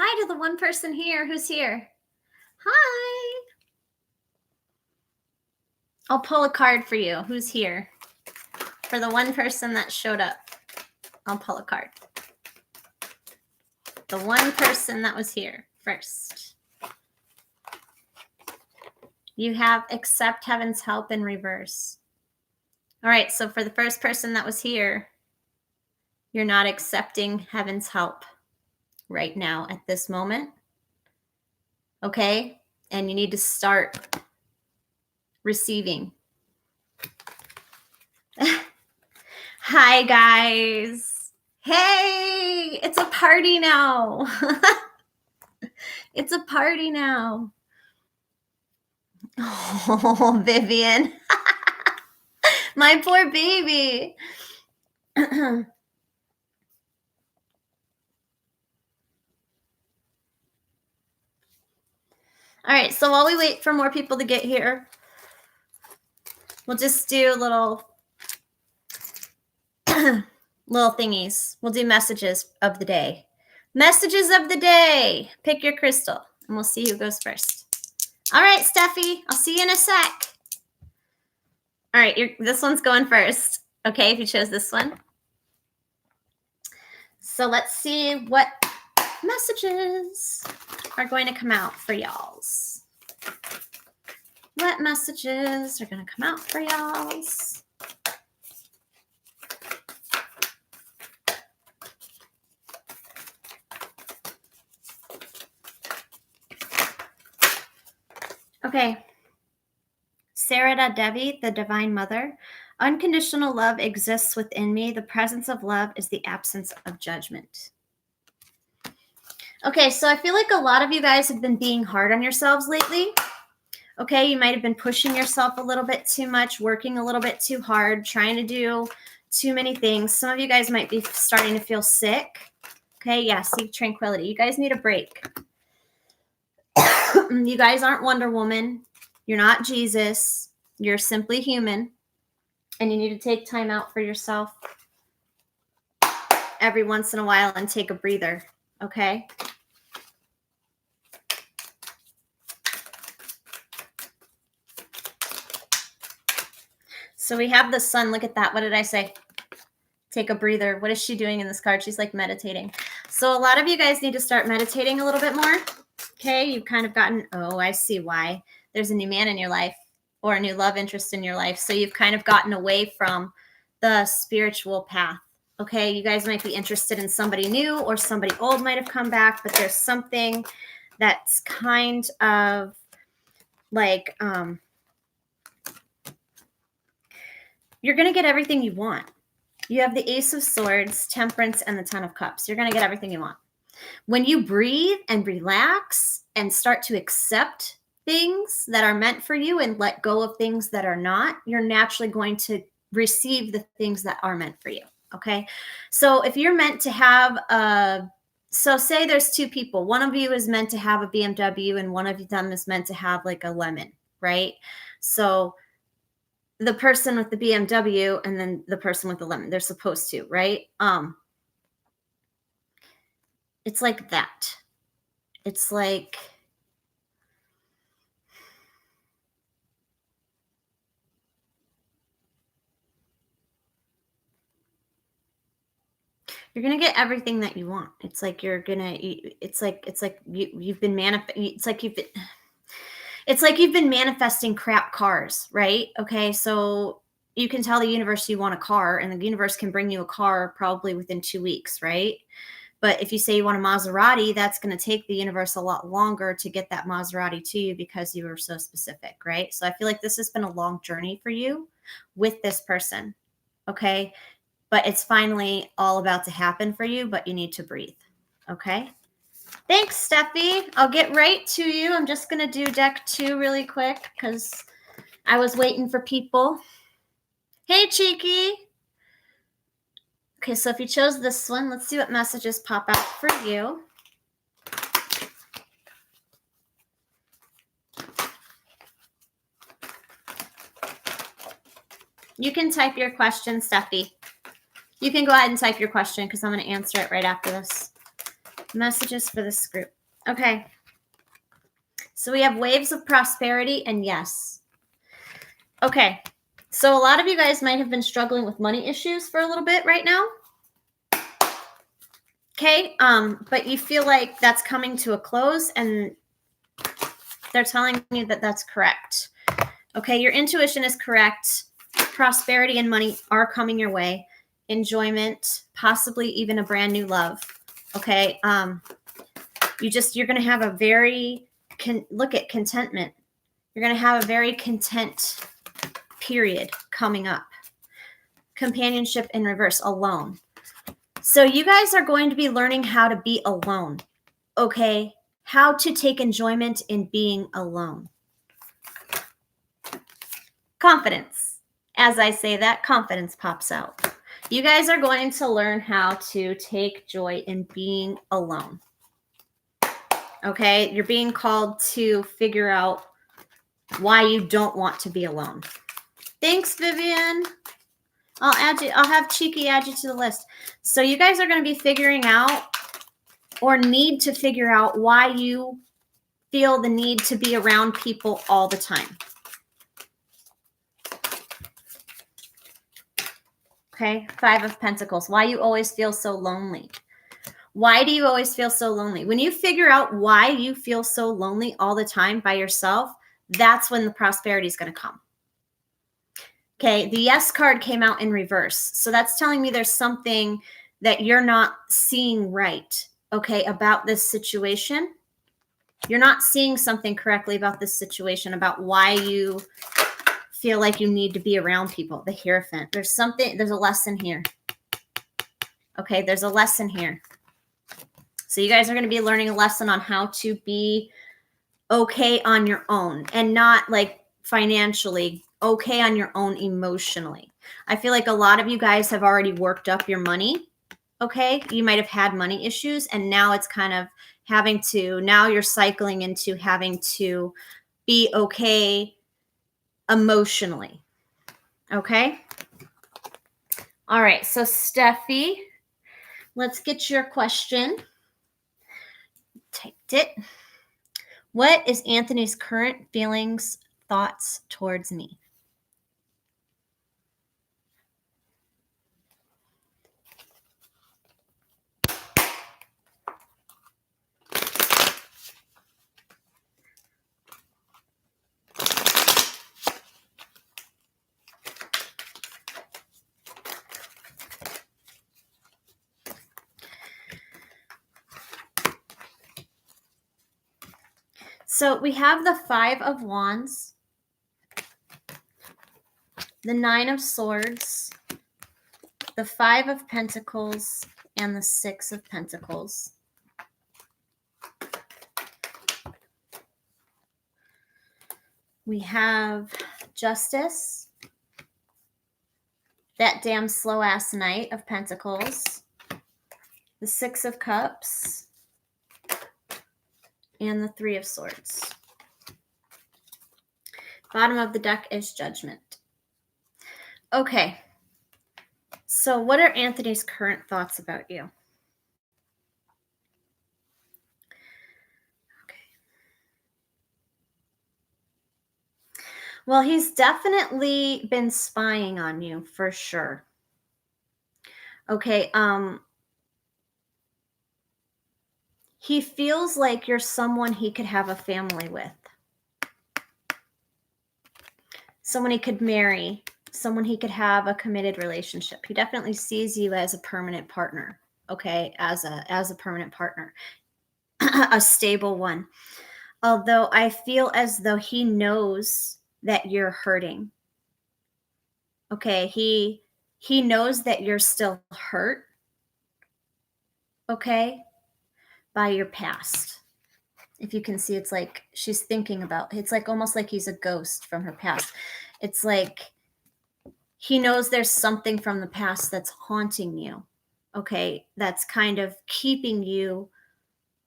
hi to the one person here. Who's here? Hi. I'll pull a card for you. Who's here? For the one person that showed up, I'll pull a card. The one person that was here first. You have accept heaven's help in reverse. All right, so for the first person that was here, you're not accepting heaven's help right now at this moment. Okay? And you need to start receiving. Hi, guys. Hey, it's a party now. It's a party now. Oh, Vivian. My poor baby. All right, so while we wait for more people to get here, we'll just do little thingies. We'll do messages of the day. Messages of the day. Pick your crystal, and we'll see who goes first. All right, Stephie, I'll see you in a sec. All right, this one's going first. Okay, if you chose this one. So let's see what messages are going to come out for y'alls. What messages are going to come out for y'alls? Okay. Sarada Devi, the Divine Mother. Unconditional love exists within me. The presence of love is the absence of judgment. Okay, so I feel like a lot of you guys have been being hard on yourselves lately. Okay, you might have been pushing yourself a little bit too much, working a little bit too hard, trying to do too many things. Some of you guys might be starting to feel sick. Okay, yeah, seek tranquility. You guys need a break. You guys aren't Wonder Woman. You're not Jesus. You're simply human. And you need to take time out for yourself every once in a while and take a breather, okay? So we have the sun. Look at that. What did I say? Take a breather. What is she doing in this card? She's like meditating. So a lot of you guys need to start meditating a little bit more. Okay, you've kind of gotten, oh, I see why. There's a new man in your life or a new love interest in your life. So you've kind of gotten away from the spiritual path. Okay, you guys might be interested in somebody new or somebody old might have come back, but there's something that's kind of like, you're going to get everything you want. You have the Ace of Swords, Temperance, and the Ten of Cups. You're going to get everything you want. When you breathe and relax and start to accept things that are meant for you and let go of things that are not, you're naturally going to receive the things that are meant for you. Okay. So if you're meant to have so say there's two people, one of you is meant to have a BMW and one of them is meant to have like a lemon, right? So the person with the BMW and then the person with the lemon, they're supposed to, right? It's like that. It's like, you're going to get everything that you want. It's like you're going to, it's like you've been it's like you've been manifesting crap cars, right? Okay. So you can tell the universe you want a car and the universe can bring you a car probably within 2 weeks, right? But if you say you want a Maserati, that's going to take the universe a lot longer to get that Maserati to you because you were so specific, right? So I feel like this has been a long journey for you with this person, okay? But it's finally all about to happen for you, but you need to breathe, okay? Thanks, Stephie. I'll get right to you. I'm just going to do deck 2 really quick because I was waiting for people. Hey, Cheeky. Okay, so if you chose this one, let's see what messages pop out for you. You can type your question, Stephie. You can go ahead and type your question because I'm going to answer it right after this. Messages for this group. Okay. So we have waves of prosperity and yes. Okay. So a lot of you guys might have been struggling with money issues for a little bit right now. Okay. But you feel like that's coming to a close and they're telling you that that's correct. Okay. Your intuition is correct. Prosperity and money are coming your way. Enjoyment, possibly even a brand new love. Okay. You're going to have a very, look at contentment. You're going to have a very content period coming up. Companionship in reverse, alone. So you guys are going to be learning how to be alone. Okay. How to take enjoyment in being alone. Confidence. As I say that, confidence pops out. You guys are going to learn how to take joy in being alone. Okay, you're being called to figure out why you don't want to be alone. Thanks, Vivian. I'll have Cheeky add you to the list. So you guys are going to be figuring out or need to figure out why you feel the need to be around people all the time. Okay, 5 of Pentacles. Why you always feel so lonely. Why do you always feel so lonely? When you figure out why you feel so lonely all the time by yourself, that's when the prosperity is going to come. Okay, the yes card came out in reverse. So that's telling me there's something that you're not seeing right, okay, about this situation. You're not seeing something correctly about this situation, about why you feel like you need to be around people. The Hierophant. There's a lesson here. Okay, there's a lesson here. So you guys are going to be learning a lesson on how to be okay on your own and not like financially, okay on your own emotionally. I feel like a lot of you guys have already worked up your money. Okay, you might have had money issues and now it's kind of now you're cycling into having to be okay emotionally. Okay. All right. So Stephie, let's get your question. Typed it. What is Anthony's current feelings, thoughts towards me? So we have the 5 of Wands, the 9 of Swords, the 5 of Pentacles, and the 6 of Pentacles. We have Justice, that damn slow ass Knight of Pentacles, the 6 of Cups, and the 3 of Swords. Bottom of the deck is Judgment. Okay. So what are Anthony's current thoughts about you? Okay. Well, he's definitely been spying on you for sure. Okay. He feels like you're someone he could have a family with. Someone he could marry. Someone he could have a committed relationship. He definitely sees you as a permanent partner. Okay, as a permanent partner. A stable one. Although I feel as though he knows that you're hurting. Okay, he knows that you're still hurt. Okay, by your past. If you can see, it's like she's thinking about, it's like almost like he's a ghost from her past. It's like he knows there's something from the past that's haunting you. Okay, that's kind of keeping you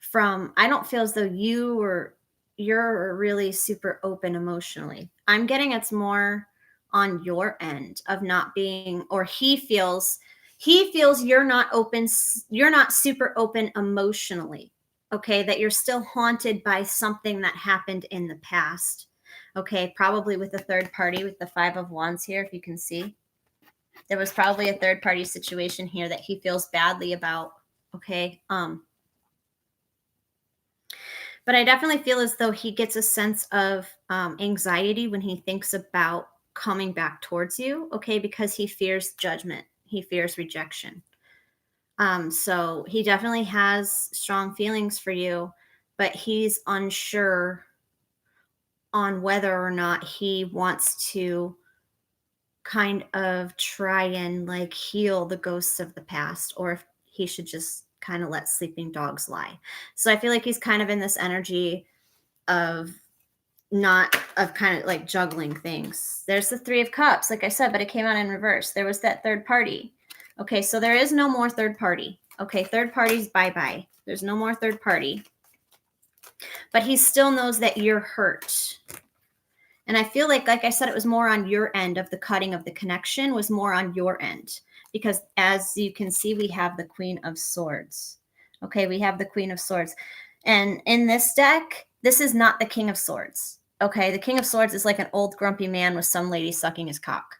from, I don't feel as though you're really super open emotionally. I'm getting it's more on your end of not being, or he feels He feels you're not open, you're not super open emotionally, okay? That you're still haunted by something that happened in the past, okay? Probably with a third party, with the 5 of Wands here, if you can see. There was probably a third party situation here that he feels badly about, okay? But I definitely feel as though he gets a sense of anxiety when he thinks about coming back towards you, okay? Because he fears judgment. He fears rejection. So he definitely has strong feelings for you, but he's unsure on whether or not he wants to kind of try and like heal the ghosts of the past, or if he should just kind of let sleeping dogs lie. So I feel like he's kind of in this energy of not of kind of like juggling things. There's the 3 of Cups, like I said, but it came out in reverse. There was that third party. Okay, so there is no more third party. Okay, third party's bye-bye. There's no more third party. But he still knows that you're hurt. And I feel like I said, it was more on your end of the cutting of the connection was more on your end. Because as you can see, we have the Queen of Swords. Okay, we have the Queen of Swords. And in this deck, this is not the King of Swords. Okay, the King of Swords is like an old grumpy man with some lady sucking his cock.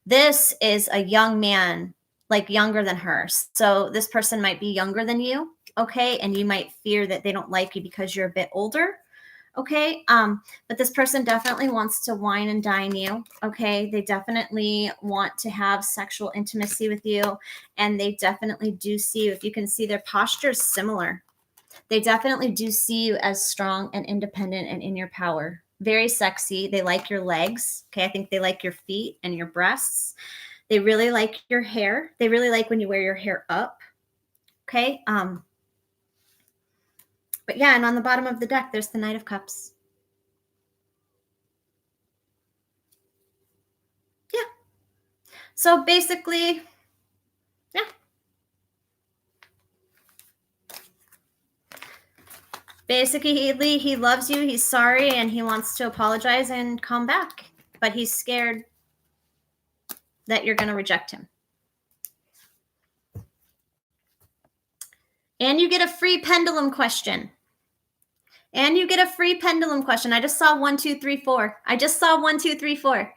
This is a young man, like younger than her. So this person might be younger than you, okay? And you might fear that they don't like you because you're a bit older, okay? But this person definitely wants to wine and dine you, okay? They definitely want to have sexual intimacy with you, and they definitely do see you. If you can see, their posture is similar. They definitely do see you as strong and independent and in your power. Very sexy. They like your legs. Okay, I think they like your feet and your breasts. They really like your hair. They really like when you wear your hair up. Okay. But yeah, and on the bottom of the deck, there's the Knight of Cups. Yeah. So basically, yeah. Basically, he loves you, he's sorry, and he wants to apologize and come back. But he's scared that you're going to reject him. And you get a free pendulum question. And you get a free pendulum question. I just saw 1, 2, 3, 4. I just saw 1, 2, 3, 4.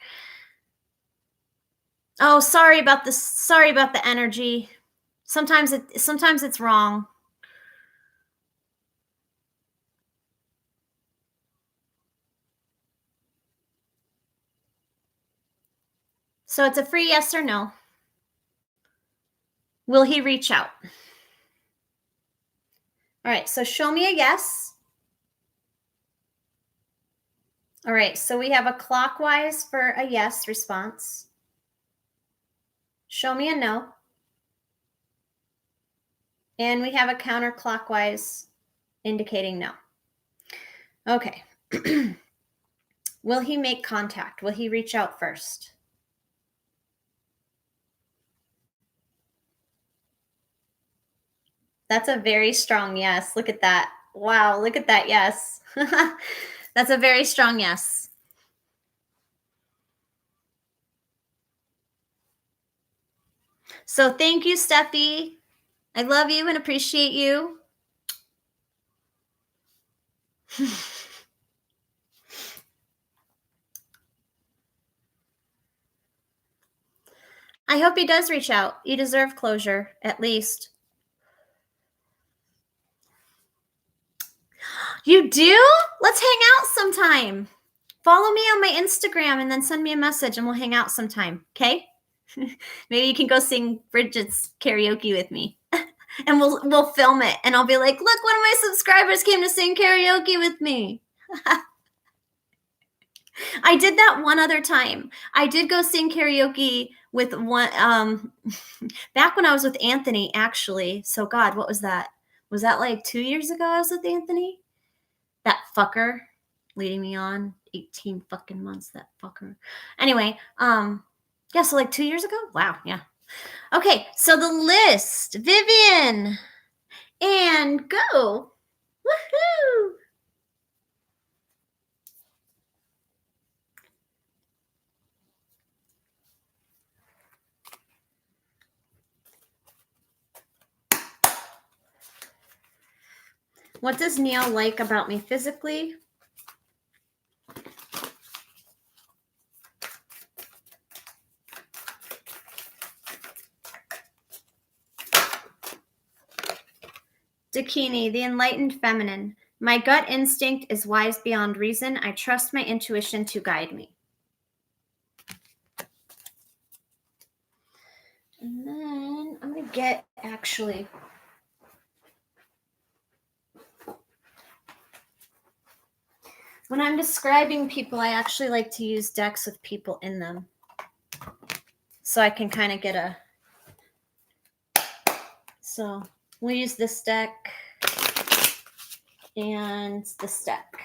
Oh, sorry about this. Sorry about the energy. Sometimes it's wrong. So it's a free yes or no. Will he reach out? All right, so show me a yes. All right, so we have a clockwise for a yes response. Show me a no. And we have a counterclockwise indicating no. Okay. Will he make contact? Will he reach out first? That's a very strong yes. Look at that. Wow, look at that yes. That's a very strong yes. So thank you, Stephie. I love you and appreciate you. I hope he does reach out. You deserve closure, at least. You do? Let's hang out sometime. Follow me on my Instagram and then send me a message and we'll hang out sometime, okay? Maybe you can go sing Bridget's karaoke with me. And we'll film it and I'll be like, look, one of my subscribers came to sing karaoke with me. I did that one other time. I did go sing karaoke with one back when I was with Anthony, actually. So God, what was that? Was that like 2 years ago I was with Anthony? That fucker leading me on 18 fucking months, that fucker. Anyway, yeah, so like 2 years ago? Wow, yeah. Okay, so the list, Vivian, and go. Woohoo! What does Neil like about me physically? Dakini, the enlightened feminine. My gut instinct is wise beyond reason. I trust my intuition to guide me. And then I'm going to get actually... When I'm describing people, I actually like to use decks with people in them. So I can kind of get a... So we'll use this deck and this deck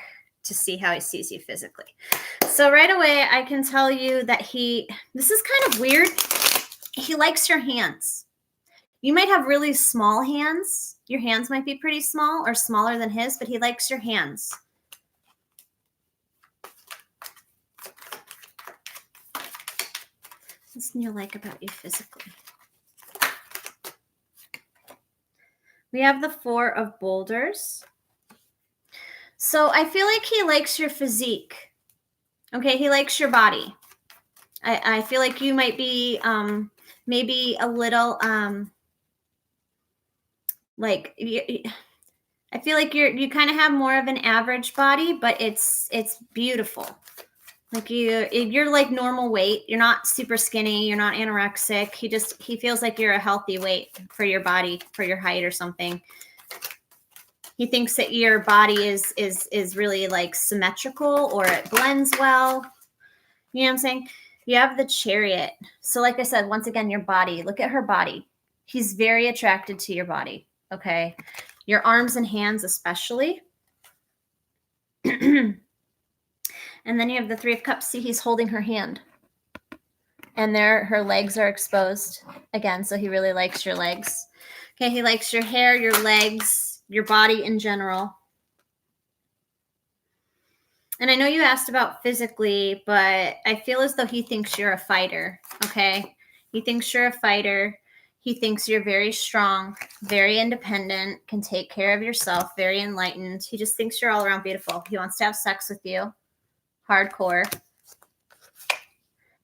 to see how he sees you physically. So right away, I can tell you that this is kind of weird. He likes your hands. You might have really small hands. Your hands might be pretty small or smaller than his, but he likes your hands. What does Neil like about you physically? We have the 4 of boulders. So I feel like he likes your physique. Okay, he likes your body. I feel like you might be maybe a little like I feel like you kind of have more of an average body, but it's beautiful. Like you're like normal weight. You're not super skinny. You're not anorexic. He feels like you're a healthy weight for your body, for your height or something. He thinks that your body is really like symmetrical, or it blends well. You know what I'm saying? You have the Chariot. So like I said, once again, your body. Look at her body. He's very attracted to your body. Okay. Your arms and hands especially. And then you have the 3 of Cups. See, he's holding her hand. And her legs are exposed again. So he really likes your legs. Okay, he likes your hair, your legs, your body in general. And I know you asked about physically, but I feel as though he thinks you're a fighter, okay? He thinks you're a fighter. He thinks you're very strong, very independent, can take care of yourself, very enlightened. He just thinks you're all around beautiful. He wants to have sex with you. Hardcore.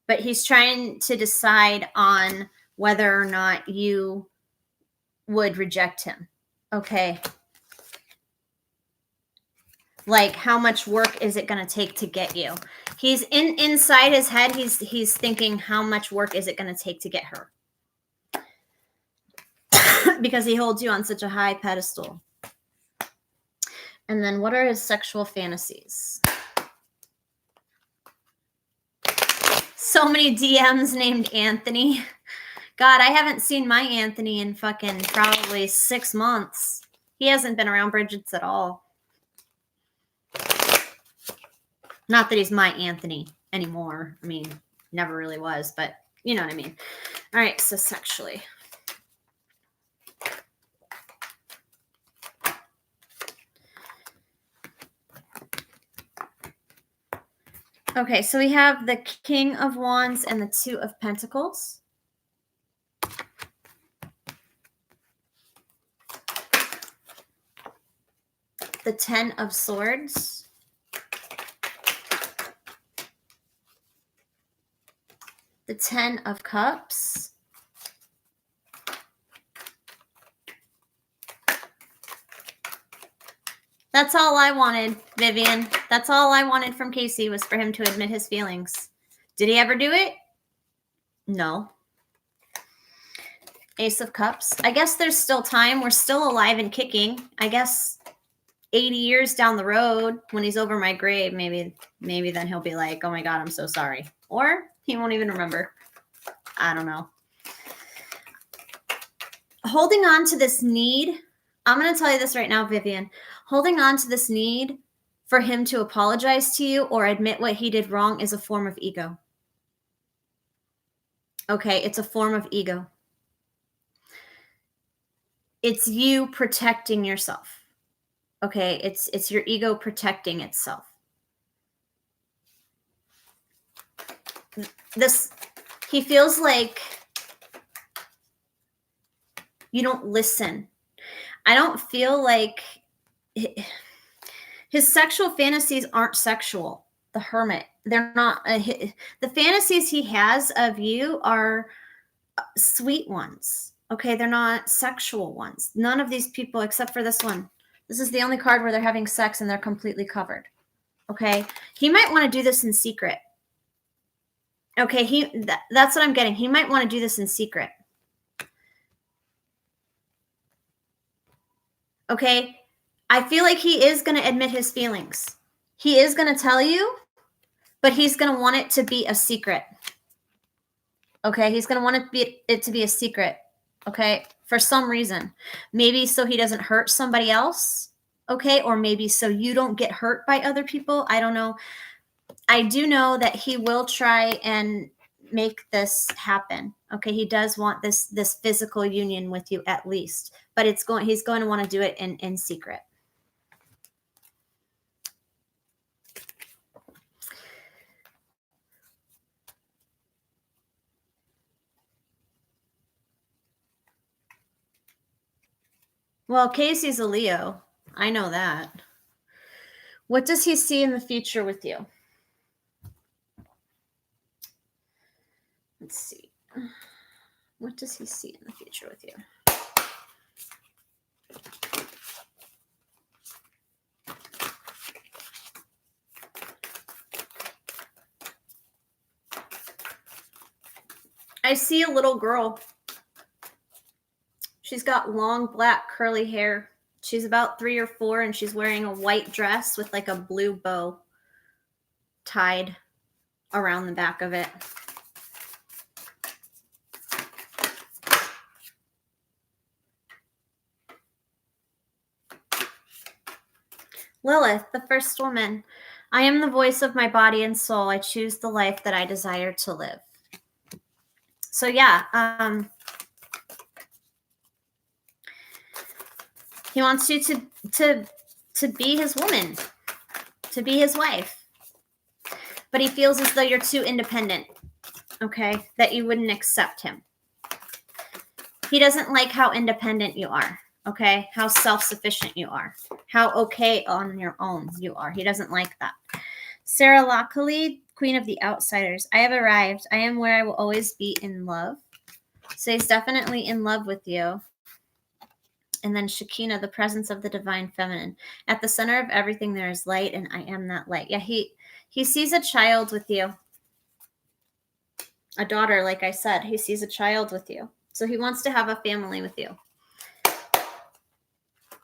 But he's trying to decide on whether or not you would reject him. Okay. Like, how much work is it going to take to get you? He's inside his head. He's thinking, how much work is it going to take to get her? Because he holds you on such a high pedestal. And then what are his sexual fantasies? So many DMs named Anthony. God, I haven't seen my Anthony in fucking probably 6 months. He hasn't been around Bridget's at all. Not that he's my Anthony anymore. I mean, never really was, but you know what I mean. All right, so sexually. Okay, so we have the King of Wands and the 2 of Pentacles. The 10 of Swords. The 10 of Cups. That's all I wanted, Vivian. That's all I wanted from Casey, was for him to admit his feelings. Did he ever do it? No. Ace of Cups. I guess there's still time. We're still alive and kicking. I guess 80 years down the road, when he's over my grave, maybe then he'll be like, oh my God, I'm so sorry. Or he won't even remember. I don't know. Holding on to this need, I'm going to tell you this right now, Vivian. Holding on to this need for him to apologize to you or admit what he did wrong is a form of ego. Okay, it's a form of ego. It's you protecting yourself. Okay, it's your ego protecting itself. He feels like you don't listen. I don't feel like his sexual fantasies aren't sexual. The Hermit, they're not. The fantasies he has of you are sweet ones. Okay, they're not sexual ones. None of these people, except for this one. This is the only card where they're having sex and they're completely covered. Okay, he might want to do this in secret. Okay, that's what I'm getting. He might want to do this in secret. Okay, I feel like he is going to admit his feelings. He is going to tell you, but he's going to want it to be a secret. Okay, he's going to want it to be a secret. Okay, for some reason. Maybe so he doesn't hurt somebody else. Okay, or maybe so you don't get hurt by other people. I don't know. I do know that he will try and make this happen. Okay, he does want this physical union with you at least, but he's going to want to do it in secret. Well, Casey's a Leo. I know that. What does he see in the future with you? Let's see. What does he see in the future with you? I see a little girl. She's got long black curly hair. She's about 3 or 4 and she's wearing a white dress with like a blue bow tied around the back of it. Lilith, the first woman. I am the voice of my body and soul. I choose the life that I desire to live. So yeah, he wants you to be his woman, to be his wife. But he feels as though you're too independent, okay, that you wouldn't accept him. He doesn't like how independent you are, okay, how self-sufficient you are, how okay on your own you are. He doesn't like that. Sarah Lockley, Queen of the Outsiders. I have arrived. I am where I will always be in love. So he's definitely in love with you. And then Shekinah, the presence of the divine feminine. At the center of everything there is light, and I am that light. Yeah, he sees a child with you. A daughter, like I said. He sees a child with you. So he wants to have a family with you.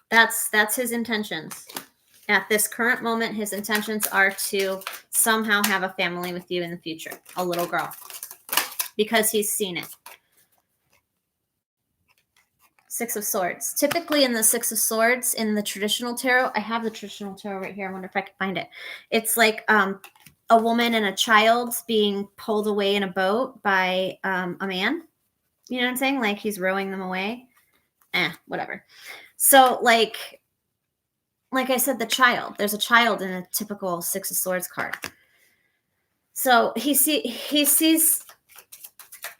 That's his intentions. At this current moment, his intentions are to somehow have a family with you in the future. A little girl. Because he's seen it. Six of Swords. Typically in the Six of Swords, in the traditional tarot, I have the traditional tarot right here. I wonder if I can find it. It's like a woman and a child being pulled away in a boat by a man. You know what I'm saying? Like he's rowing them away. Whatever. So like I said, the child. There's a child in a typical Six of Swords card. So he sees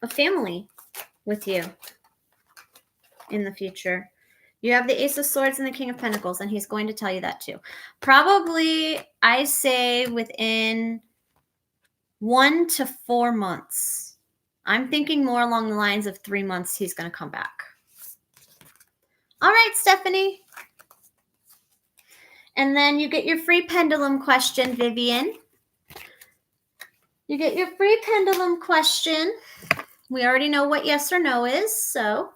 a family with you in the future. You have the Ace of Swords and the King of Pentacles, and he's going to tell you that too. Probably, I say within 1 to 4 months. I'm thinking more along the lines of 3 months he's going to come back. All right, Stephanie. And then you get your free pendulum question, Vivian. You get your free pendulum question. We already know what yes or no is, so.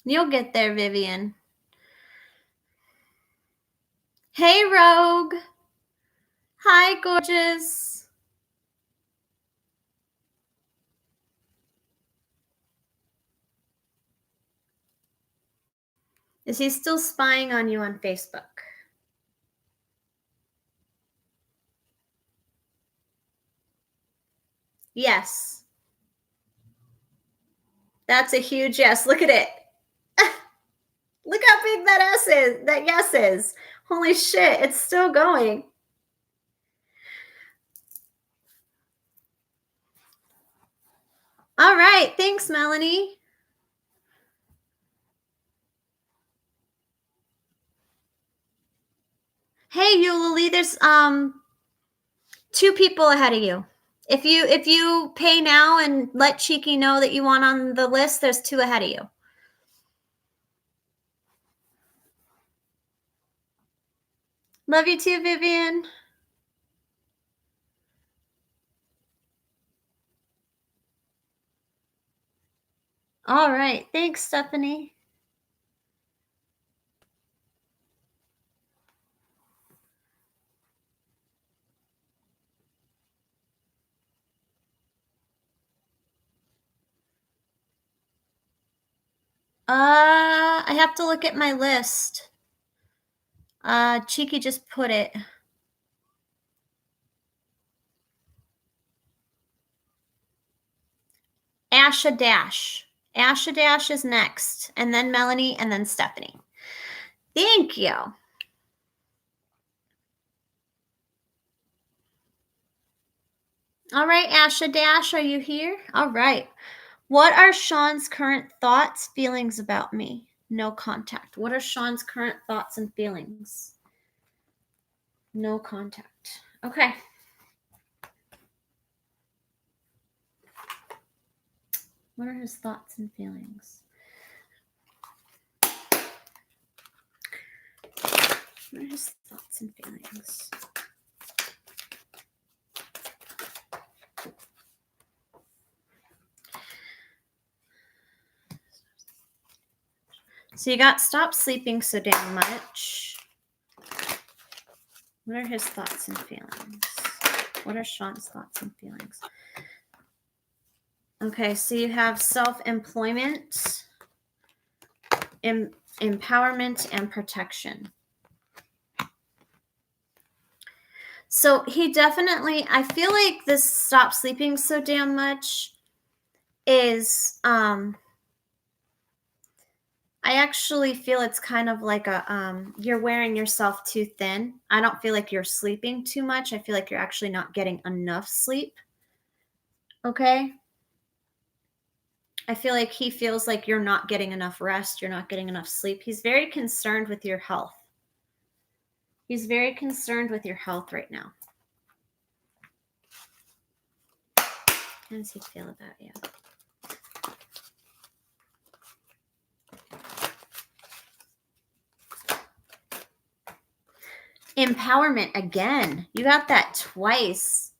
You'll get there, Vivian. Hey, Rogue. Hi, gorgeous. Is he still spying on you on Facebook? Yes. That's a huge yes. Look at it. Look how big that yes is. Holy shit, it's still going. All right, thanks, Melanie. Hey, Yulili, there's 2 people ahead of you. If you pay now and let Cheeky know that you want on the list, there's 2 ahead of you. Love you too, Vivian. All right. Thanks, Stephanie. I have to look at my list. Cheeky just put it. Asha Dash. Asha Dash is next, and then Melanie, and then Stephanie. Thank you. All right, Asha Dash, are you here? All right. What are Sean's current thoughts, feelings about me? No contact. What are Sean's current thoughts and feelings? No contact. Okay. What are his thoughts and feelings? What are his thoughts and feelings? So you got stop sleeping so damn much. What are his thoughts and feelings? What are Sean's thoughts and feelings? Okay, so you have self-employment, empowerment, and protection. So he definitely, I feel like this stop sleeping so damn much is, I actually feel it's kind of like a, you're wearing yourself too thin. I don't feel like you're sleeping too much. I feel like you're actually not getting enough sleep. Okay. I feel like he feels like you're not getting enough rest. You're not getting enough sleep. He's very concerned with your health. He's very concerned with your health right now. How does he feel about you? Empowerment again. You got that twice.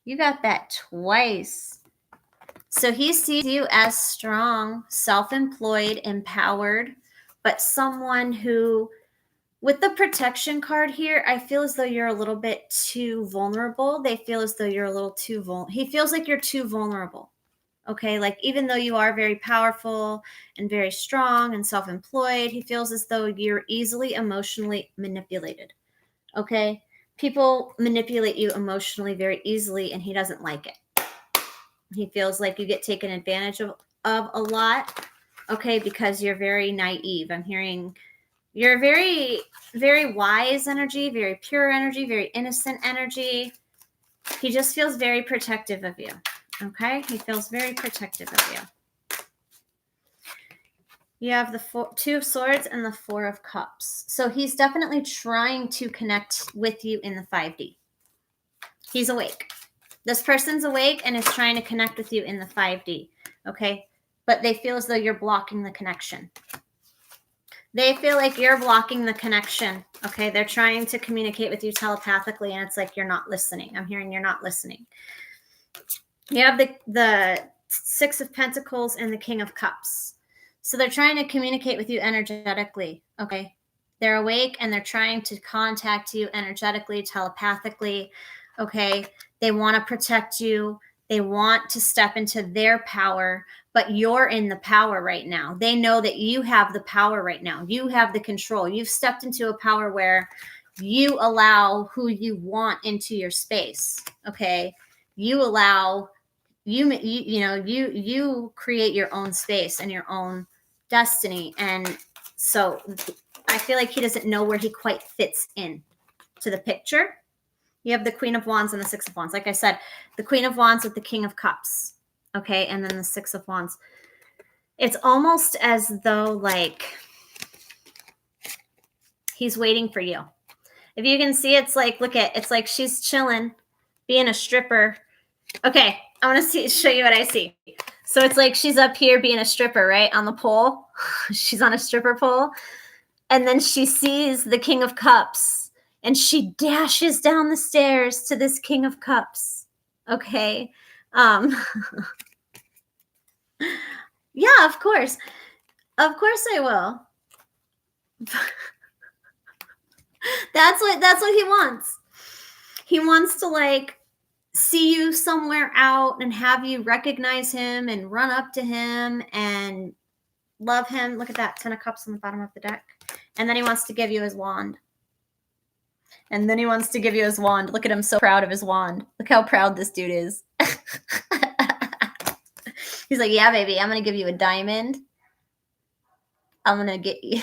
You got that twice. So he sees you as strong, self-employed, empowered, but someone who, with the protection card here, I feel as though you're a little bit too vulnerable. They feel as though you're a little too vulnerable. He feels like you're too vulnerable. Okay, like even though you are very powerful and very strong and self-employed, he feels as though you're easily emotionally manipulated. Okay, people manipulate you emotionally very easily, and he doesn't like it. He feels like you get taken advantage of a lot, okay, because you're very naive. I'm hearing you're very, very wise energy, very pure energy, very innocent energy. He just feels very protective of you, okay? He feels very protective of you. You have the 2 of Swords and the 4 of Cups. So he's definitely trying to connect with you in the 5D. He's awake. This person's awake and is trying to connect with you in the 5D, okay? But they feel as though you're blocking the connection. They feel like you're blocking the connection, okay? They're trying to communicate with you telepathically, and it's like you're not listening. I'm hearing you're not listening. You have the 6 of Pentacles and the King of Cups. So they're trying to communicate with you energetically, okay? They're awake and they're trying to contact you energetically, telepathically, okay? They want to protect you. They want to step into their power, but you're in the power right now. They know that you have the power right now. You have the control. You've stepped into a power where you allow who you want into your space, okay? You allow, you create your own space and your own destiny, and So I feel like he doesn't know where he quite fits in to the picture. You have the Queen of Wands and the Six of Wands. Like I said, the Queen of Wands with the King of Cups. Okay, and then the Six of Wands. It's almost as though like he's waiting for you. If you can see, it's like, look at, it's like she's chilling, being a stripper. Okay, I want to show you what I see. So it's like she's up here being a stripper, right? On the pole. She's on a stripper pole. And then she sees the King of Cups and she dashes down the stairs to this King of Cups. Okay. Yeah, of course. Of course I will. That's what he wants. He wants to like see you somewhere out and have you recognize him and run up to him and love him. Look at that, 10 of Cups on the bottom of the deck. And then he wants to give you his wand. And then he wants to give you his wand. Look at him, so proud of his wand. Look how proud this dude is. He's like, yeah, baby, I'm going to give you a diamond. I'm going to get you.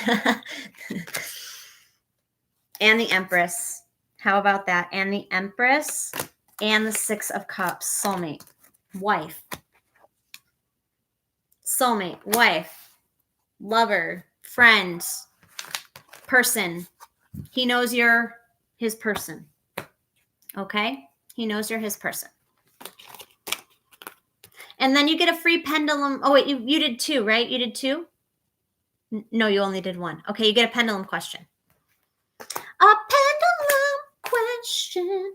And the Empress. How about that? And the Empress and the Six of Cups. Soulmate. Wife. Soulmate. Wife. Lover. Friend. Person. He knows you're his person. Okay? He knows you're his person. And then you get a free pendulum. Oh, wait, you did two, right? You did two? No, you only did one. Okay, you get a pendulum question. A pendulum question.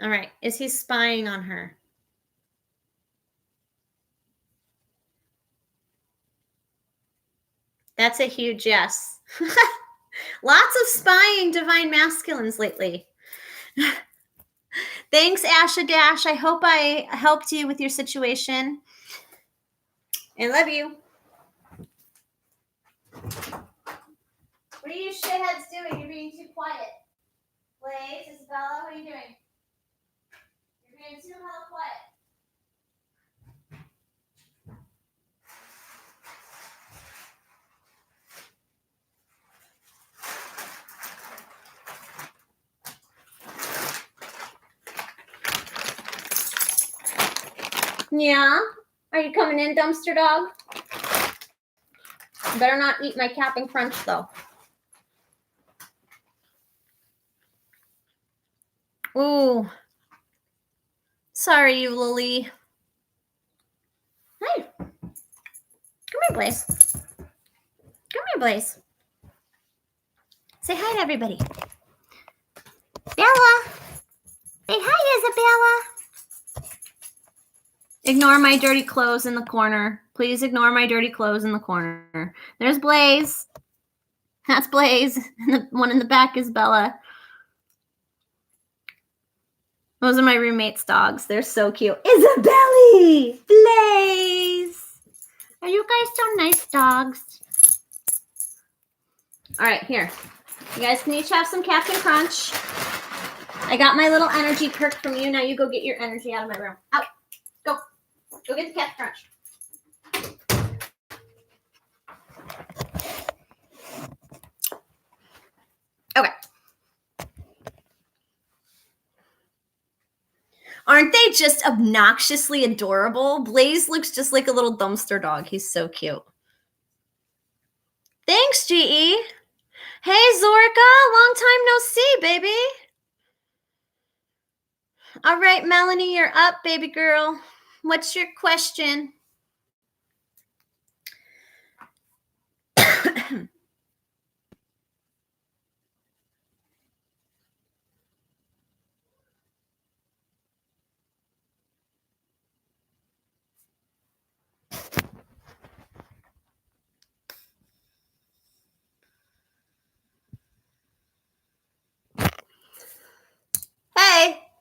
All right. Is he spying on her? That's a huge yes. Lots of spying divine masculines lately. Thanks, Asha Dash. I hope I helped you with your situation. I love you. What are you shitheads doing? You're being too quiet. Blaze, Isabella, what are you doing? You're being too hella quiet. Yeah? Are you coming in, dumpster dog? You better not eat my Cap'n Crunch, though. Ooh. Sorry, you Lily. Hey. Come here, Blaze. Come here, Blaze. Say hi to everybody. Bella. Say hi, Isabella. Ignore my dirty clothes in the corner. Please ignore my dirty clothes in the corner. There's Blaze. That's Blaze. And the one in the back is Bella. Those are my roommate's dogs. They're so cute. Isabelle! Blaze! Are you guys so nice dogs? All right, here. You guys can each have some Captain Crunch. I got my little energy perk from you. Now you go get your energy out of my room. Out. Go. Go get the Captain Crunch. Okay. Aren't they just obnoxiously adorable? Blaze looks just like a little dumpster dog. He's so cute. Thanks, GE. Hey, Zorica. Long time no see, baby. All right, Melanie, you're up, baby girl. What's your question?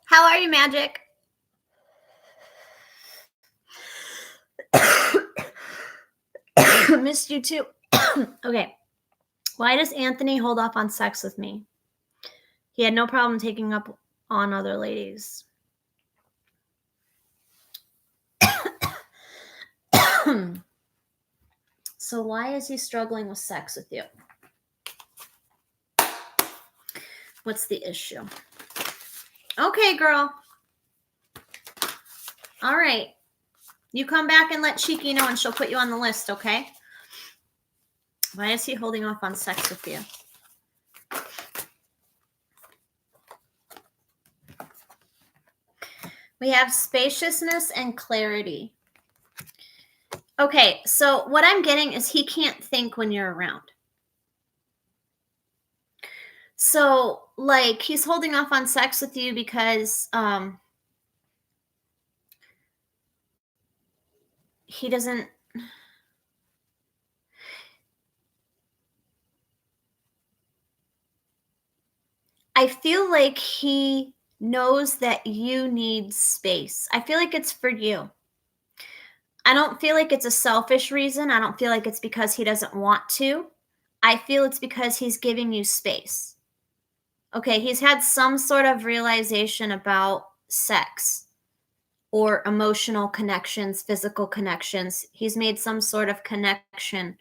How are you, Magic? Missed you too. Okay. Why does Anthony hold off on sex with me? He had no problem taking up on other ladies. So why is he struggling with sex with you? What's the issue? Okay, girl. All right. You come back and let Cheeky know and she'll put you on the list, okay? Why is he holding off on sex with you? We have spaciousness and clarity. Okay, so what I'm getting is he can't think when you're around. So, like, he's holding off on sex with you because he doesn't... I feel like he knows that you need space. I feel like it's for you. I don't feel like it's a selfish reason. I don't feel like it's because he doesn't want to. I feel it's because he's giving you space. Okay, he's had some sort of realization about sex or emotional connections, physical connections. He's made some sort of connection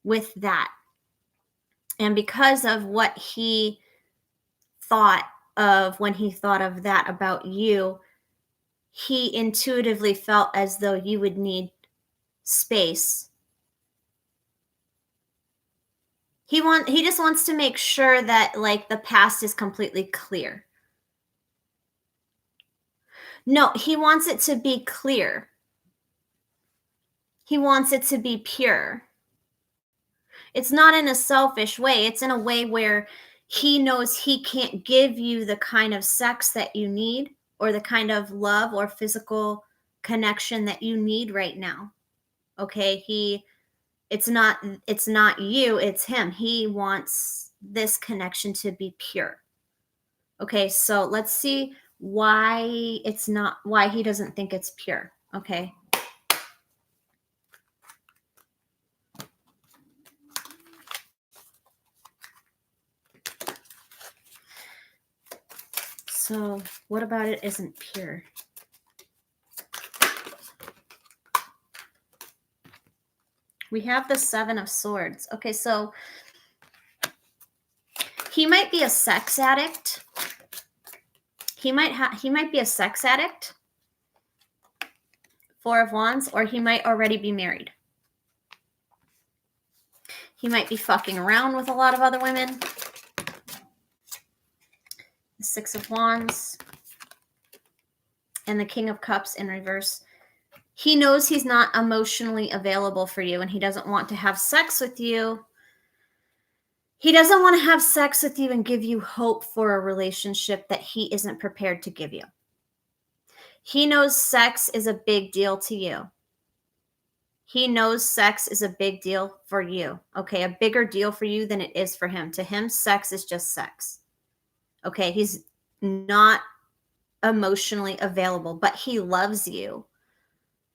with that. And because of what he thought of when he thought of that about you, he intuitively felt as though you would need space. He just wants to make sure that, like, the past is completely clear. No, he wants it to be clear. He wants it to be pure. It's not in a selfish way. It's in a way where he knows he can't give you the kind of sex that you need or the kind of love or physical connection that you need right now. Okay, it's not you, it's him. He wants this connection to be pure. Okay, so let's see why he doesn't think it's pure. Okay. So what about it isn't pure? We have the 7 of Swords. Okay, so he might be a sex addict. He might be a sex addict. 4 of Wands, or he might already be married. He might be fucking around with a lot of other women. The 6 of Wands and the King of Cups in reverse. He knows he's not emotionally available for you and he doesn't want to have sex with you. He doesn't want to have sex with you and give you hope for a relationship that he isn't prepared to give you. He knows sex is a big deal to you. He knows sex is a big deal for you. Okay, a bigger deal for you than it is for him. To him, sex is just sex. Okay, he's not emotionally available, but he loves you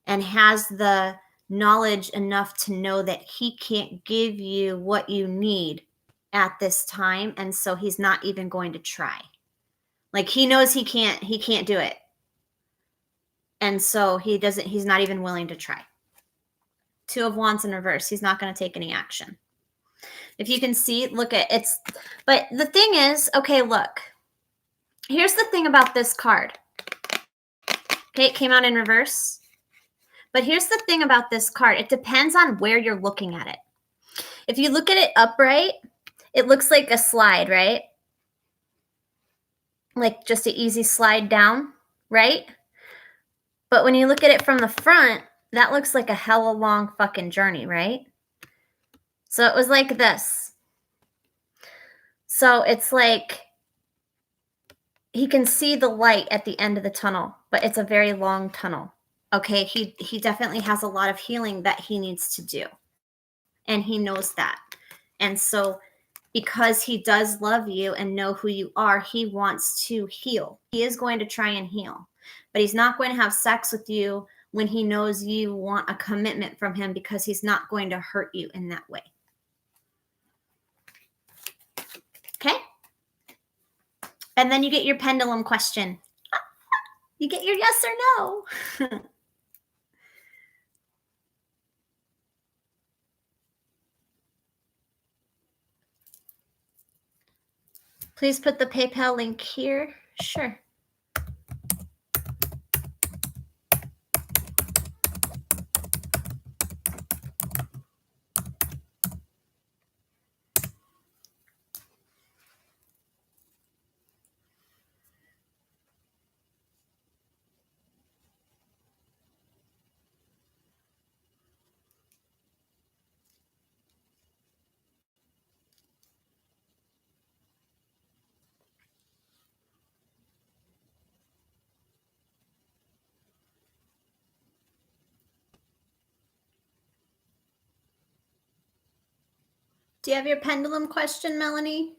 and has the knowledge enough to know that he can't give you what you need at this time, and so he's not even going to try. Like, he knows he can't do it. And so he's not even willing to try. 2 of Wands in reverse. He's not going to take any action. If you can see, look at it's, but the thing is, okay, look. Here's the thing about this card. Okay, it came out in reverse. But here's the thing about this card. It depends on where you're looking at it. If you look at it upright, it looks like a slide, right? Like just an easy slide down, right? But when you look at it from the front, that looks like a hella long fucking journey, right? So it was like this. So it's like he can see the light at the end of the tunnel, but it's a very long tunnel. Okay, he definitely has a lot of healing that he needs to do. And he knows that. And so because he does love you and know who you are, he wants to heal. He is going to try and heal, but he's not going to have sex with you when he knows you want a commitment from him, because he's not going to hurt you in that way. Okay? And then you get your pendulum question. You get your yes or no. Please put the PayPal link here. Sure. Do you have your pendulum question, Melanie?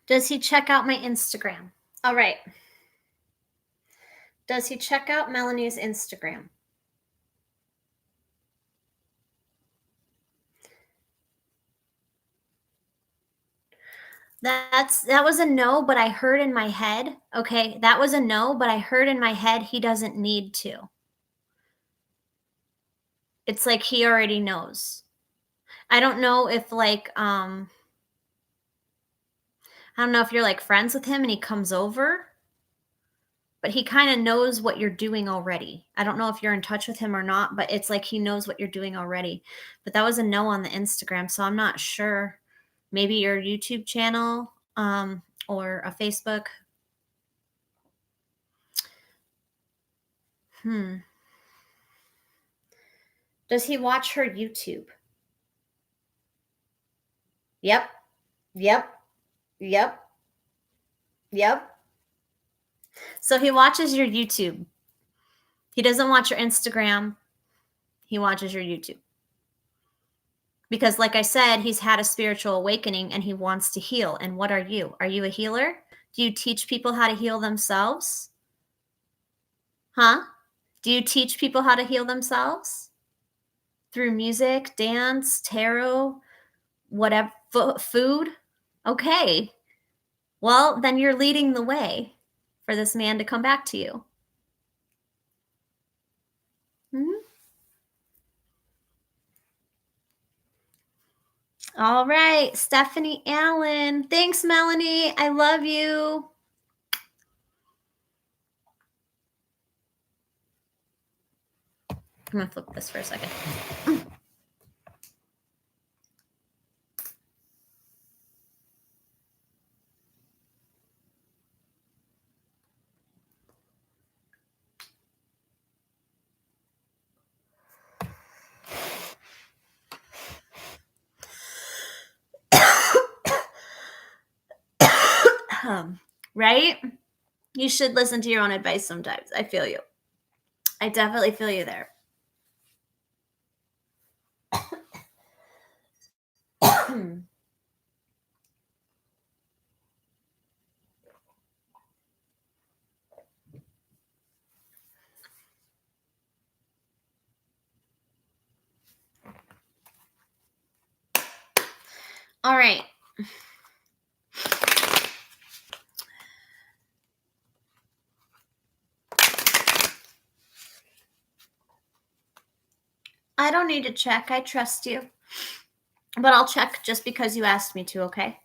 Does he check out my Instagram? All right. Does he check out Melanie's Instagram? That was a no, but I heard in my head. Okay, that was a no, but I heard in my head he doesn't need to. It's like he already knows. I don't know if like I don't know if you're like friends with him and he comes over, but he kind of knows what you're doing already. I don't know if you're in touch with him or not, but it's like he knows what you're doing already. But that was a no on the Instagram, so I'm not sure. Maybe your YouTube channel or a Facebook. Does he watch her YouTube? Yep. So he watches your YouTube. He doesn't watch your Instagram. He watches your YouTube. Because like I said, he's had a spiritual awakening and he wants to heal. And what are you? Are you a healer? Do you teach people how to heal themselves? Huh? Do you teach people how to heal themselves? Through music, dance, tarot, whatever, food? Okay. Well, then you're leading the way for this man to come back to you. All right, Stephanie Allen. Thanks, Melanie. I love you. I'm going to flip this for a second. Right? You should listen to your own advice sometimes. I feel you. I definitely feel you there. All right. I don't need to check. I trust you. But I'll check just because you asked me to, okay?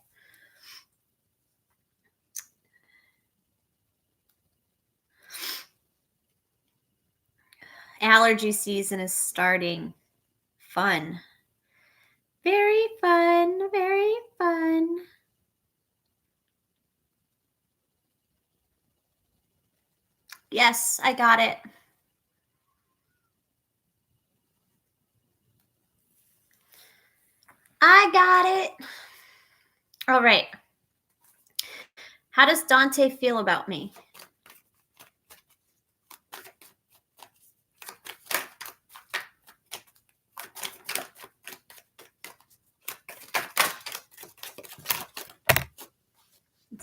Allergy season is starting. Fun. Very fun. Very fun. Yes, I got it. I got it. All right. How does Dante feel about me?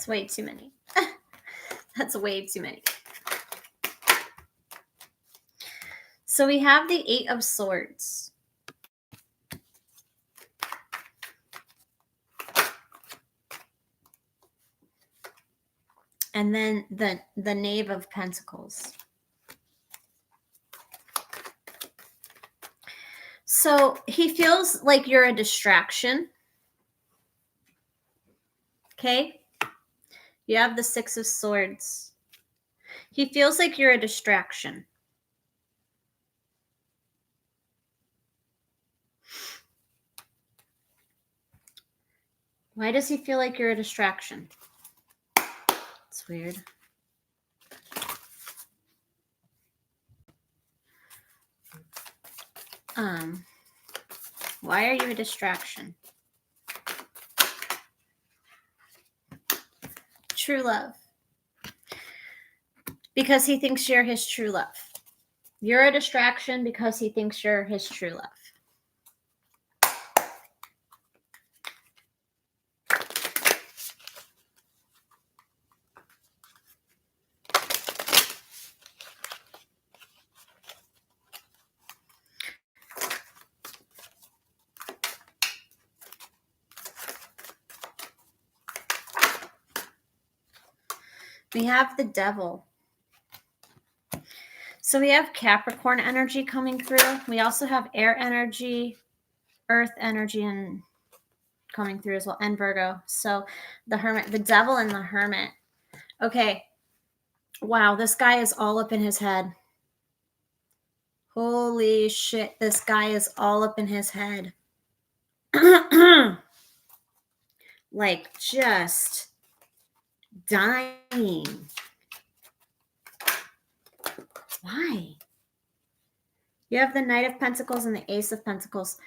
That's way too many. That's way too many. So we have the 8 of Swords. And then the Knave of Pentacles. So he feels like you're a distraction. Okay? You have the 6 of Swords. He feels like you're a distraction. Why does he feel like you're a distraction? It's weird. Why are you a distraction? True love. Because he thinks you're his true love. You're a distraction because he thinks you're his true love. We have the Devil. So we have Capricorn energy coming through. We also have air energy, earth energy, and coming through as well, and Virgo. So the Hermit, the Devil and the Hermit. Okay. Wow, this guy is all up in his head. Holy shit, this guy is all up in his head. Like, just dying. Why? You have the Knight of Pentacles and the Ace of Pentacles.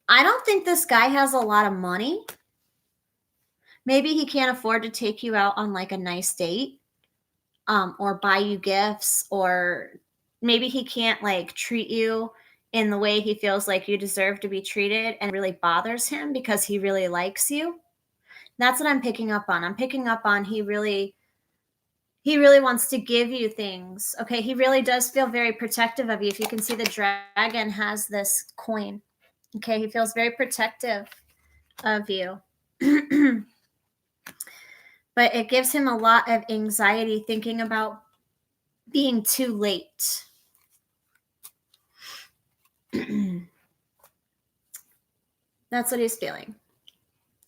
I don't think this guy has a lot of money. Maybe he can't afford to take you out on like a nice date, or buy you gifts, or maybe he can't like treat you in the way he feels like you deserve to be treated, and it really bothers him because he really likes you. That's what I'm picking up on. I'm picking up on he really wants to give you things. Okay, he really does feel very protective of you. If you can see, the dragon has this coin. Okay, he feels very protective of you. But it gives him a lot of anxiety thinking about being too late. That's what he's feeling.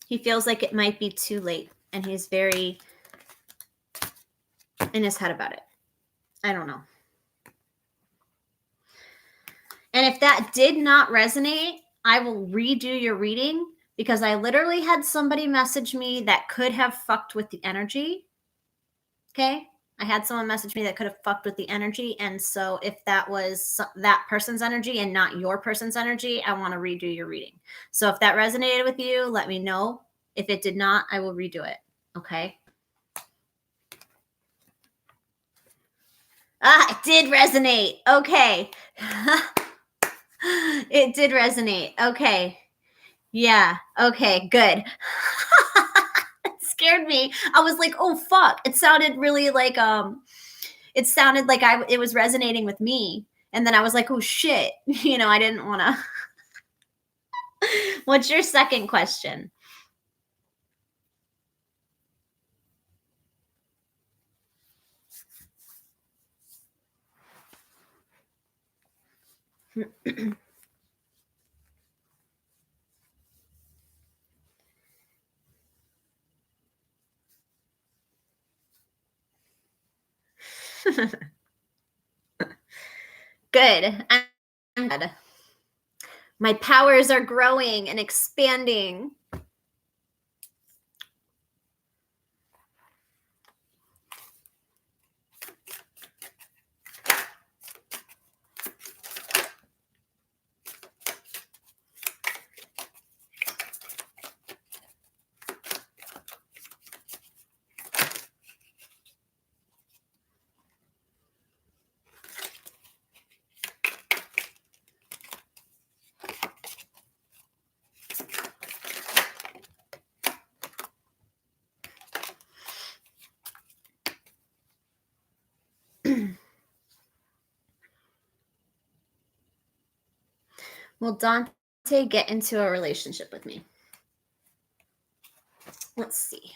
He feels like it might be too late, and he's very in his head about it. I don't know. And if that did not resonate, I will redo your reading, because I literally had somebody message me that could have fucked with the energy. Okay? I had someone message me that could have fucked with the energy. And so if that was that person's energy and not your person's energy, I want to redo your reading. So if that resonated with you, let me know. If it did not, I will redo it. Okay? It did resonate. Okay. It did resonate. Okay. Yeah. Okay, good. It scared me. I was like, oh fuck. It sounded really like it sounded like it was resonating with me. And then I was like, oh shit. I didn't want to. What's your second question? Good. I'm good. My powers are growing and expanding. Will Dante get into a relationship with me? Let's see.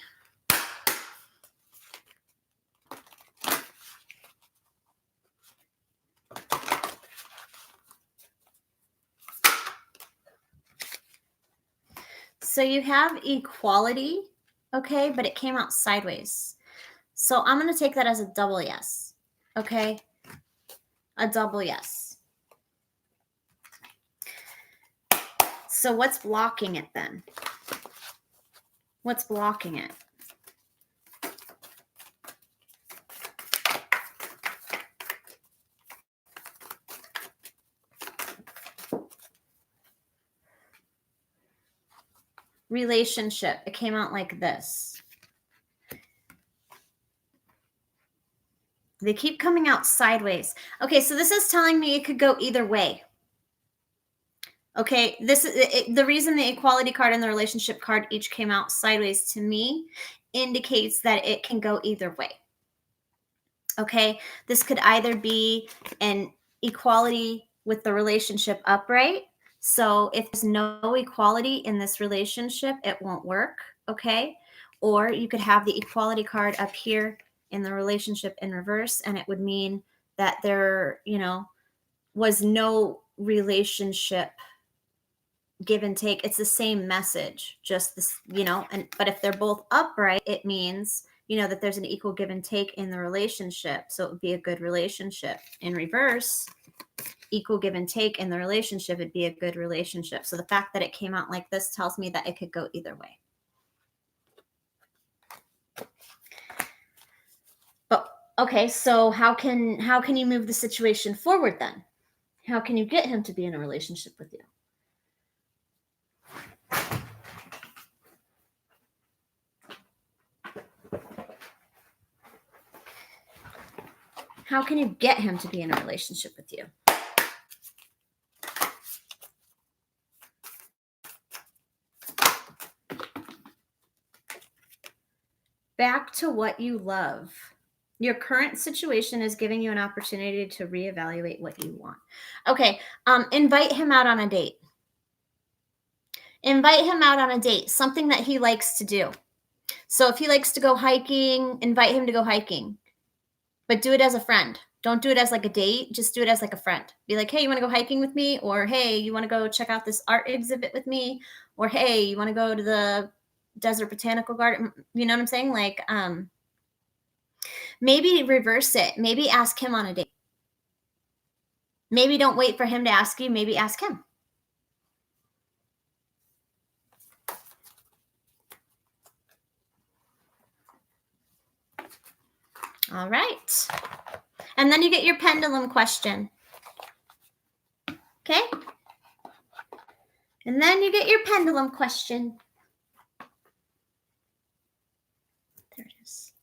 So you have equality, okay, but it came out sideways. So I'm going to take that as a double yes, okay? A double yes. So what's blocking it then? What's blocking it? Relationship. It came out like this. They keep coming out sideways. Okay, so this is telling me it could go either way. Okay, this is the reason the equality card and the relationship card each came out sideways to me indicates that it can go either way. Okay, this could either be an equality with the relationship upright. So if there's no equality in this relationship, it won't work. Okay, or you could have the equality card up here in the relationship in reverse, and it would mean that there, was no relationship give and take. It's the same message, just this, but if they're both upright, it means that there's an equal give and take in the relationship, so it would be a good relationship. In reverse, equal give and take in the relationship, it'd be a good relationship. So the fact that it came out like this tells me that it could go either way. But okay, so how can you move the situation forward then? How can you get him to be in a relationship with you? How can you get him to be in a relationship with you? Back to what you love. Your current situation is giving you an opportunity to reevaluate what you want. Okay, invite him out on a date. Invite him out on a date, something that he likes to do. So if he likes to go hiking, invite him to go hiking. But do it as a friend. Don't do it as like a date. Just do it as like a friend. Be like, hey, you want to go hiking with me? Or hey, you want to go check out this art exhibit with me? Or hey, you want to go to the desert botanical garden? You know what I'm saying? Like, maybe reverse it. Maybe ask him on a date. Maybe don't wait for him to ask you. Maybe ask him. All right. And then you get your pendulum question. Okay? And then you get your pendulum question. There it is.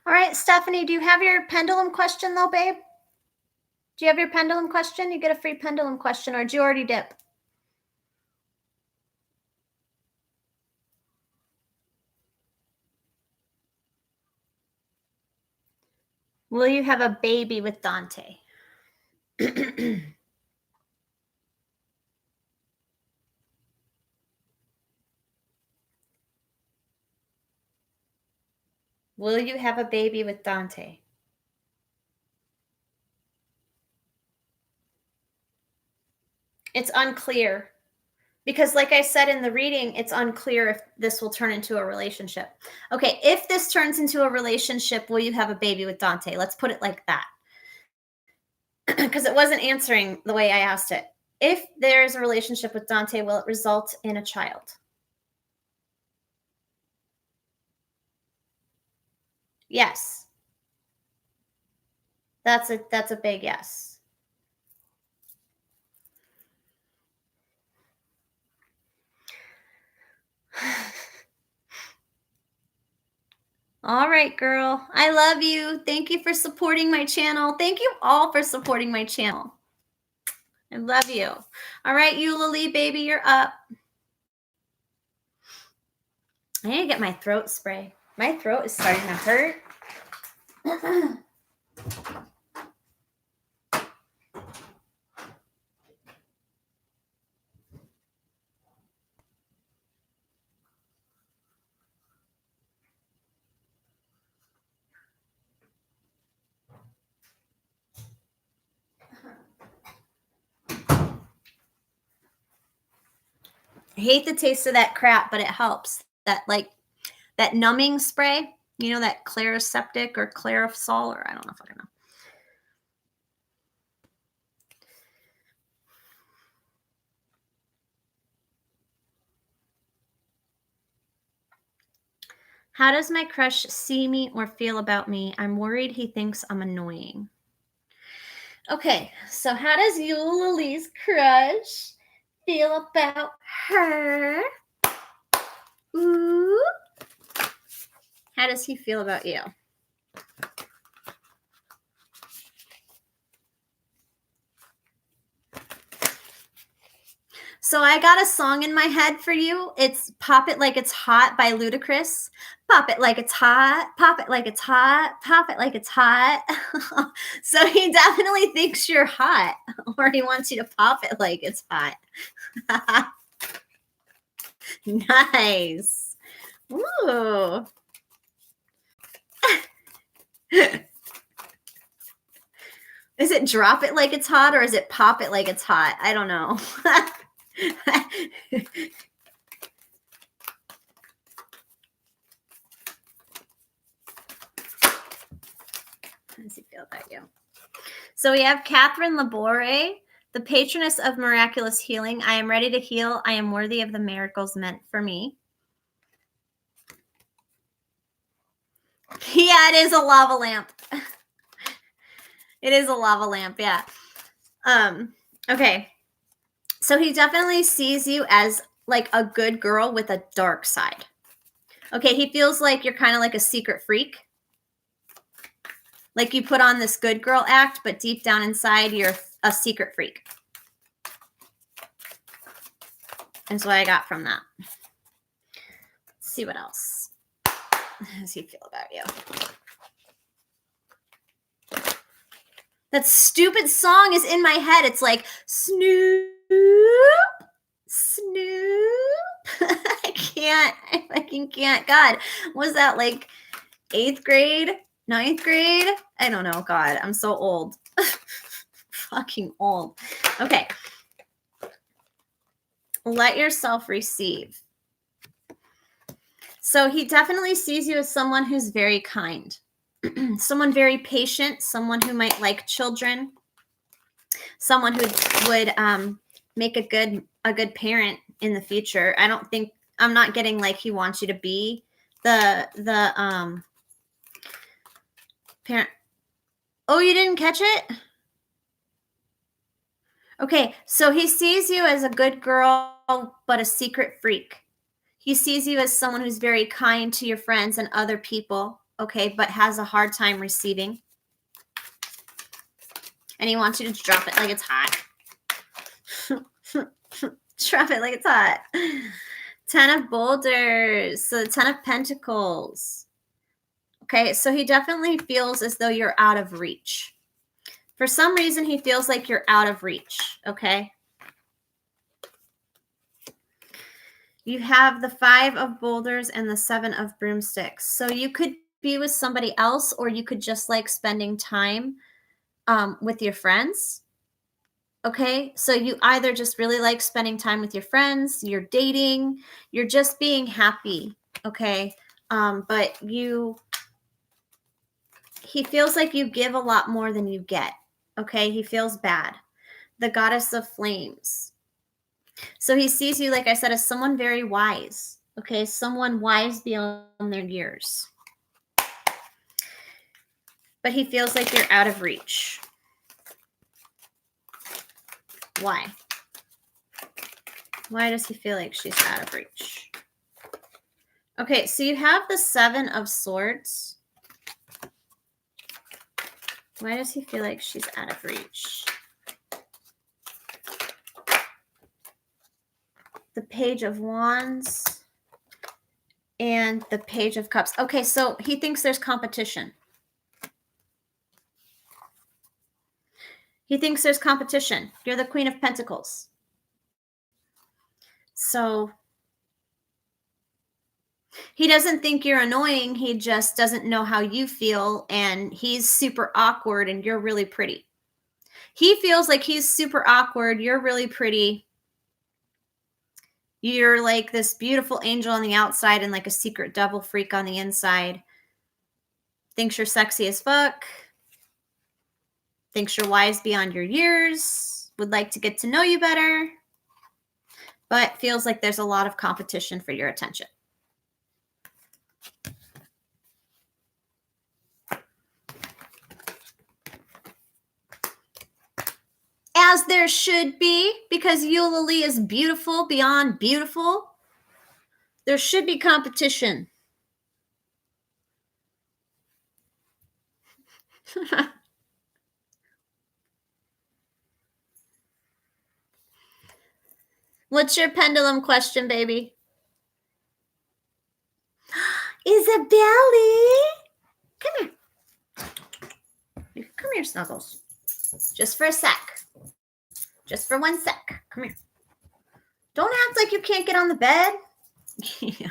All right, Stephanie, do you have your pendulum question though, babe? Do you have your pendulum question? You get a free pendulum question, or did you already dip? Will you have a baby with Dante? Will you have a baby with Dante? It's unclear. Because like I said in the reading, it's unclear if this will turn into a relationship. Okay, if this turns into a relationship, will you have a baby with Dante? Let's put it like that. Because it wasn't answering the way I asked it. If there's a relationship with Dante, will it result in a child? Yes. That's a big yes. All right, girl. I love you. Thank you for supporting my channel. Thank you all for supporting my channel. I love you. All right, Eulalie, baby, you're up. I need to get my throat spray. My throat is starting to hurt. I hate the taste of that crap, but it helps. That numbing spray, you know, that Clariseptic or Clarisol, or I don't know if I know. How does my crush see me or feel about me? I'm worried he thinks I'm annoying. Okay, so how does Eulalie's crush feel about her? Ooh. How does he feel about you? So I got a song in my head for you. It's Pop It Like It's Hot by Ludacris. Pop it like it's hot. Pop it like it's hot. Pop it like it's hot. So he definitely thinks you're hot, or he wants you to pop it like it's hot. Nice. Ooh. Is it drop it like it's hot, or is it pop it like it's hot? I don't know. How does he feel about you? So we have Catherine Labore, the patroness of miraculous healing. I am ready to heal. I am worthy of the miracles meant for me. Yeah, it is a lava lamp. It is a lava lamp, yeah. Okay. So he definitely sees you as like a good girl with a dark side. Okay, he feels like you're kind of like a secret freak. Like you put on this good girl act, but deep down inside, you're a secret freak. That's what I got from that. Let's see what else. How does he feel about you? That stupid song is in my head. It's like, Snoop, Snoop. I fucking can't. God, was that like 8th grade? 9th grade? I don't know. God, I'm so old. Fucking old. Okay. Let yourself receive. So he definitely sees you as someone who's very kind, someone very patient, someone who might like children, someone who would make a good parent in the future. I'm not getting like he wants you to be the parent. Oh, you didn't catch it? Okay, so he sees you as a good girl, but a secret freak. He sees you as someone who's very kind to your friends and other people, okay, but has a hard time receiving. And he wants you to drop it like it's hot. Drop it like it's hot. 10 of boulders. So the 10 of pentacles. Okay, so he definitely feels as though you're out of reach. For some reason, he feels like you're out of reach, okay? You have the 5 of boulders and the 7 of broomsticks. So you could be with somebody else, or you could just like spending time with your friends. Okay, so you either just really like spending time with your friends, you're dating, you're just being happy, okay? But he feels like you give a lot more than you get, okay? He feels bad. The goddess of flames. So he sees you, like I said, as someone very wise, okay? Someone wise beyond their years. But he feels like you're out of reach. Why? Why does he feel like she's out of reach? Okay, so you have the Seven of Swords. Why does he feel like she's out of reach? The Page of Wands and the Page of Cups. Okay, so he thinks there's competition. He thinks there's competition. You're the Queen of Pentacles. So he doesn't think you're annoying. He just doesn't know how you feel. And he's super awkward and you're really pretty. He feels like he's super awkward. You're really pretty. You're like this beautiful angel on the outside and like a secret devil freak on the inside. Thinks you're sexy as fuck. Thinks you're wise beyond your years. Would like to get to know you better. But feels like there's a lot of competition for your attention. As there should be, because Eulalie is beautiful beyond beautiful. There should be competition. What's your pendulum question, baby? Isabelle! Come here. Come here, Snuggles. Just for a sec. Just for 1 sec. Come here. Don't act like you can't get on the bed. Yeah.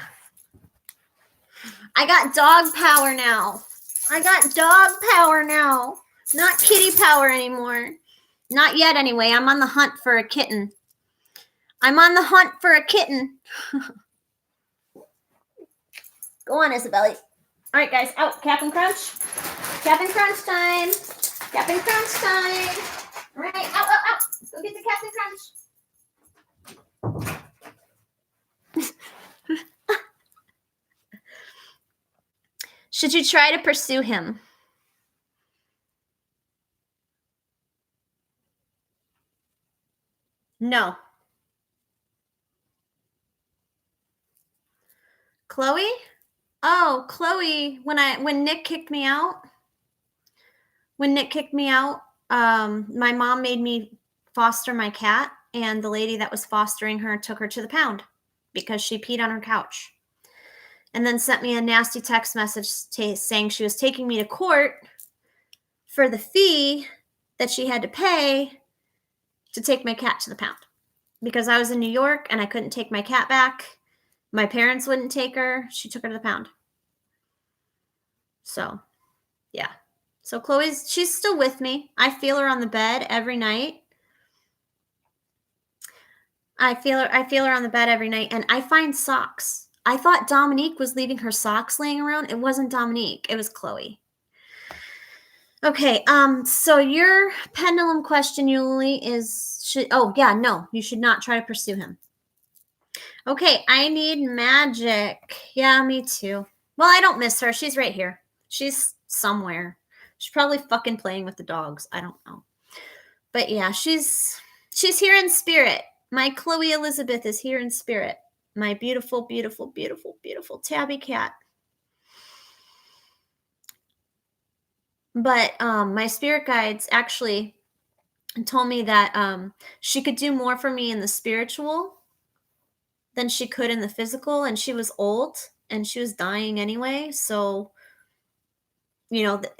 I got dog power now. Not kitty power anymore. Not yet, anyway. I'm on the hunt for a kitten. Go on, Isabelle. All right, guys. Out. Cap and crunch. Cap and crunch time. All right. Out. Go get the cap and crunch. Should you try to pursue him? No. Chloe? Oh, Chloe, when Nick kicked me out, my mom made me foster my cat, and the lady that was fostering her took her to the pound because she peed on her couch. And then sent me a nasty text message saying she was taking me to court for the fee that she had to pay to take my cat to the pound. Because I was in New York and I couldn't take my cat back. My parents wouldn't take her. She took her to the pound. So, yeah. So she's still with me. I feel her on the bed every night. I feel her on the bed every night, and I find socks. I thought Dominique was leaving her socks laying around. It wasn't Dominique. It was Chloe. Okay, so your pendulum question, Eulalie, is, you should not try to pursue him. Okay, I need magic. Yeah, me too. Well, I don't miss her. She's right here. She's somewhere. She's probably fucking playing with the dogs. I don't know. But yeah, she's here in spirit. My Chloe Elizabeth is here in spirit. My beautiful, beautiful, beautiful, beautiful tabby cat. But my spirit guides actually told me that she could do more for me in the spiritual than she could in the physical. And she was old and she was dying anyway. So,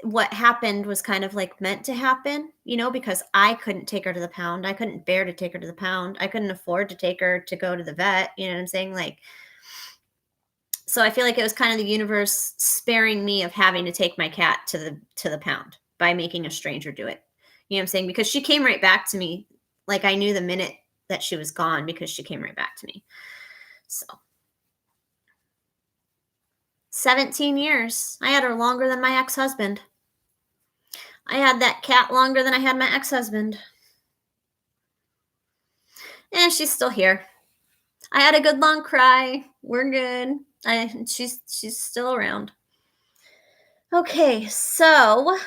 what happened was kind of like meant to happen, because I couldn't take her to the pound. I couldn't bear to take her to the pound. I couldn't afford to take her to go to the vet. You know what I'm saying? So I feel like it was kind of the universe sparing me of having to take my cat to the pound by making a stranger do it. You know what I'm saying? Because she came right back to me Like I knew the minute that she was gone because she came right back to me. So 17 years. I had her longer than my ex-husband. I had that cat longer than I had my ex-husband. And she's still here. I had a good long cry. We're good. She's still around. Okay, so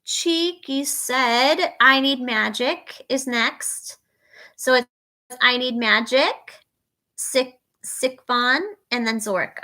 Cheeky said, I need magic is next. So it's I need magic, Sickbon, and then Zorica.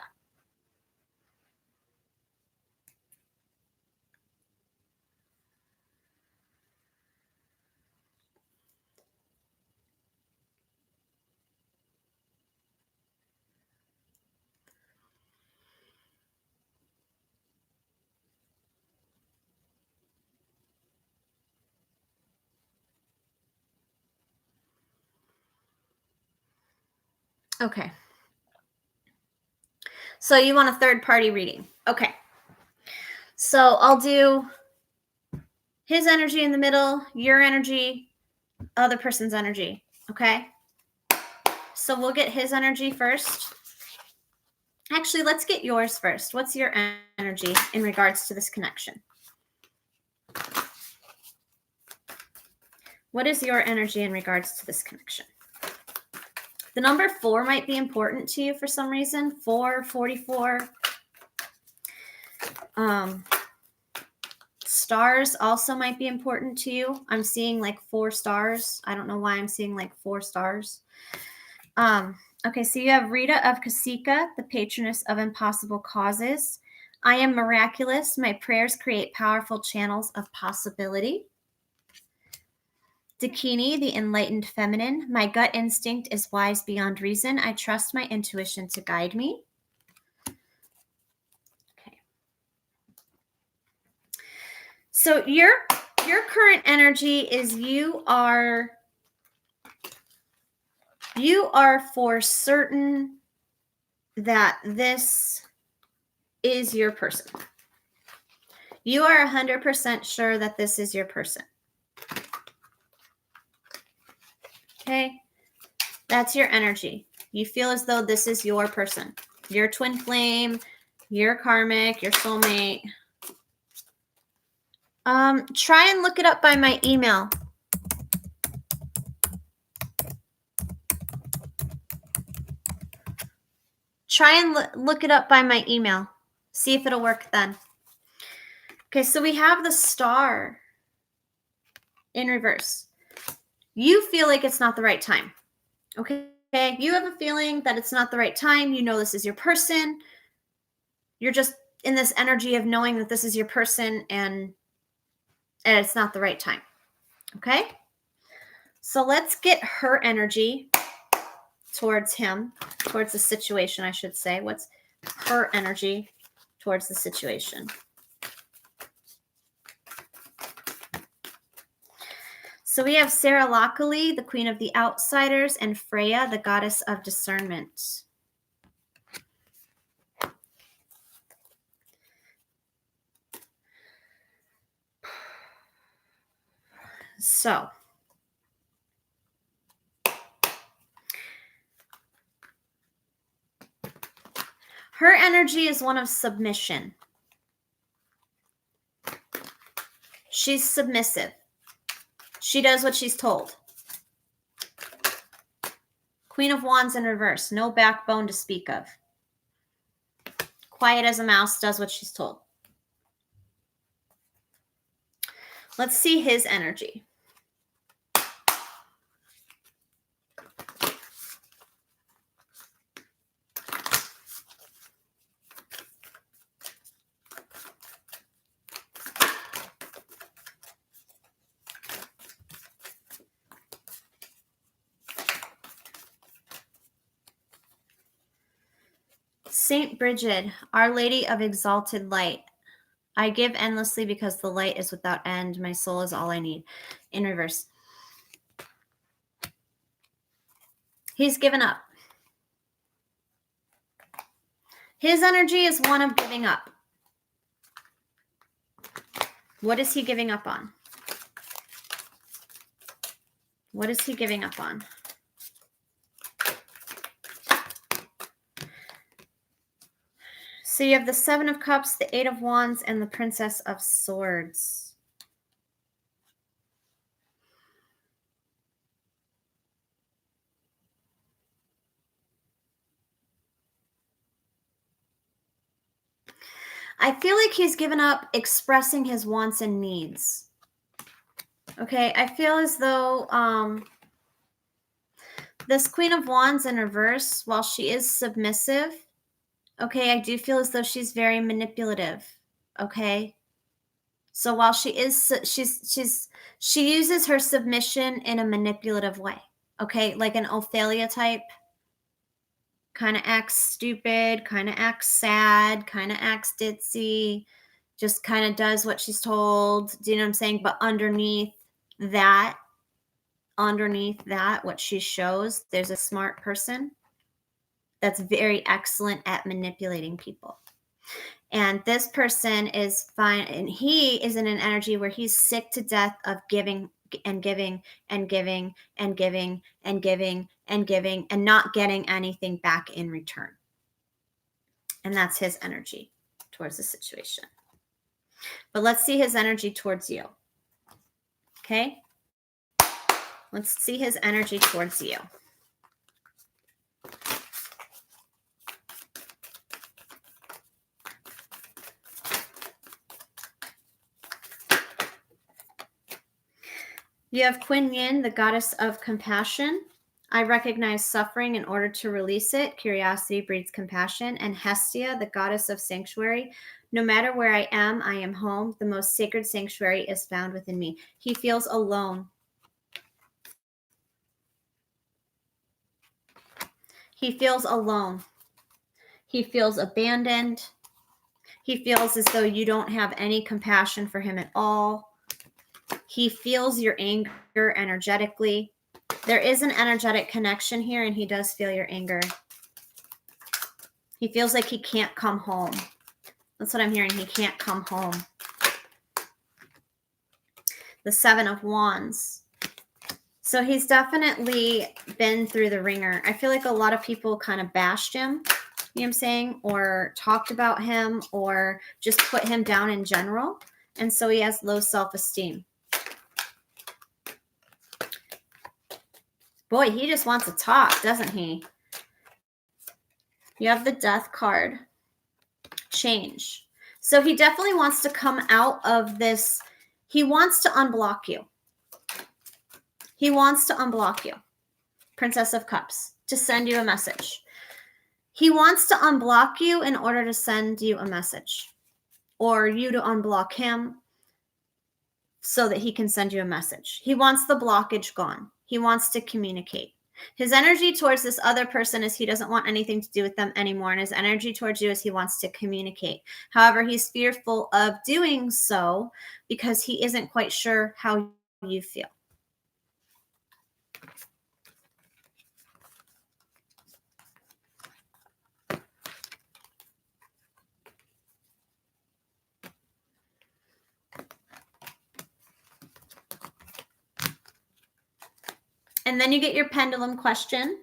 Okay. So you want a third party reading. Okay. So I'll do his energy in the middle, your energy, other person's energy. Okay. So we'll get his energy first. Actually, let's get yours first. What's your energy in regards to this connection? What is your energy in regards to this connection? The number 4 might be important to you for some reason. 4, 44. Stars also might be important to you. I'm seeing like 4 stars. I don't know why I'm seeing like 4 stars. Okay, so you have Rita of Kasika, the patroness of impossible causes. I am miraculous. My prayers create powerful channels of possibility. Dakini, the enlightened feminine. My gut instinct is wise beyond reason. I trust my intuition to guide me. Okay. So your current energy is you are for certain that this is your person. You are 100% sure that this is your person. Okay, that's your energy. You feel as though this is your person, your twin flame, your karmic, your soulmate. Try and look it up by my email. Try and look it up by my email. See if it'll work then. Okay, so we have the star in reverse. You feel like it's not the right time. Okay, you have a feeling that it's not the right time. You know this is your person. You're just in this energy of knowing that this is your person and it's not the right time. Okay, so let's get her energy towards him, towards the situation, I should say. What's her energy towards the situation? So we have Sarah Lockley, the queen of the outsiders, and Freya, the goddess of discernment. So her energy is one of submission. She's submissive. She does what she's told. Queen of Wands in reverse. No backbone to speak of. Quiet as a mouse, does what she's told. Let's see his energy. Saint Bridget, Our Lady of Exalted Light. I give endlessly because the light is without end. My soul is all I need. In reverse. He's given up. His energy is one of giving up. What is he giving up on? What is he giving up on? So you have the Seven of Cups, the Eight of Wands, and the Princess of Swords. I feel like he's given up expressing his wants and needs. Okay, I feel as though this Queen of Wands in reverse, while she is submissive, okay, I do feel as though she's very manipulative. Okay, so while she uses her submission in a manipulative way. Okay, like an Ophelia type. Kind of acts stupid, kind of acts sad, kind of acts ditzy, just kind of does what she's told. Do you know what I'm saying? But underneath that, what she shows, there's a smart person that's very excellent at manipulating people. And this person is fine, and he is in an energy where he's sick to death of giving and giving and giving and giving and giving and giving and not getting anything back in return. And that's his energy towards the situation. But let's see his energy towards you. Okay? Let's see his energy towards you. You have Kuan Yin, the goddess of compassion. I recognize suffering in order to release it. Curiosity breeds compassion. And Hestia, the goddess of sanctuary. No matter where I am home. The most sacred sanctuary is found within me. He feels alone. He feels alone. He feels abandoned. He feels as though you don't have any compassion for him at all. He feels your anger energetically. There is an energetic connection here, and he does feel your anger. He feels like he can't come home. That's what I'm hearing. He can't come home. The Seven of Wands. So he's definitely been through the ringer. I feel like a lot of people kind of bashed him, you know what I'm saying, or talked about him, or just put him down in general. And so he has low self-esteem. Boy, he just wants to talk, doesn't he? You have the Death card. Change. So he definitely wants to come out of this. He wants to unblock you. He wants to unblock you. Princess of Cups. To send you a message. He wants to unblock you in order to send you a message. Or you to unblock him so that he can send you a message. He wants the blockage gone. He wants to communicate. His energy towards this other person is he doesn't want anything to do with them anymore. And his energy towards you is he wants to communicate. However, he's fearful of doing so because he isn't quite sure how you feel. And then you get your pendulum question.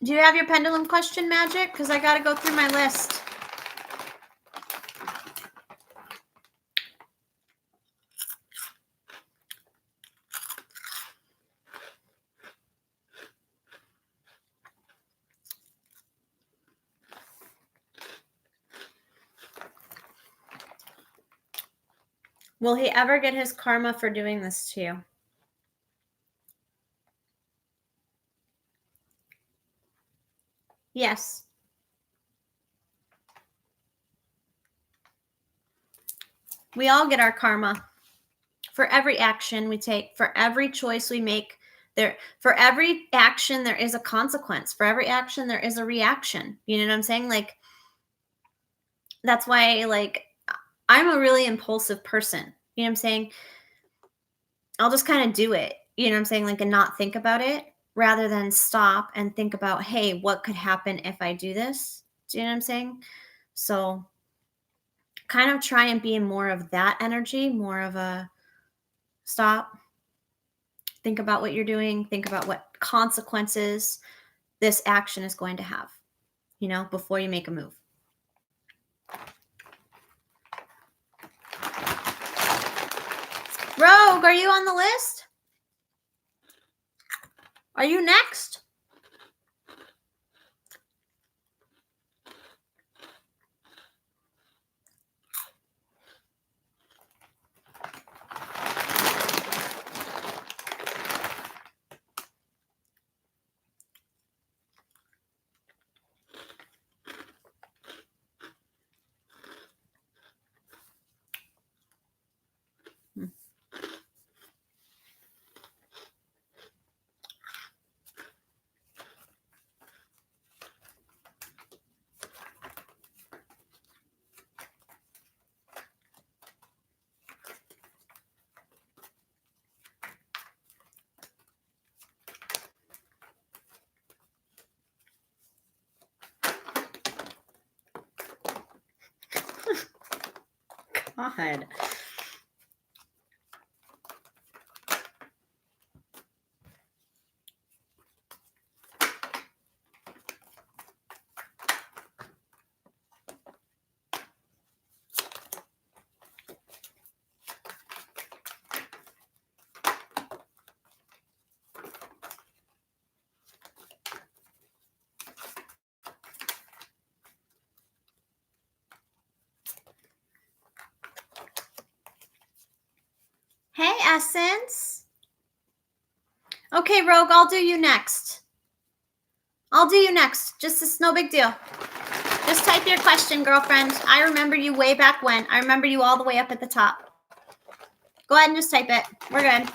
Do you have your pendulum question, Magic? Because I got to go through my list. Will he ever get his karma for doing this to you? Yes. We all get our karma for every action we take, for every choice we make. For every action, there is a consequence. For every action, there is a reaction. You know what I'm saying? Like, that's why, like, I'm a really impulsive person. You know what I'm saying? I'll just kind of do it. You know what I'm saying? Like, and not think about it rather than stop and think about, hey, what could happen if I do this? Do you know what I'm saying? So kind of try and be more of that energy, more of a stop, think about what you're doing, think about what consequences this action is going to have, you know, before you make a move. Rogue, are you on the list? Are you next? God. Hey, Essence. Okay, Rogue, I'll do you next. Just, it's no big deal. Just type your question, girlfriend. I remember you way back when. I remember you all the way up at the top. Go ahead and just type it. We're good.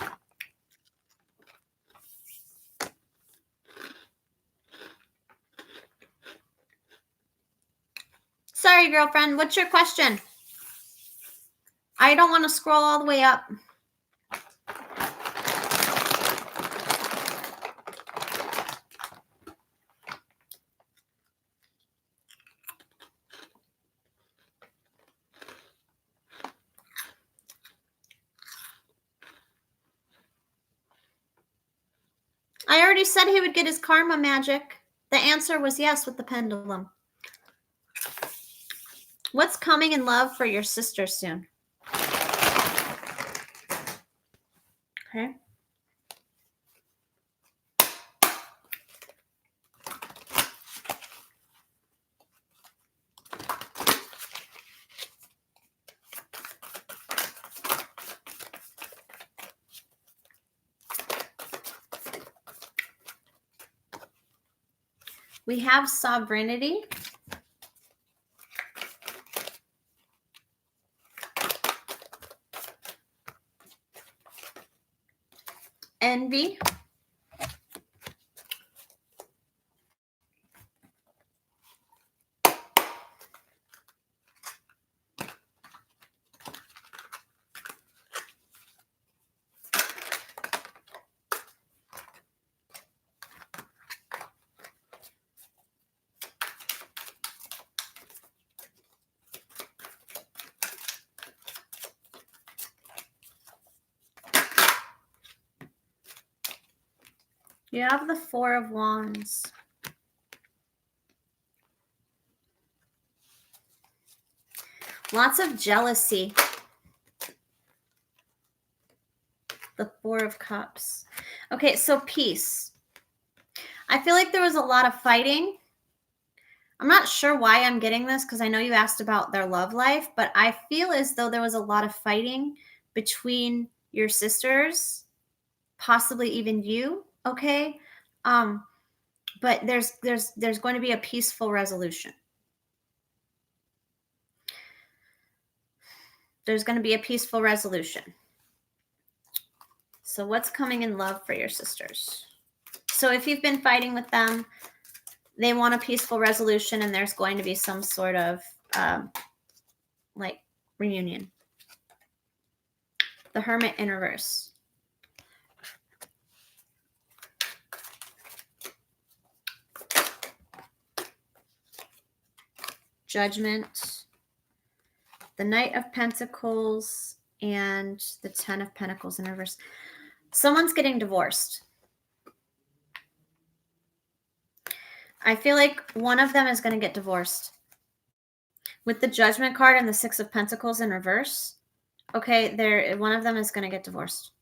Sorry, girlfriend. What's your question? I don't want to scroll all the way up. I already said he would get his karma magic. The answer was yes with the pendulum. What's coming in love for your sister soon? Okay. We have sovereignty. Envy. You have the Four of Wands. Lots of jealousy. The Four of Cups. Okay, so peace. I feel like there was a lot of fighting. I'm not sure why I'm getting this because I know you asked about their love life, but I feel as though there was a lot of fighting between your sisters, possibly even you, okay? But there's going to be a peaceful resolution. There's going to be a peaceful resolution. So what's coming in love for your sisters? So if you've been fighting with them, they want a peaceful resolution, and there's going to be some sort of like reunion. The Hermit in reverse. Judgment. The Knight of Pentacles and the Ten of Pentacles in reverse. Someone's getting divorced. I feel like one of them is going to get divorced. With the Judgment card and the Six of Pentacles in reverse, okay, one of them is going to get divorced.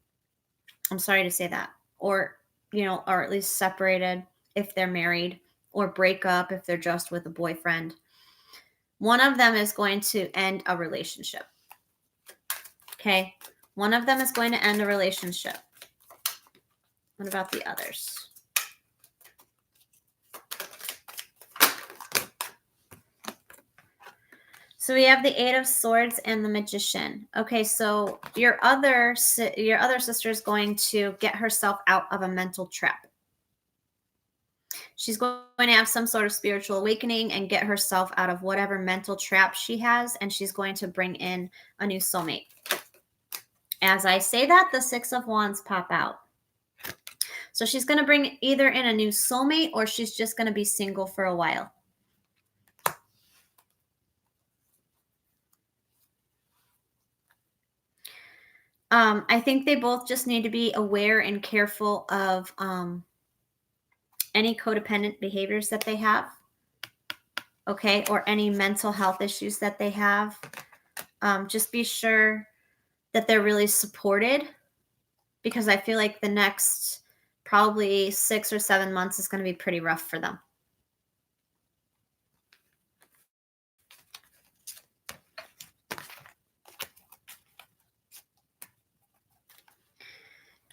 I'm sorry to say that. Or, or at least separated if they're married, or break up if they're just with a boyfriend. One of them is going to end a relationship. Okay? One of them is going to end a relationship. What about the others? So we have the Eight of Swords and the Magician. Okay, so your other sister is going to get herself out of a mental trap. She's going to have some sort of spiritual awakening and get herself out of whatever mental trap she has, and she's going to bring in a new soulmate. As I say that, the Six of Wands pop out. So she's going to bring either in a new soulmate, or she's just going to be single for a while. I think they both just need to be aware and careful of any codependent behaviors that they have, okay, or any mental health issues that they have. Just be sure that they're really supported, because I feel like the next probably 6 or 7 months is going to be pretty rough for them.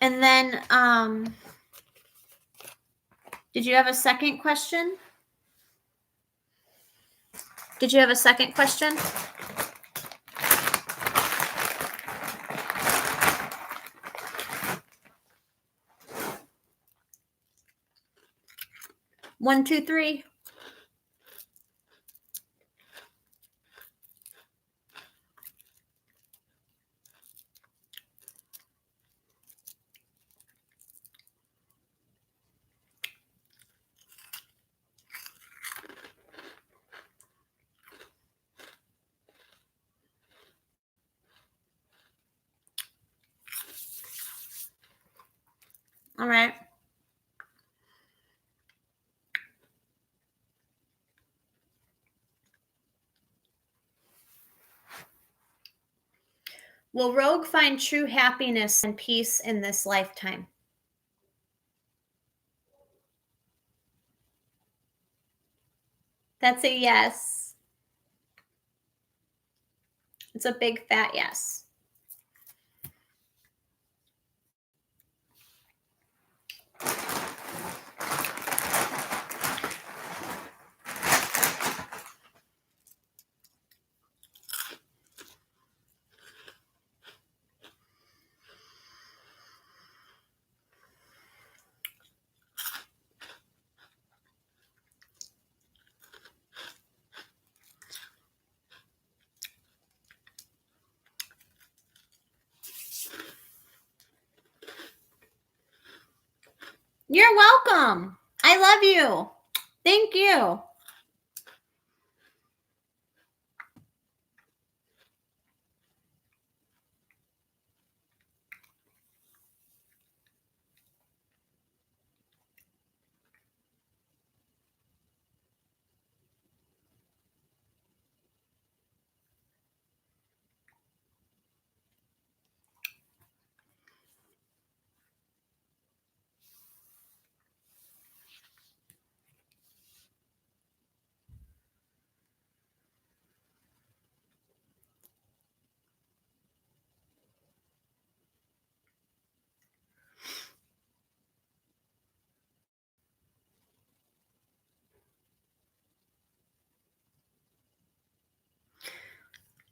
And then, did you have a second question? Did you have a second question? One, two, three. All right. Will Rogue find true happiness and peace in this lifetime? That's a yes. It's a big fat yes. You're welcome. I love you. Thank you.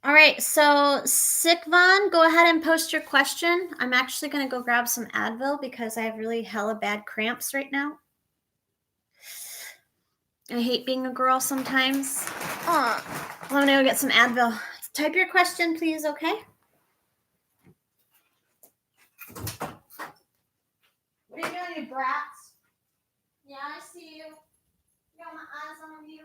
All right, so Sikvan, go ahead and post your question. I'm actually going to go grab some Advil because I have really hella bad cramps right now. I hate being a girl sometimes. I'm going to go get some Advil. Type your question, please, okay? What are you doing, you brats? Yeah, I see you. You got my eyes on you.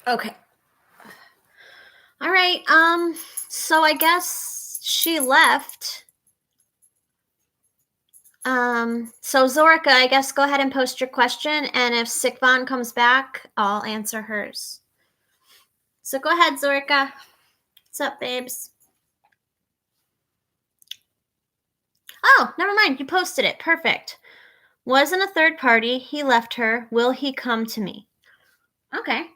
Okay. All right. So I guess she left. So Zorica, I guess go ahead and post your question, and if Sikvan comes back, I'll answer hers. So go ahead, Zorica. What's up, babes? Oh, never mind. You posted it. Perfect. Wasn't a third party. He left her. Will he come to me? Okay.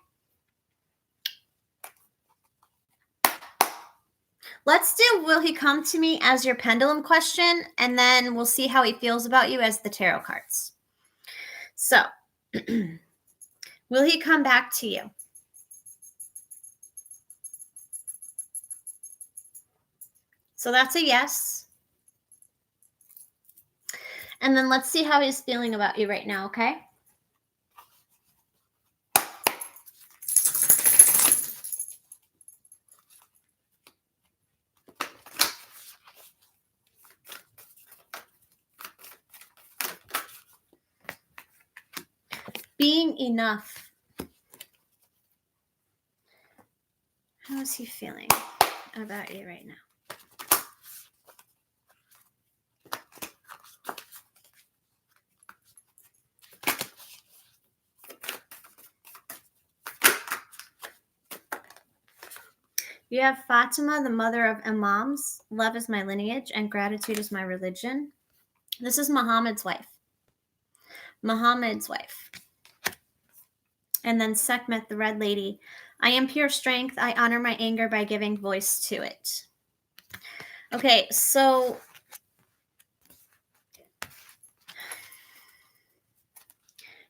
Let's do will he come to me as your pendulum question, and then we'll see how he feels about you as the tarot cards. So, will he come back to you? So that's a yes. And then let's see how he's feeling about you right now, okay? Being enough. How is he feeling about you right now? You have Fatima, the mother of imams. Love is my lineage and gratitude is my religion. This is Muhammad's wife. Muhammad's wife. And then Sekhmet, the red lady. I am pure strength. I honor my anger by giving voice to it. Okay, so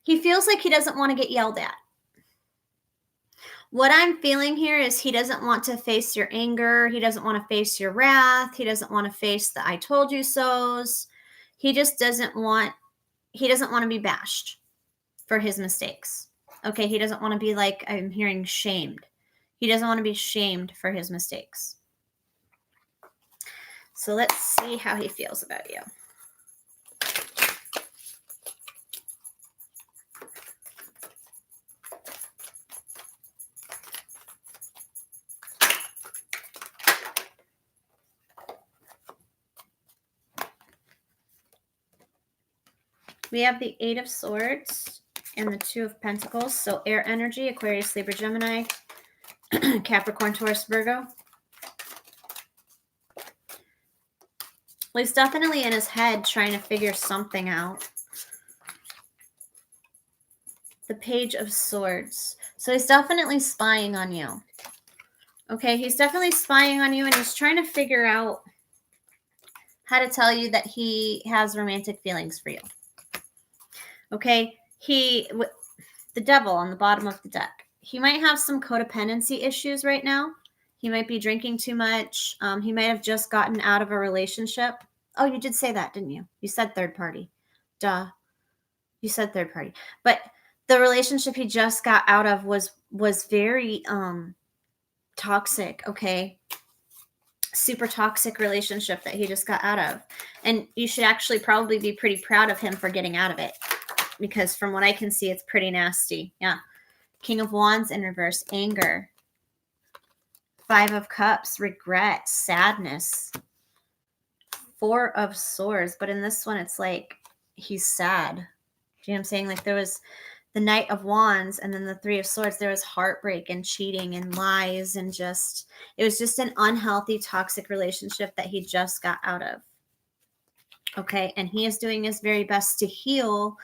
he feels like he doesn't want to get yelled at. What I'm feeling here is he doesn't want to face your anger. He doesn't want to face your wrath. He doesn't want to face the I told you so's. He just doesn't want to be bashed for his mistakes. Okay, he doesn't want to be like, I'm hearing shamed. He doesn't want to be shamed for his mistakes. So let's see how he feels about you. We have the Eight of Swords and the Two of Pentacles. So air energy, Aquarius, Libra, Gemini, Capricorn, Taurus, Virgo. Well, he's definitely in his head trying to figure something out. The Page of Swords. So he's definitely spying on you. Okay, he's definitely spying on you, and he's trying to figure out how to tell you that he has romantic feelings for you. Okay, the devil on the bottom of the deck. He might have some codependency issues right now. He might be drinking too much. He might have just gotten out of a relationship. Oh, you did say that, didn't you? You said third party. Duh. You said third party. But the relationship he just got out of was very toxic, okay? Super toxic relationship that he just got out of. And you should actually probably be pretty proud of him for getting out of it. Because from what I can see, it's pretty nasty. Yeah. King of Wands in reverse, anger. Five of Cups, regret, sadness. Four of Swords. But in this one, it's like he's sad. Do you know what I'm saying? Like there was the Knight of Wands and then the Three of Swords. There was heartbreak and cheating and lies and it was just an unhealthy, toxic relationship that he just got out of. Okay. And he is doing his very best to heal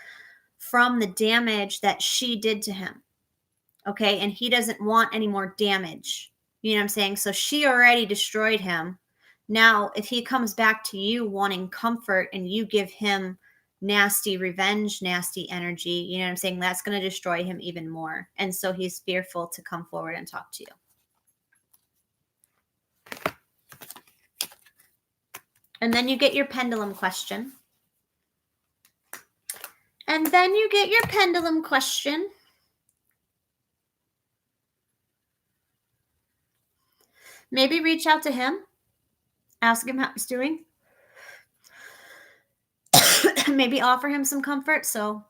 from the damage that she did to him. Okay. And he doesn't want any more damage. You know what I'm saying? So she already destroyed him. Now, if he comes back to you wanting comfort and you give him nasty revenge, nasty energy, you know what I'm saying? That's going to destroy him even more. And so he's fearful to come forward and talk to you. And then you get your pendulum question. And then you get your pendulum question. Maybe reach out to him. Ask him how he's doing. Maybe offer him some comfort. So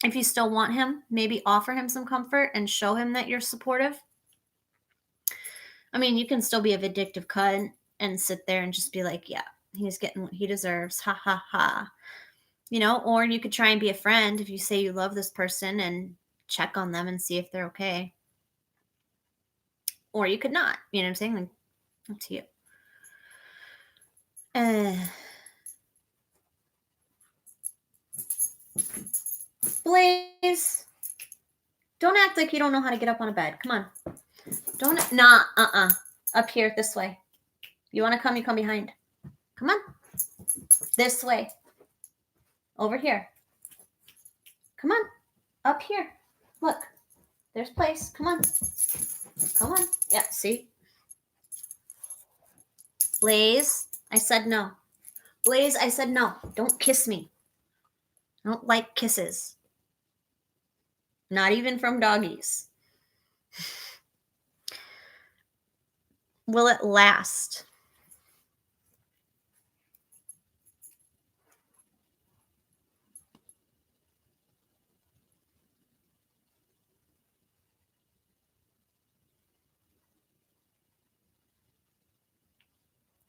if you still want him, maybe offer him some comfort and show him that you're supportive. I mean, you can still be a vindictive cunt and sit there and just be like, yeah, he's getting what he deserves. Ha, ha, ha. You know, or you could try and be a friend if you say you love this person and check on them and see if they're okay. Or you could not. You know what I'm saying? Like, up to you. Blaze, don't act like you don't know how to get up on a bed. Come on. Up here, this way. You want to come, you come behind. Come on. This way. Over here. Come on. Up here. Look. There's place. Come on. Come on. Yeah, see? Blaze, I said no. Blaze, I said no. Don't kiss me. I don't like kisses. Not even from doggies. Will it last?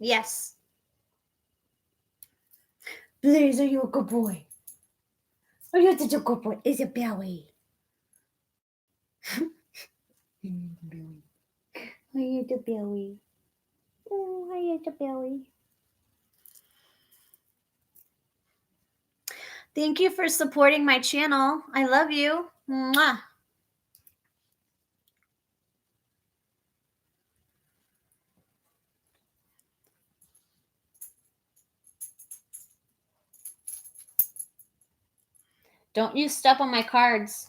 Yes. Blaze, are you a good boy? Are you such a good boy? Is it Belly? Are you the Belly? Oh, are you the Belly? Thank you for supporting my channel. I love you. Mwah. Don't you step on my cards.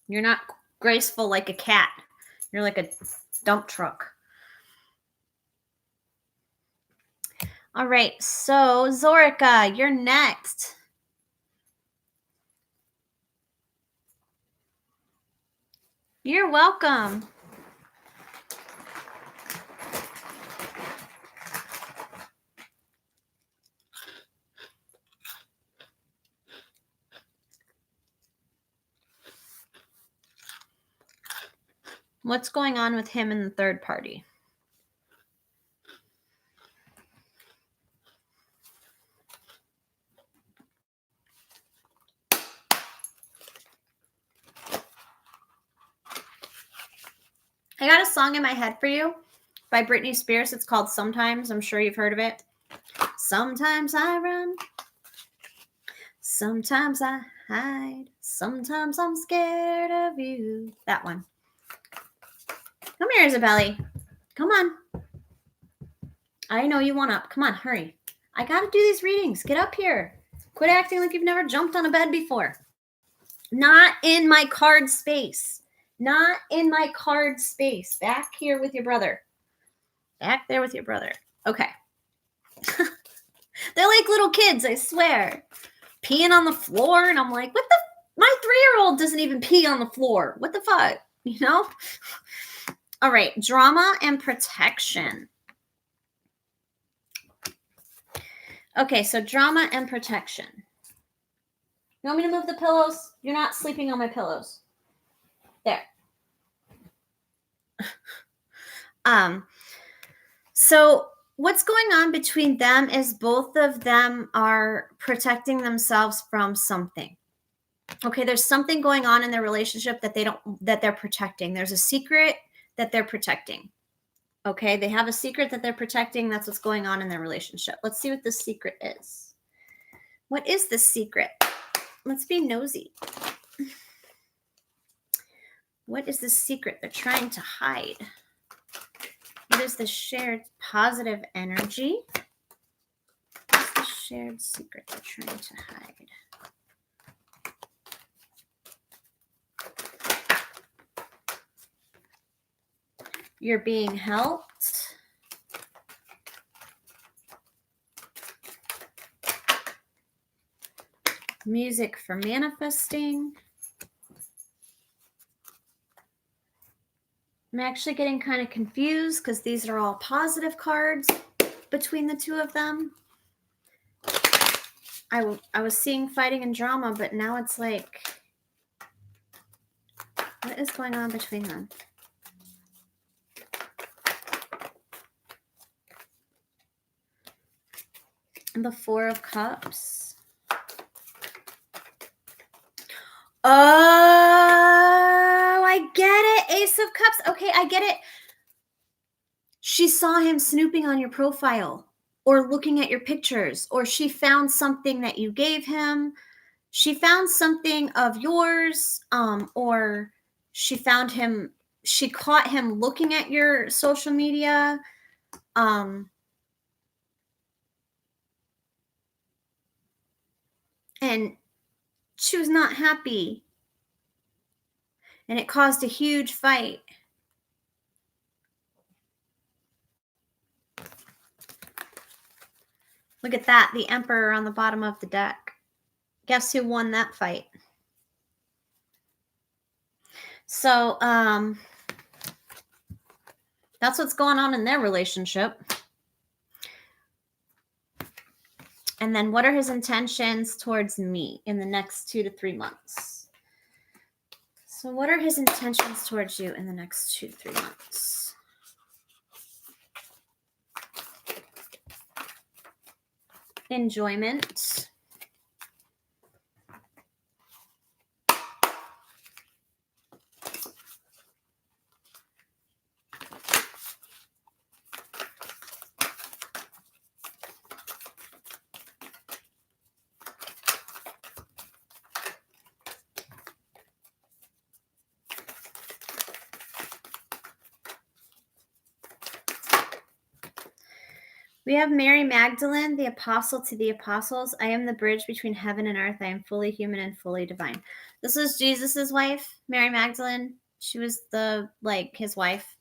You're not graceful like a cat. You're like a dump truck. All right, so Zorica, you're next. You're welcome. What's going on with him and the third party? I got a song in my head for you by Britney Spears. It's called Sometimes. I'm sure you've heard of it. Sometimes I run. Sometimes I hide. Sometimes I'm scared of you. That one. Come here, Isabelle. Come on. I know you want up. Come on, hurry. I got to do these readings. Get up here. Quit acting like you've never jumped on a bed before. Not in my card space. Not in my card space. Back here with your brother. Back there with your brother. Okay. They're like little kids, I swear. Peeing on the floor. And I'm like, what the? My 3-year-old doesn't even pee on the floor. What the fuck? You know? All right. Drama and protection. Okay, so drama and protection. You want me to move the pillows? You're not sleeping on my pillows. There. So what's going on between them is both of them are protecting themselves from something. Okay, there's something going on in their relationship that they're protecting. There's a secret that they're protecting. Okay, they have a secret that they're protecting. That's what's going on in their relationship. Let's see what this secret is. What is this secret? Let's be nosy. What is the secret they're trying to hide? What is the shared positive energy? What's the shared secret they're trying to hide? You're being helped. Music for manifesting. I'm actually getting kind of confused because these are all positive cards between the two of them. I was seeing fighting and drama, but now it's like, what is going on between them? And the Four of Cups. Oh, I get it. Ace of Cups. Okay, I get it. She saw him snooping on your profile or looking at your pictures, or she found something that you gave him. She found something of yours, or she caught him looking at your social media. And she was not happy. And it caused a huge fight. Look at that, the Emperor on the bottom of the deck. Guess who won that fight? So, that's what's going on in their relationship. And then what are his intentions towards me in the next 2 to 3 months? So what are his intentions towards you in the next 2 to 3 months? Enjoyment. We have Mary Magdalene, the apostle to the apostles. I am the bridge between heaven and earth. I am fully human and fully divine. This is Jesus's wife, Mary Magdalene. She was his wife.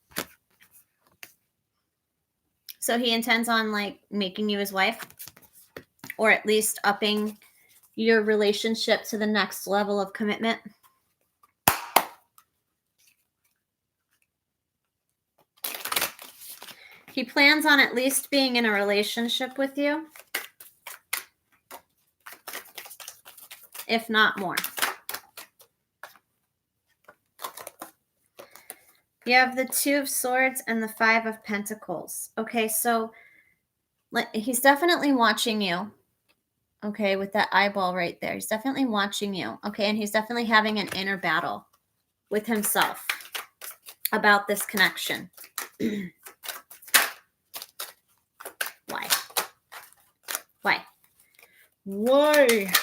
So he intends on making you his wife, or at least upping your relationship to the next level of commitment. He plans on at least being in a relationship with you, if not more. You have the Two of Swords and the Five of Pentacles. Okay, so he's definitely watching you. Okay, with that eyeball right there. He's definitely watching you. Okay, and he's definitely having an inner battle with himself about this connection. Why? Why? Why?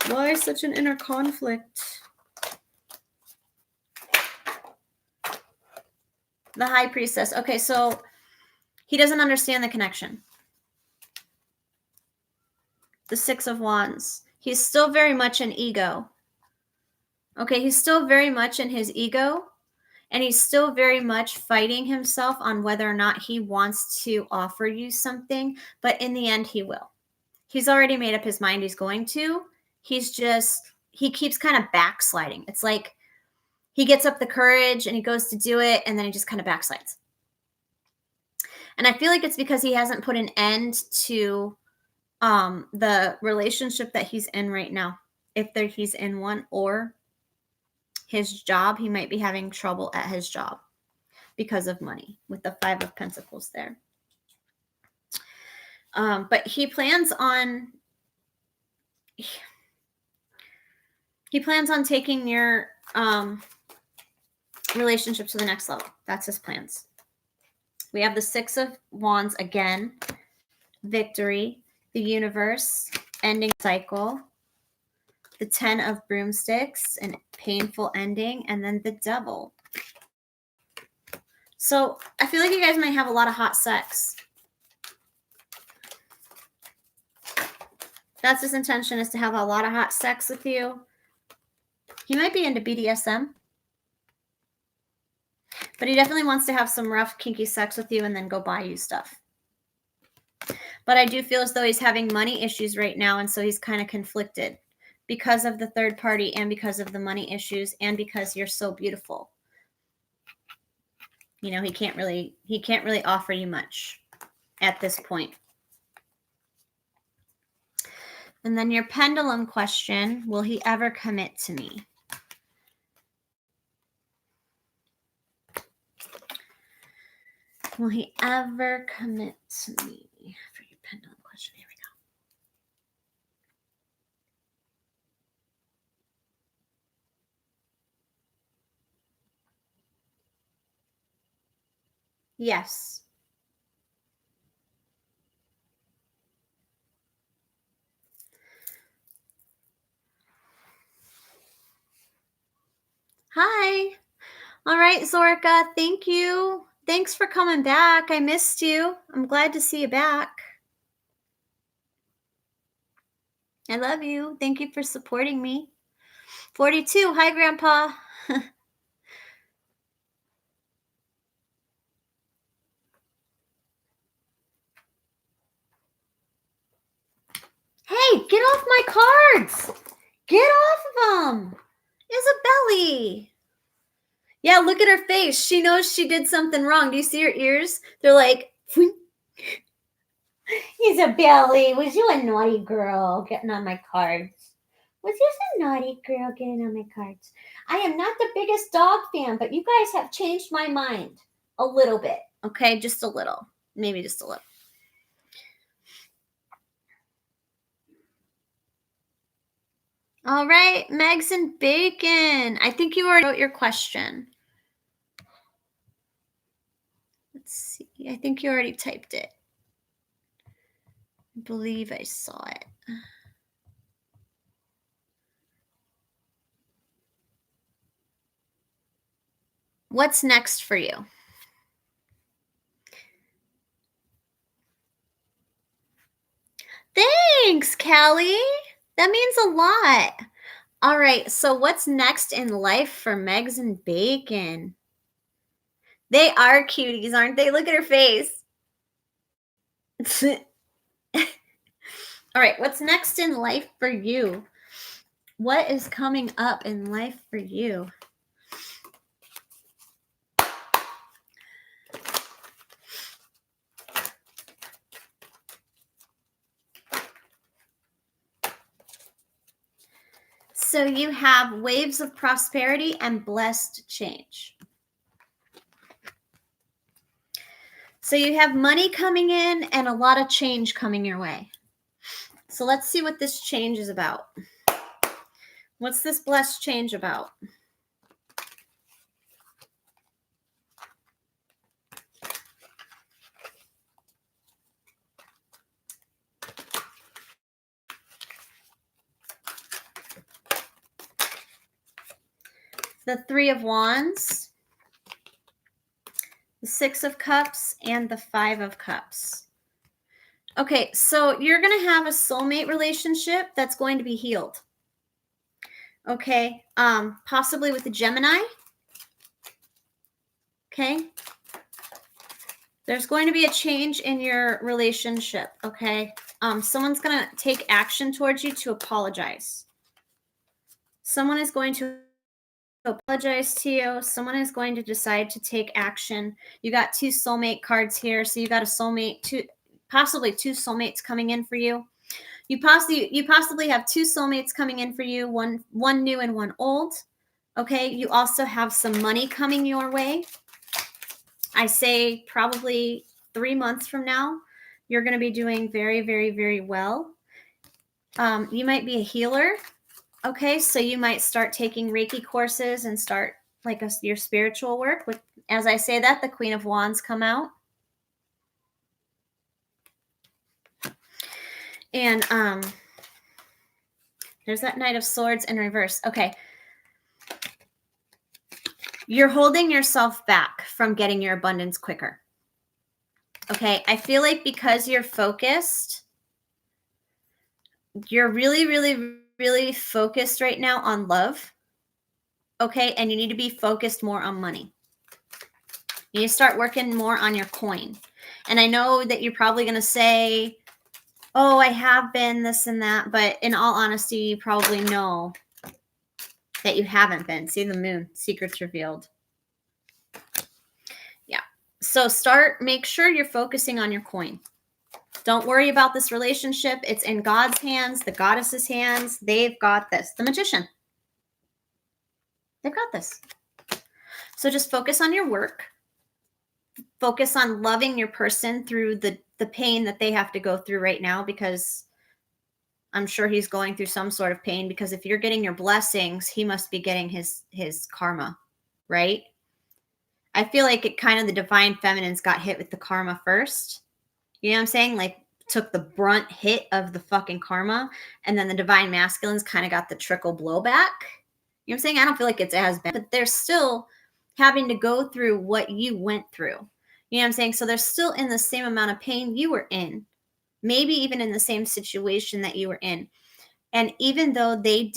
Why such an inner conflict? The High Priestess. Okay, so he doesn't understand the connection. The Six of Wands. He's still very much an ego. Okay, he's still very much in his ego, and he's still very much fighting himself on whether or not he wants to offer you something, but in the end, he will. He's already made up his mind he's going to. He keeps kind of backsliding. It's like he gets up the courage and he goes to do it, and then he just kind of backslides. And I feel like it's because he hasn't put an end to the relationship that he's in right now. If he's in one, or his job, he might be having trouble at his job because of money with the Five of Pentacles there. But he plans on taking your relationship to the next level. That's his plans. We have the Six of Wands again, victory, the universe, ending cycle, the 10 of broomsticks, an painful ending, and then the devil. So I feel like you guys might have a lot of hot sex. That's his intention, is to have a lot of hot sex with you. He might be into BDSM. But he definitely wants to have some rough, kinky sex with you and then go buy you stuff. But I do feel as though he's having money issues right now, and so he's kind of conflicted because of the third party and because of the money issues and because you're so beautiful. You know, he can't really offer you much at this point. And then your pendulum question, will he ever commit to me? Will he ever commit to me? For your pendulum question, here we go. Yes. Hi. All right, Zorica, thank you. Thanks for coming back. I missed you. I'm glad to see you back. I love you. Thank you for supporting me. 42. Hi, Grandpa. Hey, get off my cards. Get off of them. Isabelli. Yeah, look at her face. She knows she did something wrong. Do you see her ears? They're like, Isabelli, was you a naughty girl getting on my cards? Was you a naughty girl getting on my cards? I am not the biggest dog fan, but you guys have changed my mind a little bit. Okay, just a little. Maybe just a little. All right, Megs and Bacon. I think you already wrote your question. Let's see. I think you already typed it. I believe I saw it. What's next for you? Thanks, Callie. That means a lot. All right, so what's next in life for Megs and Bacon? They are cuties, aren't they? Look at her face. All right, what's next in life for you? What is coming up in life for you? So you have waves of prosperity and blessed change. So you have money coming in and a lot of change coming your way. So let's see what this change is about. What's this blessed change about? The Three of Wands, the Six of Cups, and the Five of Cups. Okay, so you're going to have a soulmate relationship that's going to be healed. Okay, possibly with a Gemini. Okay. There's going to be a change in your relationship, okay? Someone's going to take action towards you to apologize. Someone is going to apologize to you. Someone is going to decide to take action. You got two soulmate cards here, so you got a soulmate, possibly two soulmates coming in for you. You possibly have two soulmates coming in for you, one new and one old. Okay, you also have some money coming your way. I say probably 3 months from now, You're going to be doing very, very, very well. You might be a healer. Okay, so you might start taking Reiki courses and start like your spiritual work. As I say that, the Queen of Wands come out. And there's that Knight of Swords in reverse. Okay. You're holding yourself back from getting your abundance quicker. Okay, I feel like because you're focused, you're really, really, really focused right now on love. Okay, and you need to be focused more on money. You need to start working more on your coin. And I know that you're probably going to say, oh, I have been this and that. But in all honesty, you probably know that you haven't been. See the moon, secrets revealed. Yeah. So make sure you're focusing on your coin. Don't worry about this relationship. It's in God's hands, the goddess's hands. They've got this. The magician. They've got this. So just focus on your work. Focus on loving your person through the pain that they have to go through right now, because I'm sure he's going through some sort of pain, because if you're getting your blessings, he must be getting his karma, right? I feel like it kind of the divine feminines got hit with the karma first. You know what I'm saying? Like took the brunt hit of the fucking karma, and then the divine masculines kind of got the trickle blowback. You know what I'm saying? I don't feel like it's as bad, but they're still having to go through what you went through. You know what I'm saying? So they're still in the same amount of pain you were in, maybe even in the same situation that you were in. And even though they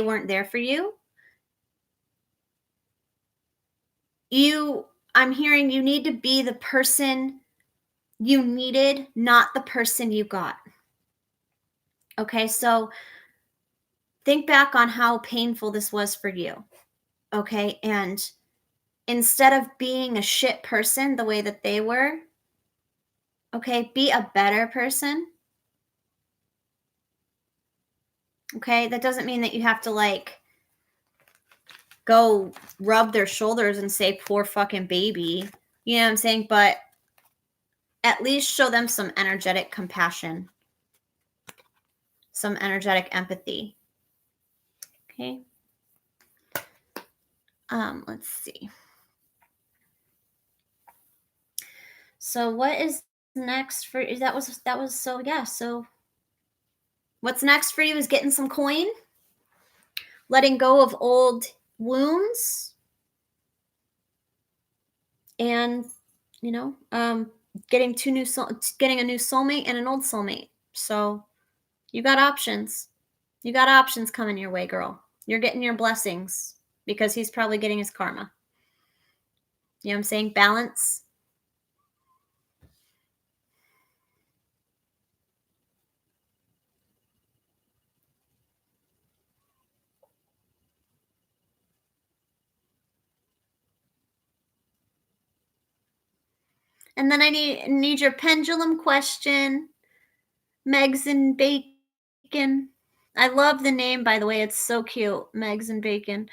weren't there for you, I'm hearing you need to be the person you needed, not the person you got. Okay, so think back on how painful this was for you. Okay, and instead of being a shit person the way that they were, okay, be a better person. Okay, that doesn't mean that you have to like go rub their shoulders and say, poor fucking baby. You know what I'm saying? But at least show them some energetic compassion, some energetic empathy. Okay. Let's see. So what is next for that was so yeah, so what's next for you is getting some coin, letting go of old wounds, and getting a new soulmate and an old soulmate. So you got options. You got options coming your way, girl. You're getting your blessings because he's probably getting his karma. You know what I'm saying? Balance. And then I need your pendulum question. Megs and Bacon. I love the name, by the way. It's so cute. Megs and Bacon.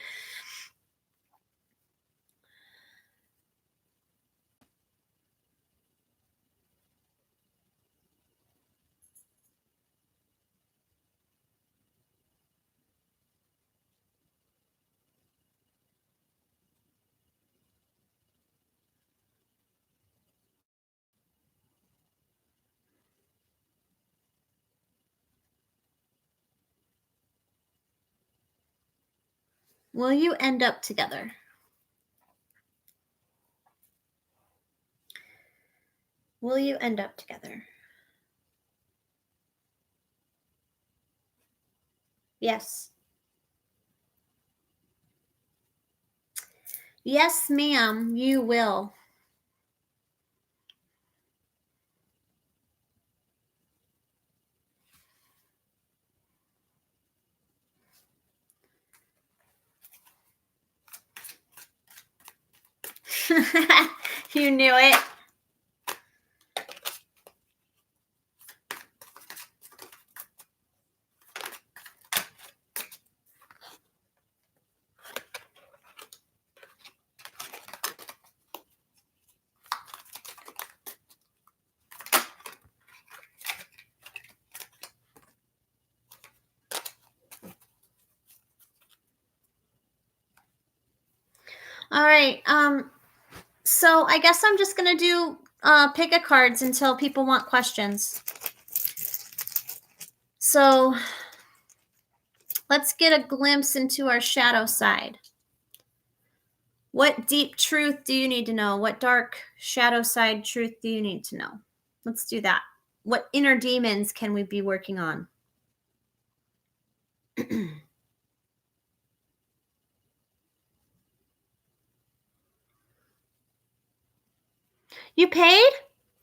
Will you end up together? Will you end up together? Yes. Yes, ma'am, you will. You knew it. All right. So I guess I'm just going to do pick a cards until people want questions. So let's get a glimpse into our shadow side. What deep truth do you need to know? What dark shadow side truth do you need to know? Let's do that. What inner demons can we be working on? You paid?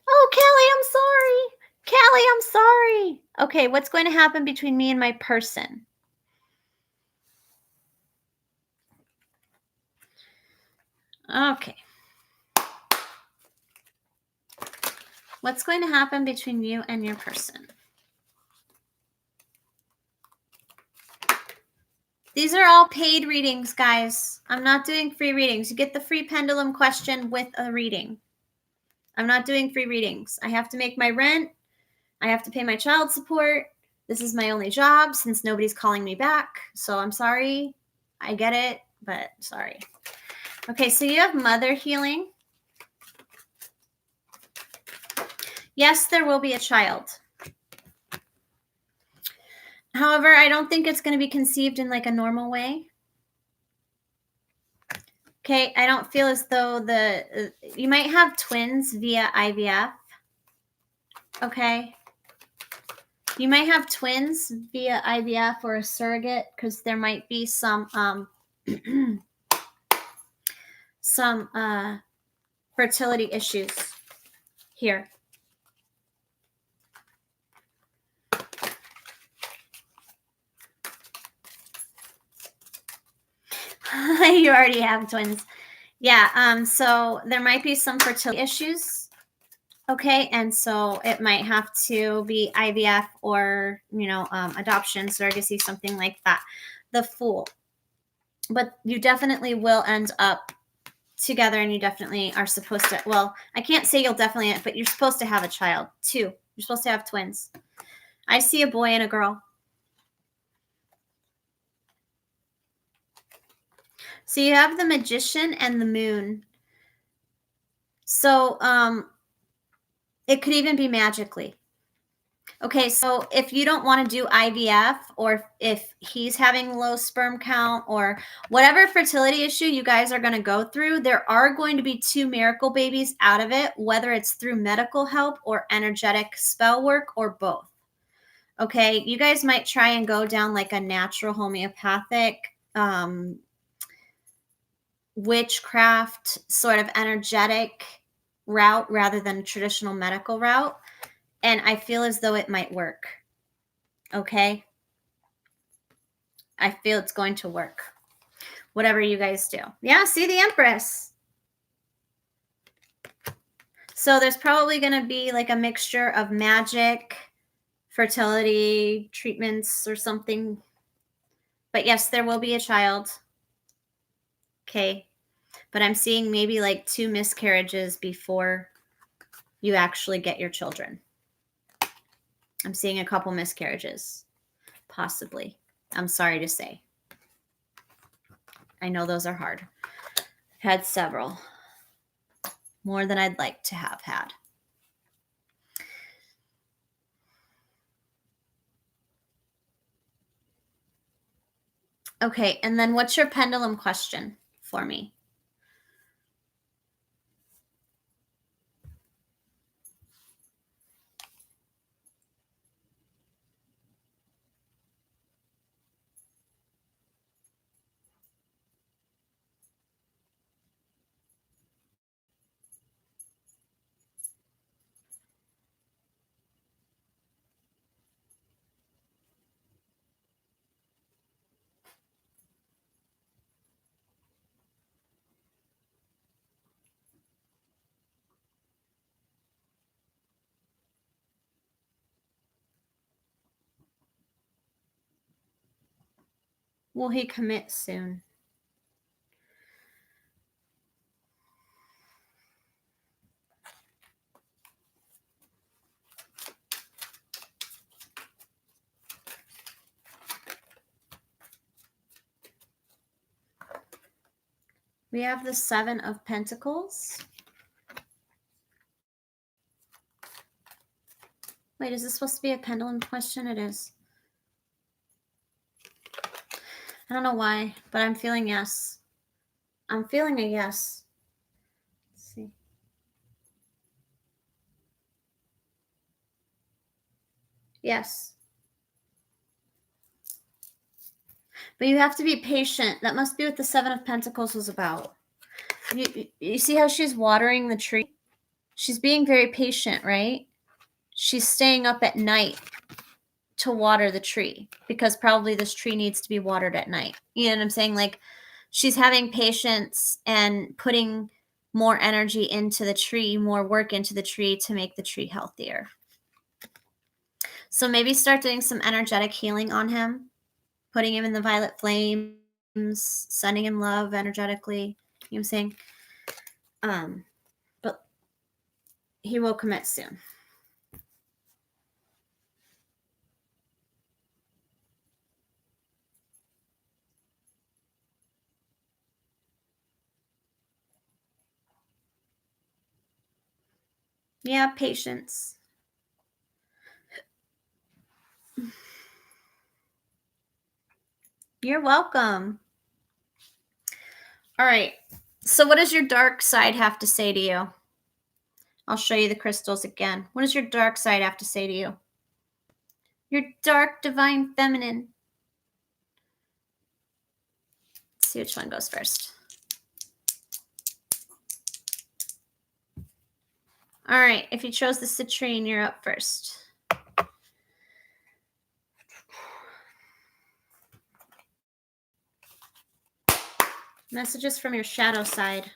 Oh, Kelly, I'm sorry. Kelly, I'm sorry. Okay, what's going to happen between me and my person? Okay. What's going to happen between you and your person? These are all paid readings, guys. I'm not doing free readings. You get the free pendulum question with a reading. I'm not doing free readings. I have to make my rent. I have to pay my child support. This is my only job since nobody's calling me back. So I'm sorry. I get it, but sorry. Okay, so you have mother healing. Yes, there will be a child. However, I don't think it's going to be conceived in like a normal way. Okay, I don't feel as though you might have twins via IVF. Okay. You might have twins via IVF or a surrogate because there might be some some fertility issues here. You already have twins. Yeah, so there might be some fertility issues. Okay, and so it might have to be IVF or, adoption, surrogacy, something like that. The Fool. But you definitely will end up together, and you definitely are supposed to, well, I can't say you'll definitely, but you're supposed to have a child, too. You're supposed to have twins. I see a boy and a girl. So you have the Magician and the Moon. So it could even be magically. Okay, so if you don't want to do IVF, or if he's having low sperm count, or whatever fertility issue you guys are going to go through, there are going to be 2 miracle babies out of it, whether it's through medical help or energetic spell work or both. Okay, you guys might try and go down like a natural homeopathic witchcraft sort of energetic route rather than traditional medical route. And I feel as though it might work. Okay? I feel it's going to work. Whatever you guys do. Yeah, see the Empress. So there's probably going to be like a mixture of magic, fertility treatments or something. But yes, there will be a child. Okay. But I'm seeing maybe like 2 miscarriages before you actually get your children. I'm seeing a couple miscarriages, possibly. I'm sorry to say. I know those are hard. I've had several. More than I'd like to have had. Okay, and then what's your pendulum question for me? Will he commit soon? We have the 7 of Pentacles. Wait, is this supposed to be a pendulum question? It is. I don't know why, but I'm feeling yes. I'm feeling a yes. Let's see. Yes. But you have to be patient. That must be what the 7 of Pentacles was about. You see how she's watering the tree? She's being very patient, right? She's staying up at night to water the tree because probably this tree needs to be watered at night. You know what I'm saying? Like, she's having patience and putting more energy into the tree, more work into the tree to make the tree healthier. So maybe start doing some energetic healing on him, putting him in the violet flames, sending him love energetically. You know what I'm saying? But he will commit soon. Yeah, patience. You're welcome. All right. So what does your dark side have to say to you? I'll show you the crystals again. What does your dark side have to say to you? Your dark divine feminine. Let's see which one goes first. All right. If you chose the citrine, you're up first. Messages from your shadow side.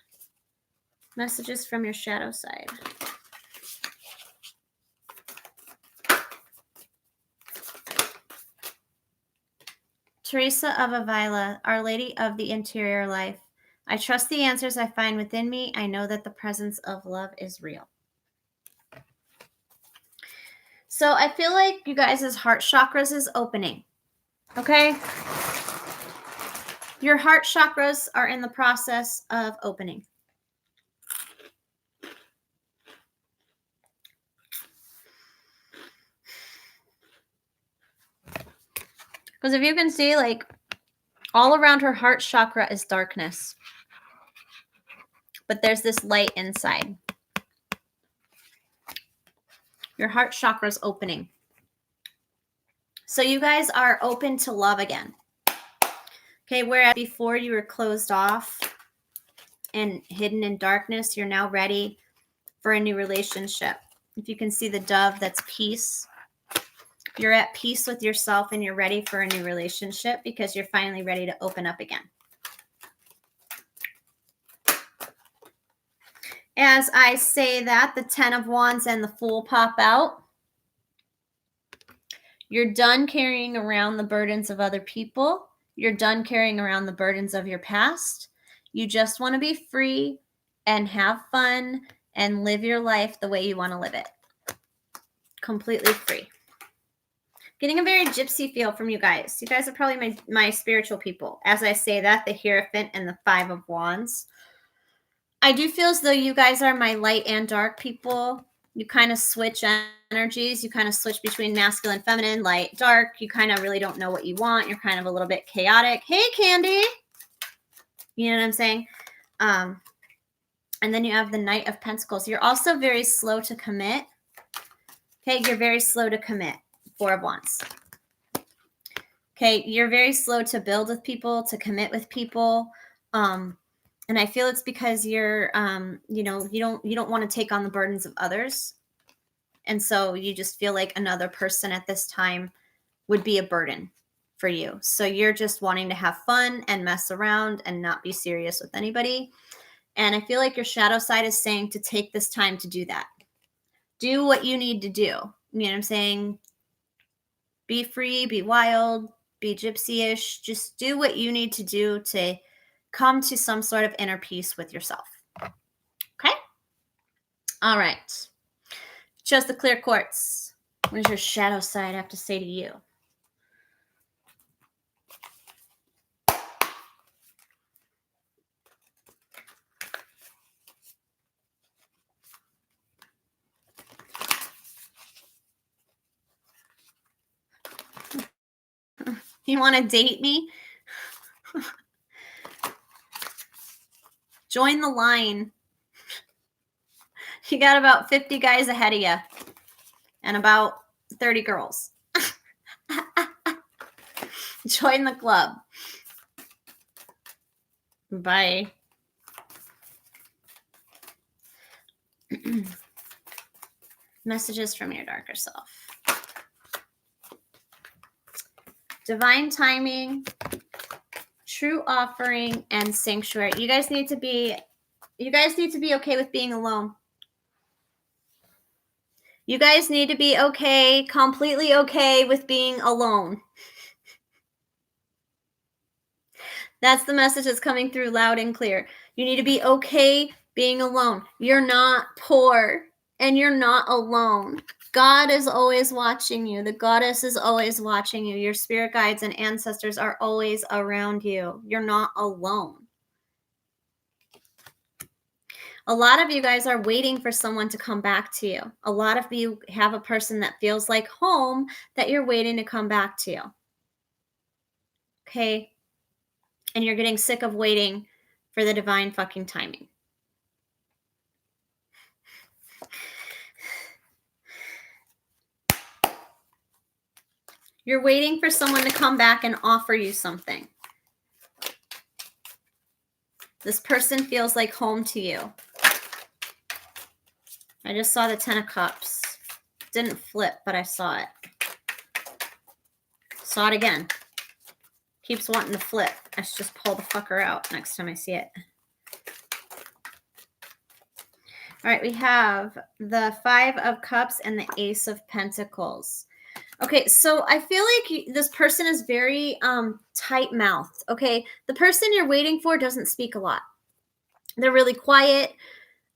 Messages from your shadow side. Teresa of Avila, Our Lady of the Interior Life. I trust the answers I find within me. I know that the presence of love is real. So I feel like you guys' heart chakras is opening. Okay? Your heart chakras are in the process of opening. Because if you can see, like, all around her heart chakra is darkness. But there's this light inside. Your heart chakra is opening. So you guys are open to love again. Okay, whereas before you were closed off and hidden in darkness, you're now ready for a new relationship. If you can see the dove, that's peace. You're at peace with yourself and you're ready for a new relationship because you're finally ready to open up again. As I say that, the 10 of Wands and the Fool pop out. You're done carrying around the burdens of other people. You're done carrying around the burdens of your past. You just want to be free and have fun and live your life the way you want to live it. Completely free. Getting a very gypsy feel from you guys. You guys are probably my spiritual people. As I say that, the Hierophant and the 5 of Wands. I do feel as though you guys are my light and dark people. You kind of switch energies. You kind of switch between masculine, feminine, light, dark. You kind of really don't know what you want. You're kind of a little bit chaotic. Hey, Candy. You know what I'm saying? And then you have the Knight of Pentacles. You're also very slow to commit. Okay, you're very slow to commit. 4 of Wands. Okay, you're very slow to build with people, to commit with people. And I feel it's because you're, you don't want to take on the burdens of others. And so you just feel like another person at this time would be a burden for you. So you're just wanting to have fun and mess around and not be serious with anybody. And I feel like your shadow side is saying to take this time to do that. Do what you need to do. You know what I'm saying? Be free, be wild, be gypsy-ish. Just do what you need to do to come to some sort of inner peace with yourself. Okay? All right. Chose the clear quartz. What does your shadow side have to say to you? You want to date me? Join the line. You got about 50 guys ahead of you and about 30 girls. Join the club. Bye. Messages from your darker self. Divine timing, true offering, and sanctuary. You guys need to be okay with being alone. You guys need to be okay, completely okay with being alone. That's the message that's coming through loud and clear. You need to be okay being alone. You're not poor and you're not alone. God is always watching you. The goddess is always watching you. Your spirit guides and ancestors are always around you. You're not alone. A lot of you guys are waiting for someone to come back to you. A lot of you have a person that feels like home that you're waiting to come back to you. Okay? And you're getting sick of waiting for the divine fucking timing. You're waiting for someone to come back and offer you something. This person feels like home to you. I just saw the 10 of Cups. Didn't flip, but I saw it. Saw it again. Keeps wanting to flip. I should just pull the fucker out next time I see it. All right, we have the 5 of Cups and the Ace of Pentacles. Okay, so I feel like this person is very tight-mouthed, okay? The person you're waiting for doesn't speak a lot. They're really quiet.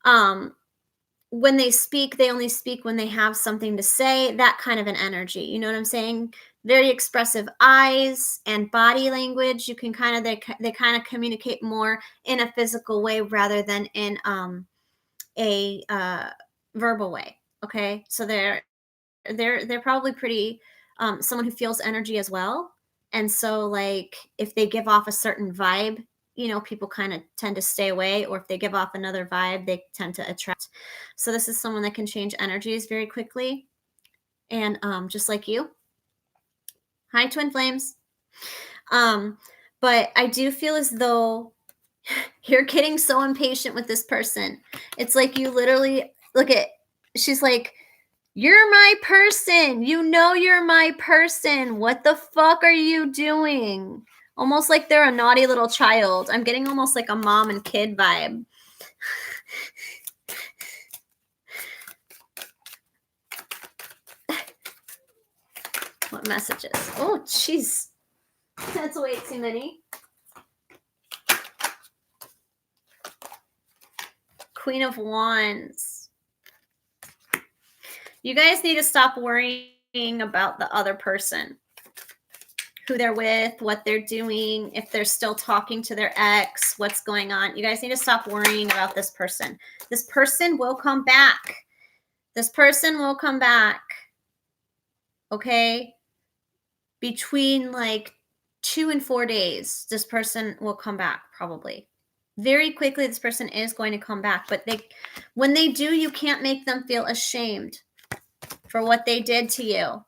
When they speak, they only speak when they have something to say, that kind of an energy. You know what I'm saying? Very expressive eyes and body language. You can kind of, they kind of communicate more in a physical way rather than in a verbal way, okay? So they're probably pretty someone who feels energy as well. And so like if they give off a certain vibe, you know, people kind of tend to stay away, or if they give off another vibe, they tend to attract. So this is someone that can change energies very quickly. And just like you. Hi, twin flames. But I do feel as though you're getting so impatient with this person. It's like you literally she's like, you're my person. You know you're my person. What the fuck are you doing? Almost like they're a naughty little child. I'm getting almost like a mom and kid vibe. What messages? Oh, jeez. That's way too many. Queen of Wands. You guys need to stop worrying about the other person. Who they're with, what they're doing, if they're still talking to their ex, what's going on. You guys need to stop worrying about this person. This person will come back. This person will come back. Okay? Between like 2 and 4 days, this person will come back probably. Very quickly, this person is going to come back. But when they do, you can't make them feel ashamed for what they did to you.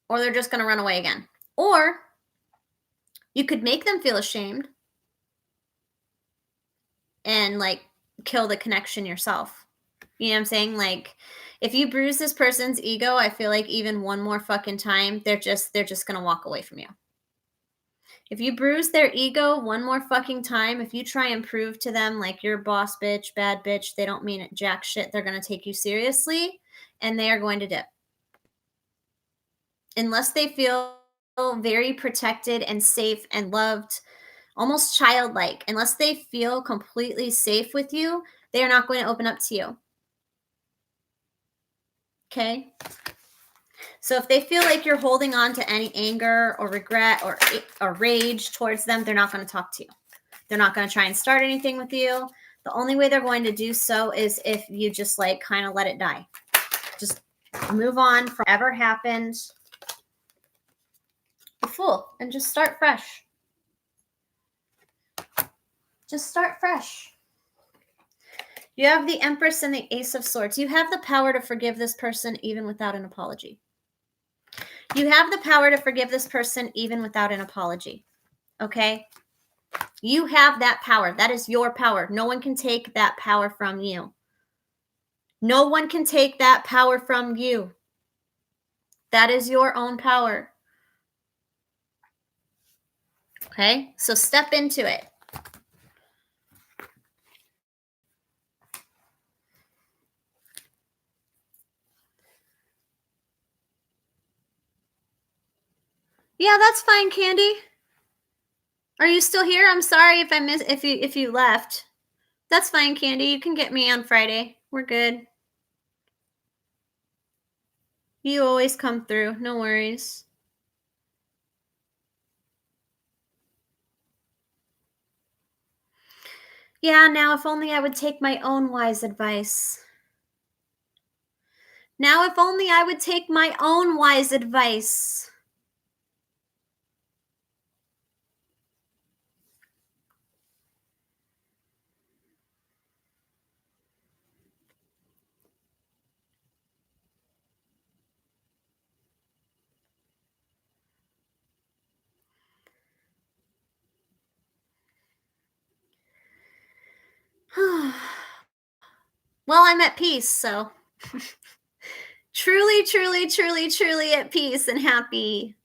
Or they're just going to run away again. Or you could make them feel ashamed and like kill the connection yourself. You know what I'm saying? Like if you bruise this person's ego, I feel like even one more fucking time, they're just going to walk away from you. If you bruise their ego one more fucking time, if you try and prove to them like you're boss bitch, bad bitch, they don't mean it jack shit, they're going to take you seriously and they are going to dip. Unless they feel very protected and safe and loved, almost childlike, unless they feel completely safe with you, they are not going to open up to you. Okay? So if they feel like you're holding on to any anger or regret or rage towards them, they're not going to talk to you. They're not going to try and start anything with you. The only way they're going to do so is if you just like kind of let it die. Just move on from whatever happened. the Fool and just start fresh. Just start fresh. You have the Empress and the Ace of Swords. You have the power to forgive this person even without an apology. You have the power to forgive this person even without an apology. Okay? You have that power. That is your power. No one can take that power from you. No one can take that power from you. That is your own power. Okay? So step into it. Yeah, that's fine, Candy. Are you still here? I'm sorry if I missed if you left. That's fine, Candy. You can get me on Friday. We're good. You always come through. No worries. Yeah, now if only I would take my own wise advice. Now if only I would take my own wise advice. Well, I'm at peace, so. Truly, truly, truly, truly at peace and happy.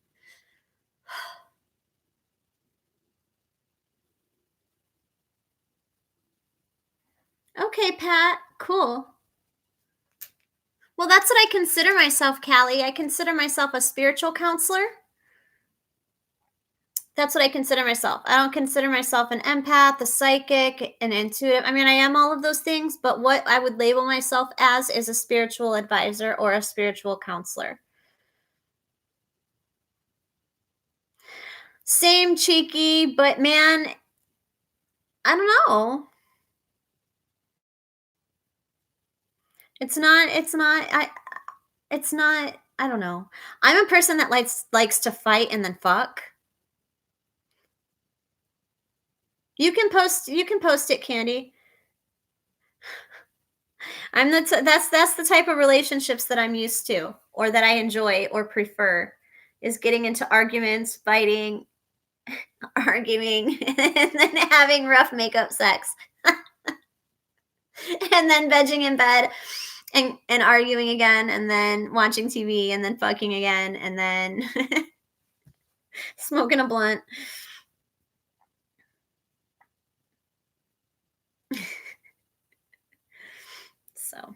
Okay, Pat. Cool. Well, that's what I consider myself, Callie. I consider myself a spiritual counselor. That's what I consider myself. I don't consider myself an empath, a psychic, an intuitive. I mean, I am all of those things, but what I would label myself as is a spiritual advisor or a spiritual counselor. Same, cheeky, but man, I don't know. It's not, I don't know. I'm a person that likes to fight and then fuck. You can post it, Candy. That's the type of relationships that I'm used to, or that I enjoy or prefer, is getting into arguments, fighting, arguing, and then having rough makeup sex. And then vegging in bed and arguing again, and then watching TV, and then fucking again, and then smoking a blunt. So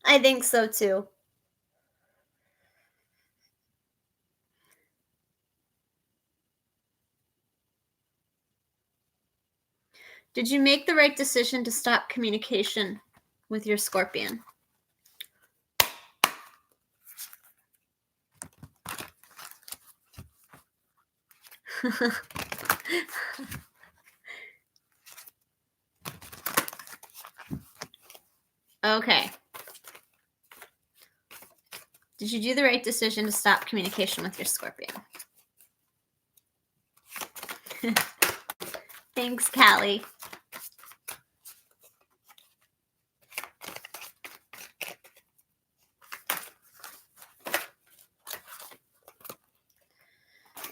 I think so too. Did you make the right decision to stop communication with your Scorpion? Okay. Did you do the right decision to stop communication with your Scorpion? Thanks, Callie.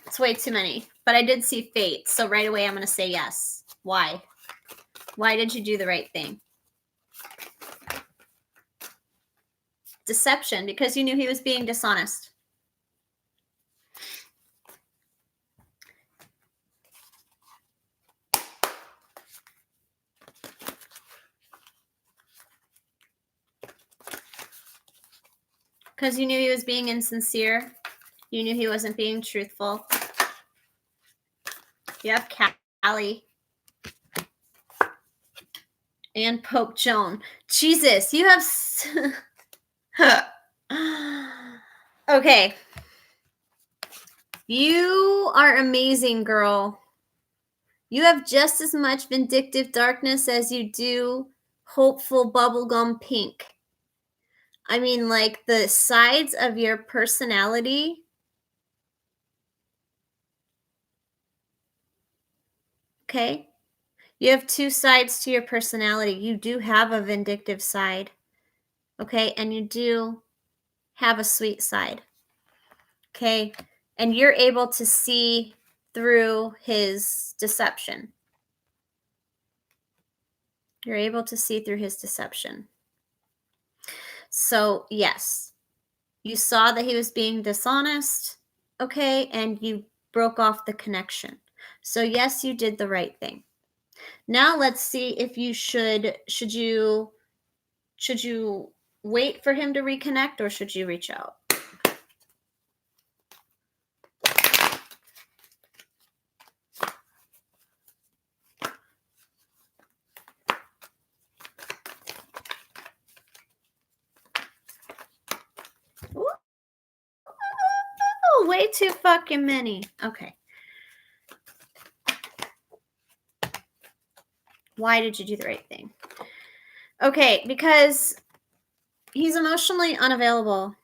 It's way too many, but I did see fate, so right away I'm going to say yes. Why? Why did you do the right thing? Deception, because you knew he was being dishonest. Because you knew he was being insincere. You knew he wasn't being truthful. You have Callie. And Pope Joan. Jesus, you have... Okay. You are amazing, girl. You have just as much vindictive darkness as you do hopeful bubblegum pink. I mean, like, the sides of your personality. Okay? You have two sides to your personality. You do have a vindictive side. Okay? And you do have a sweet side. Okay? And you're able to see through his deception. You're able to see through his deception. So, yes, you saw that he was being dishonest, okay, and you broke off the connection. So, yes, you did the right thing. Now let's see if you should you wait for him to reconnect, or should you reach out? Ooh, way too fucking many. Okay. Why did you do the right thing? Okay, because he's emotionally unavailable.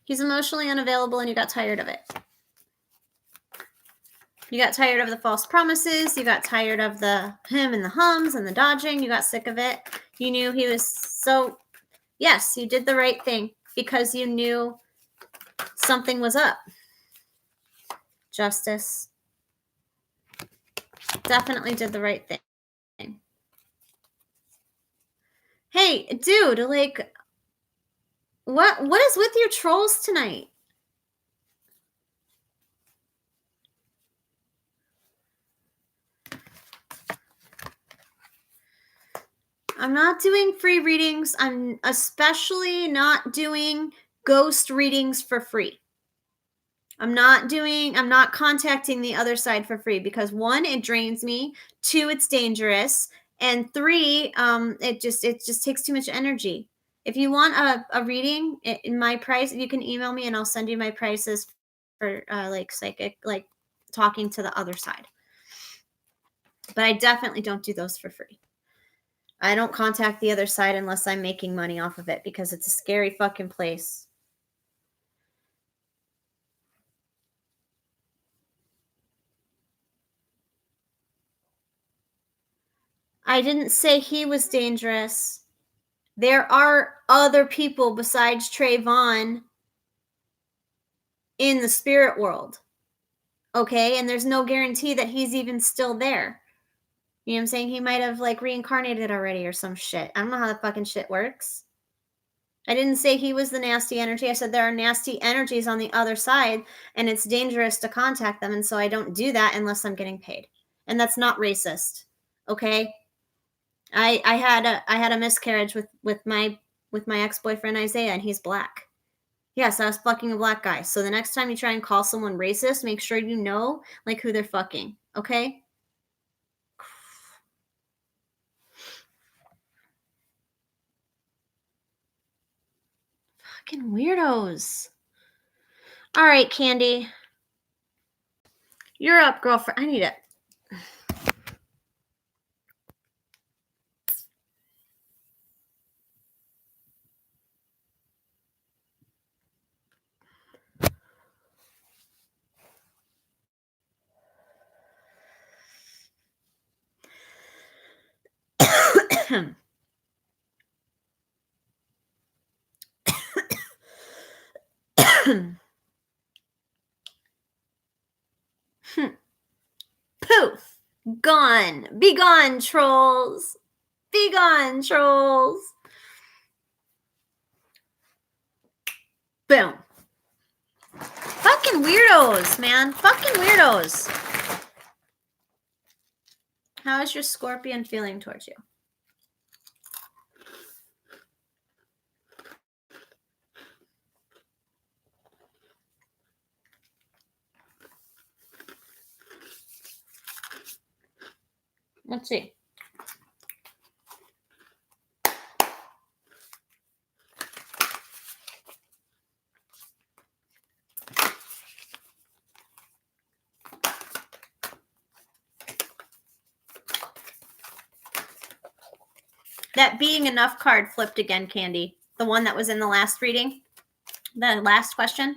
He's emotionally unavailable and you got tired of it. You got tired of the false promises. You got tired of the him and the hums and the dodging. You got sick of it. You knew he was so... Yes, you did the right thing because you knew something was up. Justice. Definitely did the right thing. Hey, dude, like, what is with your trolls tonight? I'm not doing free readings. I'm especially not doing ghost readings for free. I'm not contacting the other side for free because 1, it drains me, 2, it's dangerous, and 3, it just takes too much energy. If you want a reading in my price, you can email me and I'll send you my prices for like psychic, like talking to the other side. But I definitely don't do those for free. I don't contact the other side unless I'm making money off of it because it's a scary fucking place. I didn't say he was dangerous. There are other people besides Trayvon in the spirit world. Okay? And there's no guarantee that he's even still there. You know what I'm saying? He might have like reincarnated already or some shit. I don't know how that fucking shit works. I didn't say he was the nasty energy. I said there are nasty energies on the other side and it's dangerous to contact them. And so I don't do that unless I'm getting paid. And that's not racist. Okay? I had a miscarriage with my ex-boyfriend Isaiah, and he's black. Yes, I was fucking a black guy. So the next time you try and call someone racist, make sure you know like who they're fucking. Okay? Fucking weirdos. All right, Candy. You're up, girlfriend. I need it. Poof! Gone. Be gone, trolls. Be gone, trolls. Boom. Fucking weirdos, man. Fucking weirdos. How is your scorpion feeling towards you? Let's see. That being enough card flipped again, Candy. The one that was in the last reading. The last question.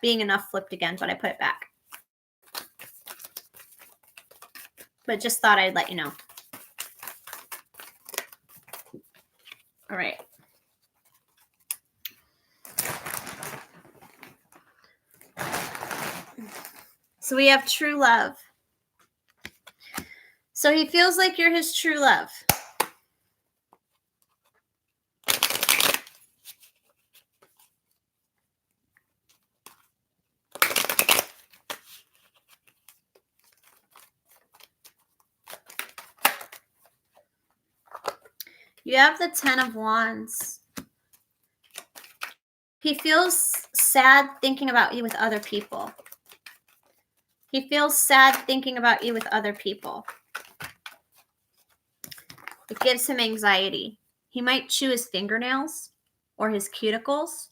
Being enough flipped again, but I put it back. But just thought I'd let you know. All right. So we have true love. So he feels like you're his true love. You have the 10 of Wands. He feels sad thinking about you with other people. He feels sad thinking about you with other people. It gives him anxiety. He might chew his fingernails or his cuticles.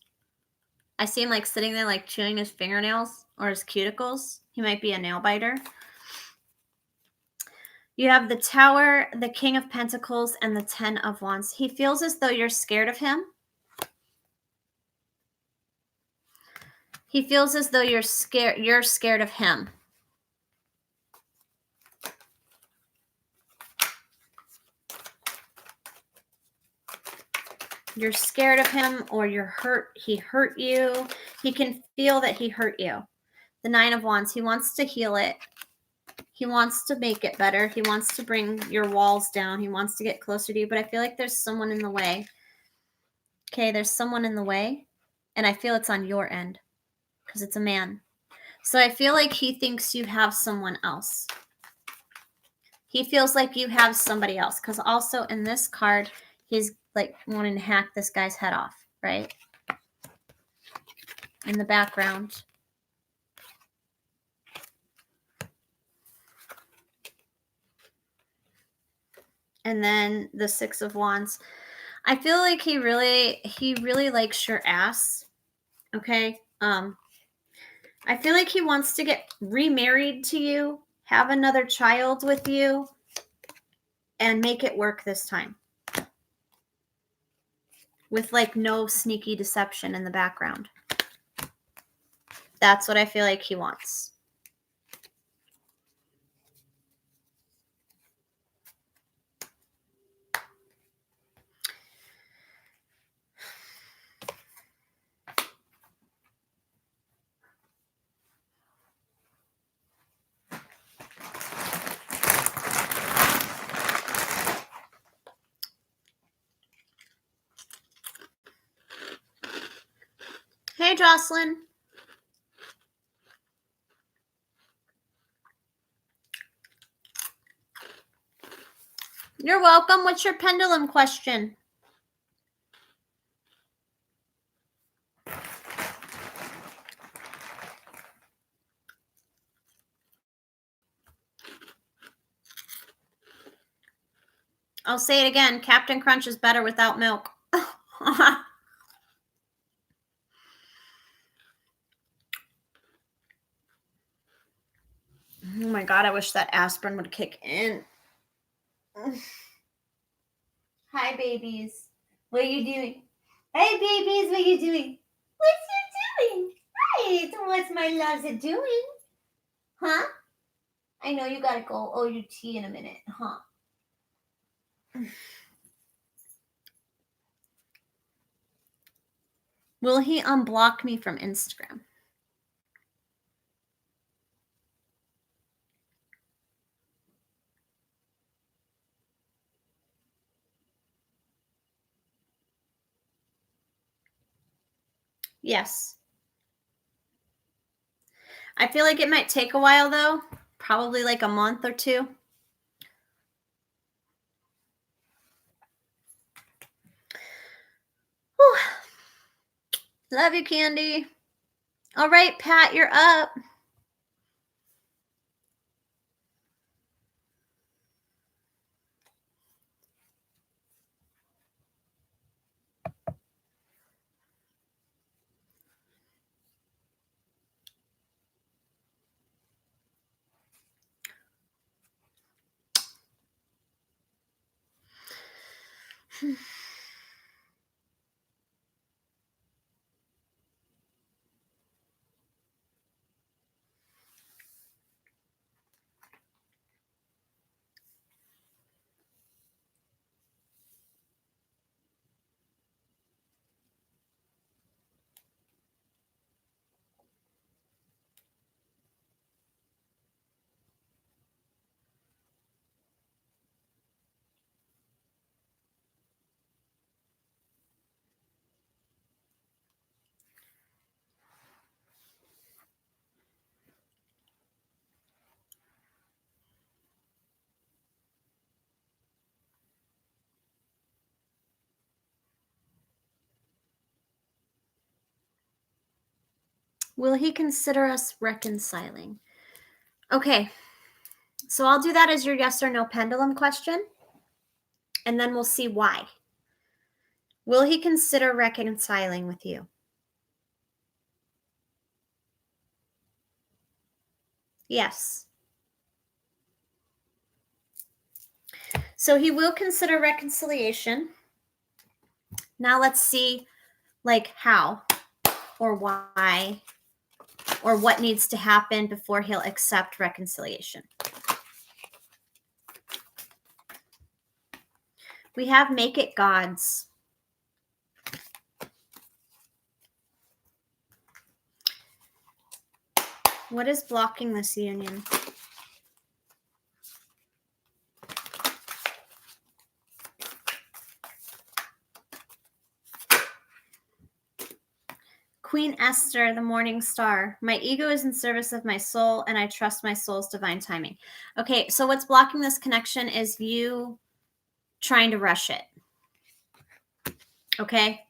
I see him like sitting there like chewing his fingernails or his cuticles. He might be a nail biter. You have the Tower, the King of Pentacles, and the 10 of Wands. He feels as though you're scared of him. He feels as though you're scared of him. You're scared of him or you're hurt. He hurt you. He can feel that he hurt you. The 9 of Wands, he wants to heal it. He wants to make it better. He wants to bring your walls down. He wants to get closer to you, but I feel like there's someone in the way. Okay, there's someone in the way, and I feel it's on your end because it's a man. So I feel like he thinks you have someone else. He feels like you have somebody else because also in this card, he's like wanting to hack this guy's head off, right? In the background. And then the 6 of Wands. I feel like he really likes your ass. Okay? I feel like he wants to get remarried to you, have another child with you, and make it work this time. With like no sneaky deception in the background. That's what I feel like he wants. Hey, Jocelyn. You're welcome. What's your pendulum question? I'll say it again. Captain Crunch is better without milk. Oh my God, I wish that aspirin would kick in. Hi, babies. What are you doing? Hey, babies, what are you doing? What's you doing? Hi, what's my loves doing? Huh? I know you gotta go owe your tea in a minute, huh? Will he unblock me from Instagram? Yes. I feel like it might take a while, though. Probably like a month or two. Whew. Love you, Candy. All right, Pat, you're up. Will he consider us reconciling? Okay, so I'll do that as your yes or no pendulum question, and then we'll see why. Will he consider reconciling with you? Yes. So he will consider reconciliation. Now let's see, like, how or why or what needs to happen before he'll accept reconciliation. We have make it God's. What is blocking this union? Queen Esther, the morning star. My ego is in service of my soul, and I trust my soul's divine timing. Okay, so what's blocking this connection is you trying to rush it. Okay?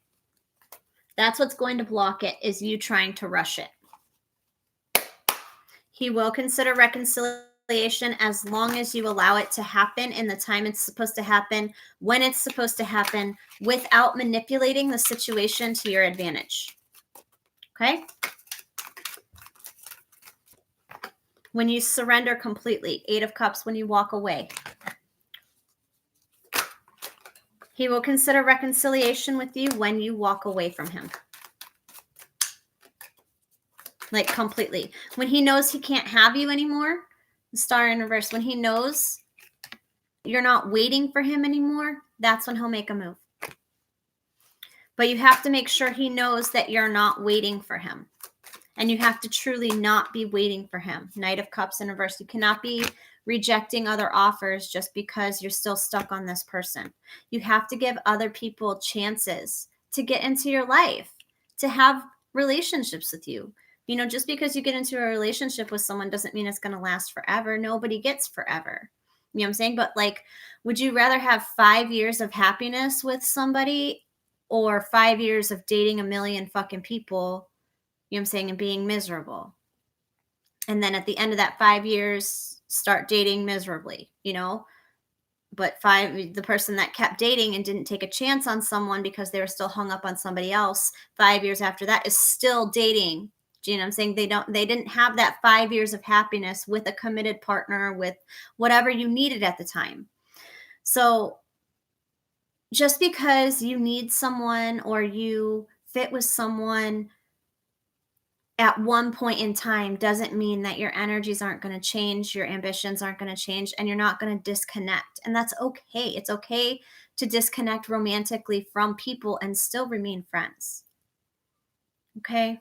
That's what's going to block it, is you trying to rush it. He will consider reconciliation as long as you allow it to happen in the time it's supposed to happen, when it's supposed to happen, without manipulating the situation to your advantage. Okay? When you surrender completely. 8 of Cups, when you walk away. He will consider reconciliation with you when you walk away from him. Like, completely. When he knows he can't have you anymore, the star in reverse, when he knows you're not waiting for him anymore, that's when he'll make a move. But you have to make sure he knows that you're not waiting for him. And you have to truly not be waiting for him. Knight of Cups in reverse. You cannot be rejecting other offers just because you're still stuck on this person. You have to give other people chances to get into your life, to have relationships with you. You know, just because you get into a relationship with someone doesn't mean it's going to last forever. Nobody gets forever. You know what I'm saying? But, like, would you rather have 5 years of happiness with somebody or 5 years of dating a million fucking people, you know what I'm saying, and being miserable? And then at the end of that 5 years, start dating miserably, you know? But the person that kept dating and didn't take a chance on someone because they were still hung up on somebody else, 5 years after that is still dating. Do you know what I'm saying? They didn't have that 5 years of happiness with a committed partner, with whatever you needed at the time. So just because you need someone or you fit with someone at one point in time doesn't mean that your energies aren't going to change, your ambitions aren't going to change, and you're not going to disconnect. And that's okay. It's okay to disconnect romantically from people and still remain friends. Okay?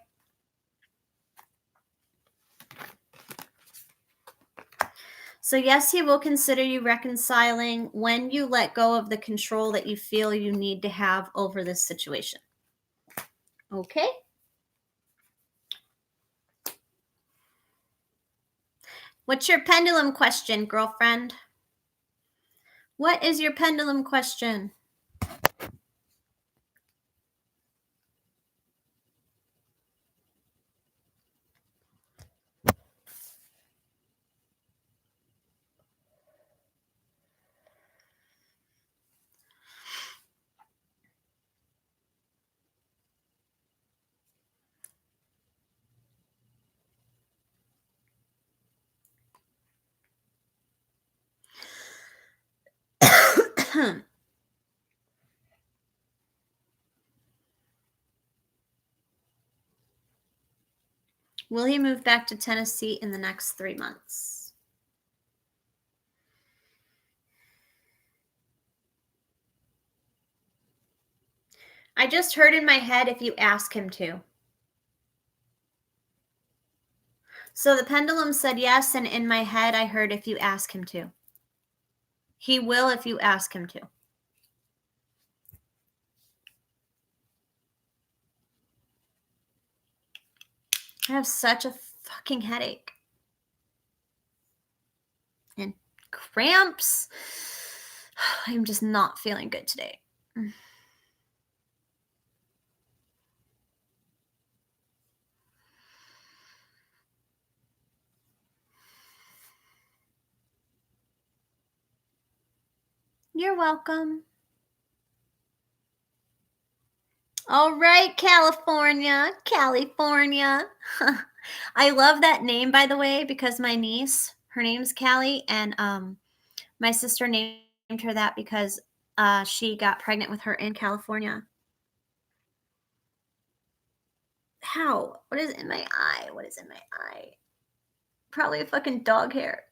So yes, he will consider you reconciling when you let go of the control that you feel you need to have over this situation. Okay? What's your pendulum question, girlfriend? What is your pendulum question? Will he move back to Tennessee in the next 3 months? I just heard in my head if you ask him to. So the pendulum said yes, and in my head I heard if you ask him to. He will if you ask him to. I have such a fucking headache. And cramps. I'm just not feeling good today. You're welcome. All right, California. I love that name, by the way, because my niece, her name's Callie, and my sister named her that because she got pregnant with her in California. How? What is in my eye? What is in my eye? Probably a fucking dog hair.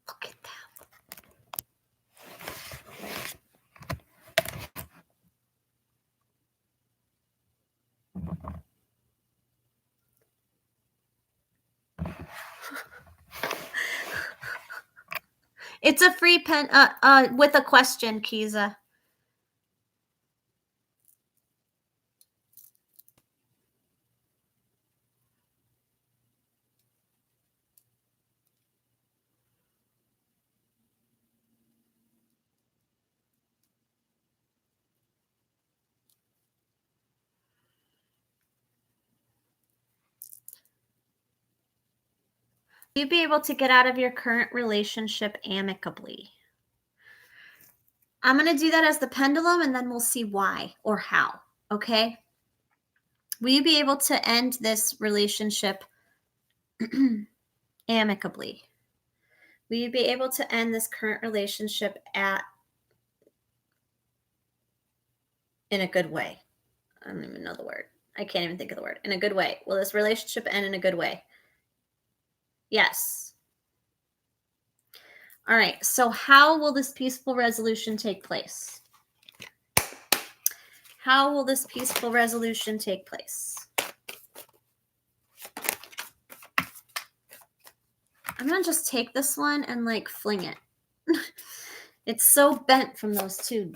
Look at that. It's a free pen with a question, Kiza. You'd be able to get out of your current relationship amicably. I'm going to do that as the pendulum, and then we'll see why or how, okay? Will you be able to end this relationship amicably? Will you be able to end this current relationship in a good way? I don't even know the word. I can't even think of the word. In a good way. Will this relationship end in a good way? Yes. All right. So how will this peaceful resolution take place? How will this peaceful resolution take place? I'm going to just take this one and like fling it. It's so bent from those two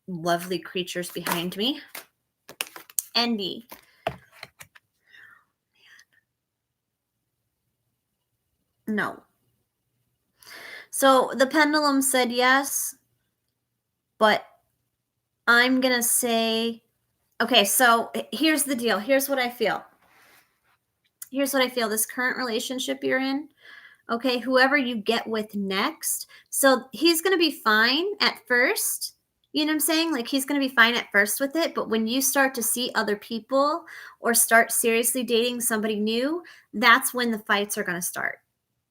lovely creatures behind me. Envy. No. So the pendulum said yes, but I'm going to say, okay, so here's the deal. Here's what I feel. This current relationship you're in, okay, whoever you get with next, so he's going to be fine at first. You know what I'm saying? Like he's going to be fine at first with it, but when you start to see other people or start seriously dating somebody new, that's when the fights are going to start.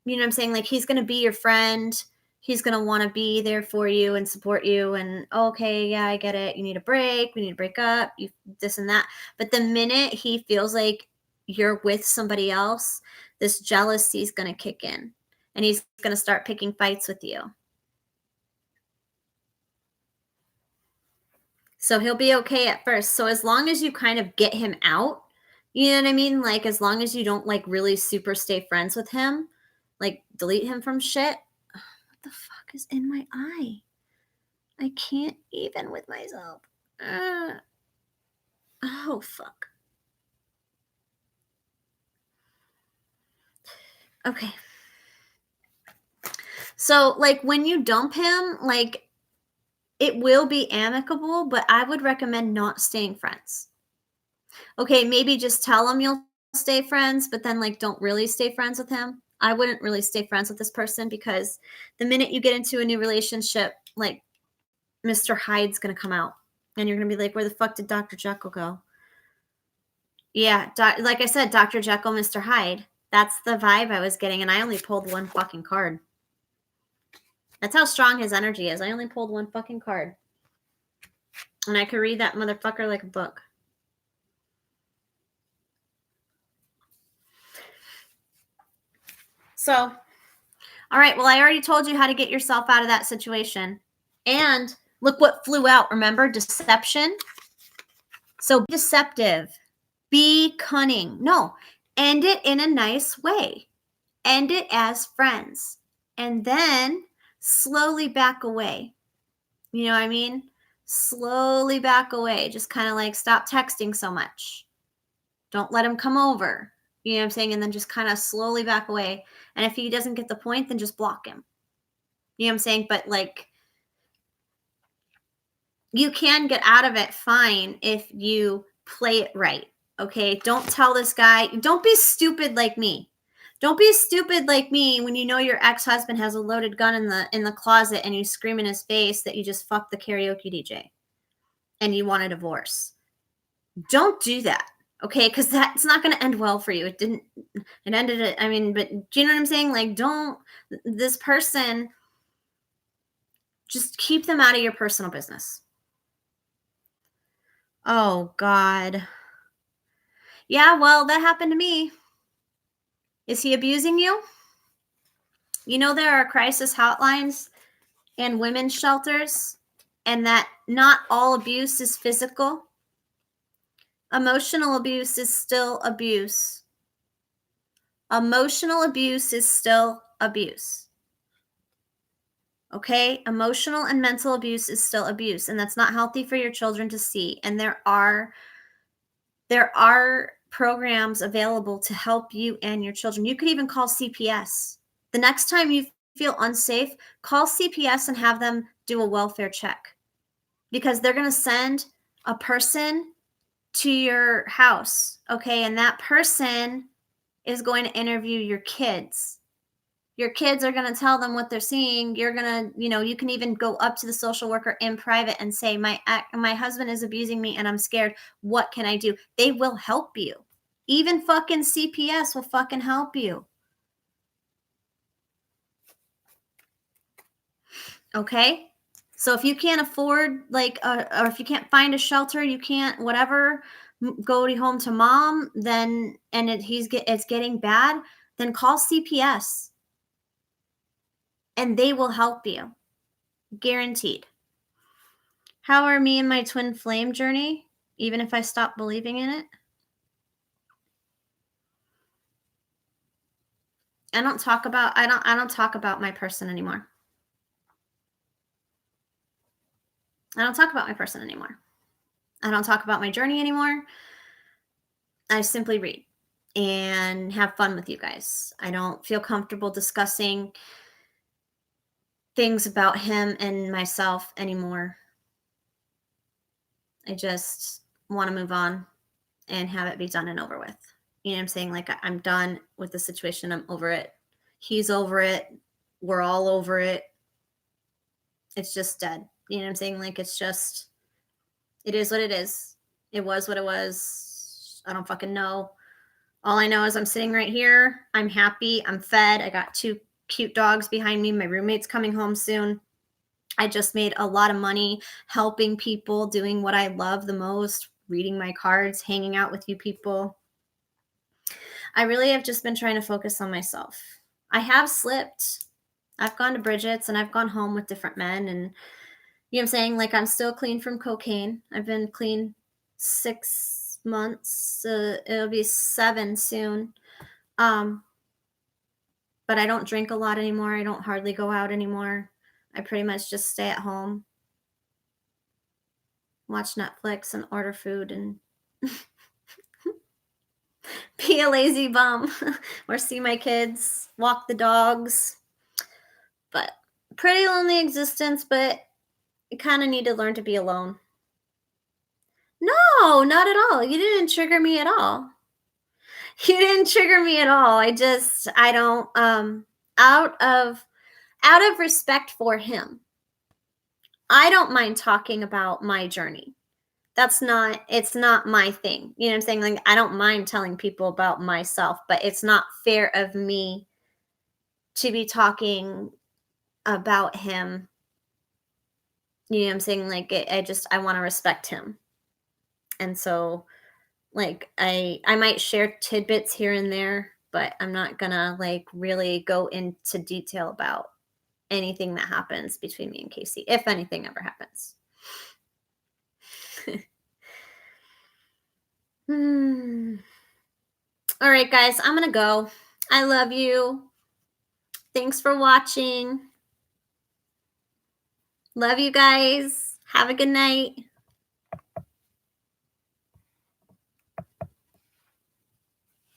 You know what I'm saying? Like he's going to be your friend. He's going to want to be there for you and support you. And okay, yeah, I get it. You need a break. We need to break up. You this and that. But the minute he feels like you're with somebody else, this jealousy is going to kick in. And he's going to start picking fights with you. So he'll be okay at first. So as long as you kind of get him out, you know what I mean? Like as long as you don't like really super stay friends with him, like delete him from shit. What the fuck is in my eye? I can't even with myself. Oh, fuck. Okay. So like when you dump him, like it will be amicable, but I would recommend not staying friends. Okay, maybe just tell him you'll stay friends, but then like don't really stay friends with him. I wouldn't really stay friends with this person because the minute you get into a new relationship, like Mr. Hyde's going to come out and you're going to be like, where the fuck did Dr. Jekyll go? Yeah, like I said, Dr. Jekyll, Mr. Hyde. That's the vibe I was getting, and I only pulled one fucking card. That's how strong his energy is. I only pulled one fucking card. And I could read that motherfucker like a book. So, all right, well, I already told you how to get yourself out of that situation. And look what flew out, remember? Deception. So be deceptive. Be cunning. No, end it in a nice way. End it as friends. And then slowly back away. You know what I mean? Slowly back away. Just kind of like stop texting so much. Don't let him come over. You know what I'm saying? And then just kind of slowly back away. And if he doesn't get the point, then just block him. You know what I'm saying? But like, you can get out of it fine if you play it right. Okay? Don't tell this guy. Don't be stupid like me. Don't be stupid like me when you know your ex-husband has a loaded gun in the closet and you scream in his face that you just fucked the karaoke DJ and you want a divorce. Don't do that. Okay? Because that's not going to end well for you. It didn't. It ended. I mean, but do you know what I'm saying? Like, don't. This person. Just keep them out of your personal business. Oh, God. Yeah, well, that happened to me. Is he abusing you? You know, there are crisis hotlines and women's shelters, and that not all abuse is physical. Emotional abuse is still abuse. Emotional abuse is still abuse. Okay? Emotional and mental abuse is still abuse, and that's not healthy for your children to see. And there are programs available to help you and your children. You could even call CPS. The next time you feel unsafe, call CPS and have them do a welfare check, because they're going to send a person to your house, okay? And that person is going to interview your kids. Your kids are going to tell them what they're seeing. You're going to, you can even go up to the social worker in private and say, my husband is abusing me and I'm scared. What can I do? They will help you. Even fucking CPS will fucking help you. Okay? So if you can't afford, or if you can't find a shelter, you can't, whatever, go home to mom, then, and it's getting bad, then call CPS. And they will help you. Guaranteed. How are me and my twin flame journey, even if I stop believing in it? I don't talk about my person anymore. I don't talk about my person anymore. I don't talk about my journey anymore. I simply read and have fun with you guys. I don't feel comfortable discussing things about him and myself anymore. I just want to move on and have it be done and over with. You know what I'm saying? Like, I'm done with the situation. I'm over it. He's over it. We're all over it. It's just dead. You know what I'm saying? Like, it's just, it is what it is. It was what it was. I don't fucking know. All I know is I'm sitting right here. I'm happy. I'm fed. I got 2 cute dogs behind me. My roommate's coming home soon. I just made a lot of money helping people, doing what I love the most, reading my cards, hanging out with you people. I really have just been trying to focus on myself. I have slipped. I've gone to Bridget's and I've gone home with different men, and you know what I'm saying? Like, I'm still clean from cocaine. I've been clean 6 months. It'll be 7 soon. But I don't drink a lot anymore. I don't hardly go out anymore. I pretty much just stay at home, watch Netflix and order food and be a lazy bum or see my kids, walk the dogs. But pretty lonely existence, but you kind of need to learn to be alone. No, not at all. You didn't trigger me at all. You didn't trigger me at all. I don't, out of respect for him, I don't mind talking about my journey. It's not my thing. You know what I'm saying? Like, I don't mind telling people about myself, but it's not fair of me to be talking about him, You know what I'm saying? Like, I want to respect him. And so, like, I might share tidbits here and there, but I'm not gonna, like, really go into detail about anything that happens between me and Casey, if anything ever happens. All right, guys, I'm gonna go. I love you. Thanks for watching. Love you guys. Have a good night.